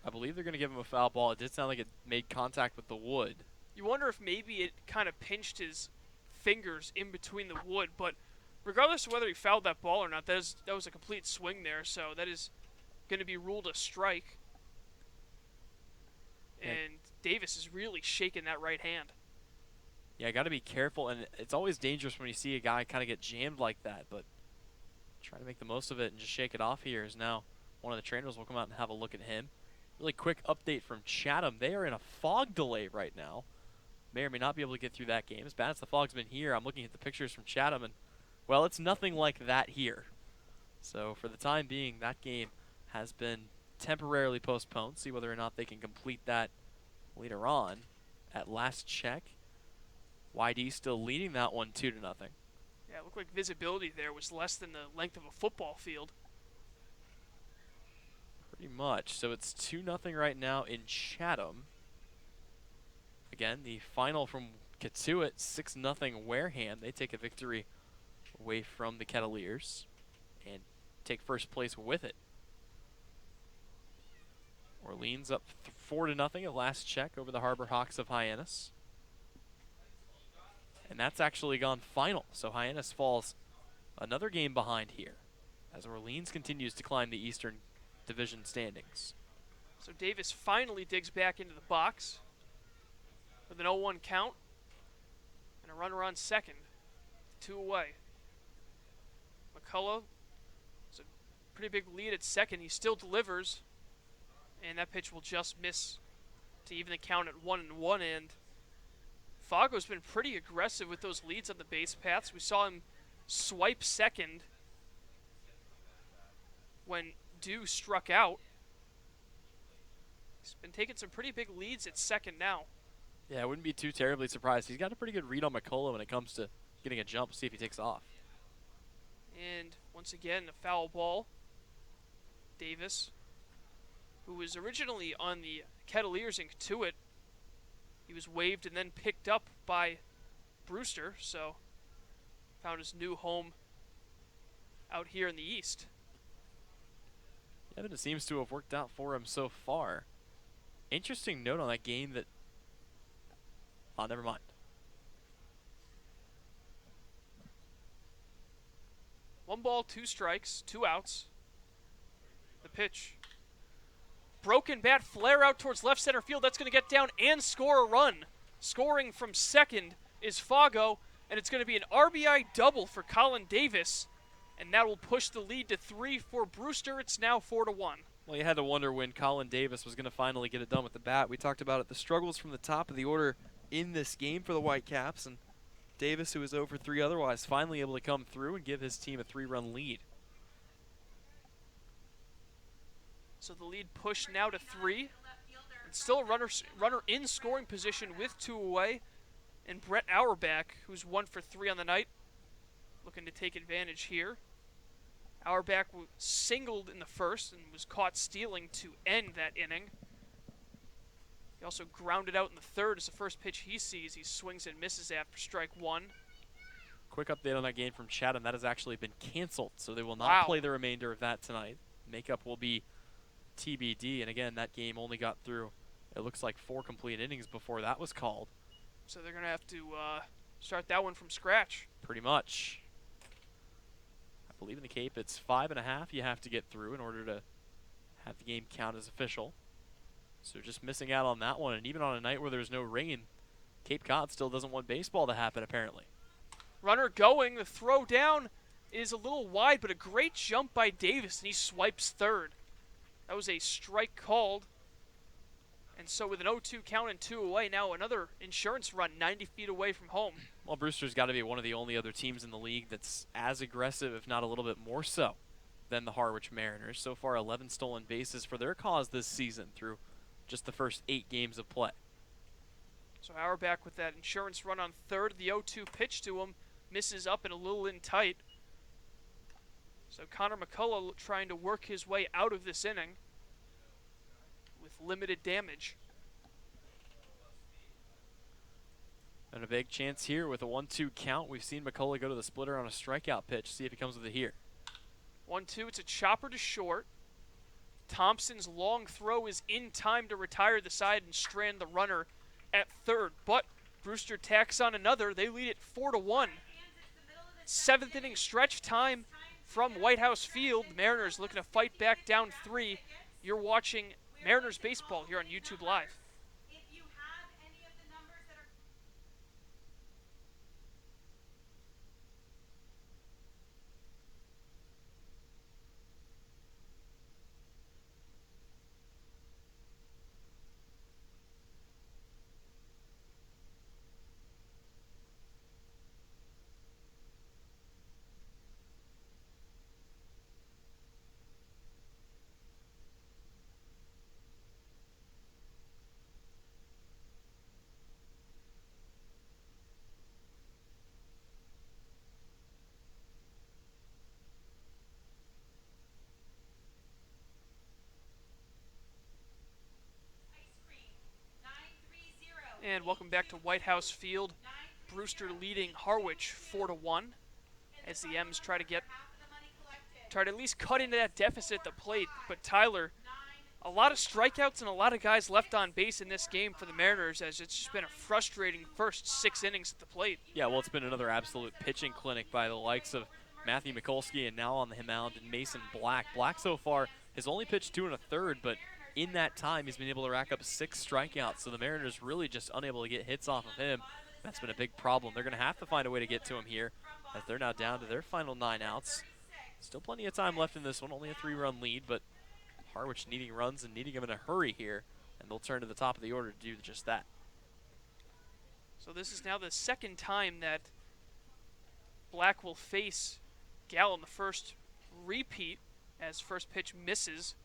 I believe they're going to give him a foul ball. It did sound like it made contact with the wood. You wonder if maybe it kind of pinched his fingers in between the wood, but regardless of whether he fouled that ball or not, that was a complete swing there, so that is going to be ruled a strike. And Davis is really shaking that right hand. Yeah, got to be careful, and it's always dangerous when you see a guy kind of get jammed like that, but try to make the most of it and just shake it off here. Is now one of the trainers will come out and have a look at him. Really quick update from Chatham. They are in a fog delay right now. May or may not be able to get through that game. As bad as the fog's been here, I'm looking at the pictures from Chatham, and, well, it's nothing like that here. So for the time being, that game has been temporarily postponed. See whether or not they can complete that later on. At last check, YD still leading that one 2-0. Yeah, it looked like visibility there was less than the length of a football field. Pretty much. So it's 2-0 right now in Chatham. Again, the final from Katuitt, 6-0 Wareham. They take a victory away from the Kettleers and take first place with it. Orleans up 4-0 at last check over the Harbor Hawks of Hyannis. And that's actually gone final. So Hyannis falls another game behind here as Orleans continues to climb the Eastern Division standings. So Davis finally digs back into the box with an 0-1 count and a runner on second. 2 away. McCullough, it's a pretty big lead at second. He still delivers, and that pitch will just miss to even the count at 1-1. And Fago's been pretty aggressive with those leads on the base paths. We saw him swipe second when Dew struck out. He's been taking some pretty big leads at second now. Yeah, I wouldn't be too terribly surprised. He's got a pretty good read on McCullough when it comes to getting a jump, see if he takes off. And once again, a foul ball. Davis, who was originally on the Kettleers and Katuitt, he was waived and then picked up by Brewster, so found his new home out here in the East. Yeah, but it seems to have worked out for him so far. Interesting note on that game that... Oh, never mind. One ball, 2 strikes, 2 outs. The pitch. Broken bat, flare out towards left center field. That's going to get down and score a run. Scoring from second is Fago, and it's going to be an RBI double for Colin Davis, and that will push the lead to 3 for Brewster. It's now 4-1. Well, you had to wonder when Colin Davis was going to finally get it done with the bat. We talked about it, the struggles from the top of the order in this game for the Whitecaps, and Davis, who was 0-for-3 otherwise, finally able to come through and give his team a 3-run lead. So the lead pushed now to 3. And still a runner in scoring position with 2 away. And Brett Auerbach, who's 1-for-3 on the night, looking to take advantage here. Auerbach singled in the first and was caught stealing to end that inning. He also grounded out in the third as the first pitch he sees. He swings and misses after strike 1. Quick update on that game from Chatham. That has actually been canceled, so they will not play the remainder of that tonight. Makeup will be TBD, and again, that game only got through, it looks like 4 complete innings before that was called. So they're going to have to start that one from scratch. Pretty much. I believe in the Cape it's 5.5 you have to get through in order to have the game count as official. So just missing out on that one, and even on a night where there's no rain, Cape Cod still doesn't want baseball to happen apparently. Runner going, the throw down is a little wide, but a great jump by Davis, and he swipes third. That was a strike called. And so with an 0-2 count and 2 away, now another insurance run 90 feet away from home. Well, Brewster's got to be one of the only other teams in the league that's as aggressive, if not a little bit more so, than the Harwich Mariners. So far, 11 stolen bases for their cause this season through just the first 8 games of play. So Auerbach with that insurance run on third. The 0-2 pitch to him misses up and a little in tight. So Connor McCullough trying to work his way out of this inning with limited damage. And a big chance here with a 1-2 count. We've seen McCullough go to the splitter on a strikeout pitch. See if he comes with it here. 1-2, it's a chopper to short. Thompson's long throw is in time to retire the side and strand the runner at third. But Brewster tacks on another. They lead it 4-1. 7th inning stretch time from White House Field. The Mariners looking to fight back down 3. You're watching Mariners baseball here on YouTube Live. And welcome back to White House Field. Brewster leading Harwich 4-1 as the M's try to at least cut into that deficit at the plate. But Tyler, a lot of strikeouts and a lot of guys left on base in this game for the Mariners, as it's just been a frustrating first 6 innings at the plate. Yeah, well, it's been another absolute pitching clinic by the likes of Matthew Mikulski and now on the mound and Mason Black. Black so far has only pitched 2 1/3, but in that time, he's been able to rack up 6 strikeouts, so the Mariners really just unable to get hits off of him. That's been a big problem. They're going to have to find a way to get to him here, as they're now down to their final 9 outs. Still plenty of time left in this one, only a 3-run lead, but Harwich needing runs and needing them in a hurry here, and they'll turn to the top of the order to do just that. So this is now the second time that Black will face Gall in the first repeat, as first pitch misses.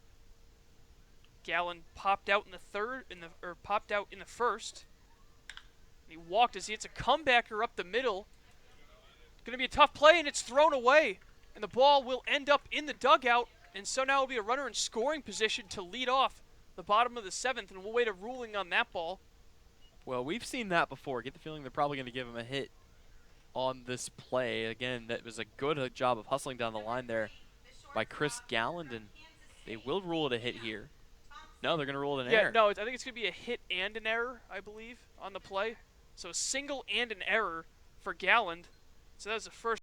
Gallen popped out in the popped out in the first. He walked as he hits a comebacker up the middle. Going to be a tough play, and it's thrown away. And the ball will end up in the dugout, and so now it'll be a runner in scoring position to lead off the bottom of the 7th, and we'll wait a ruling on that ball. Well, we've seen that before. Get the feeling they're probably going to give him a hit on this play. Again, that was a good job of hustling down the line there by Chris Galland, and they will rule it a hit here. No, they're going to rule it an error. No, I think it's going to be a hit and an error, I believe, on the play. So a single and an error for Galland. So that was the first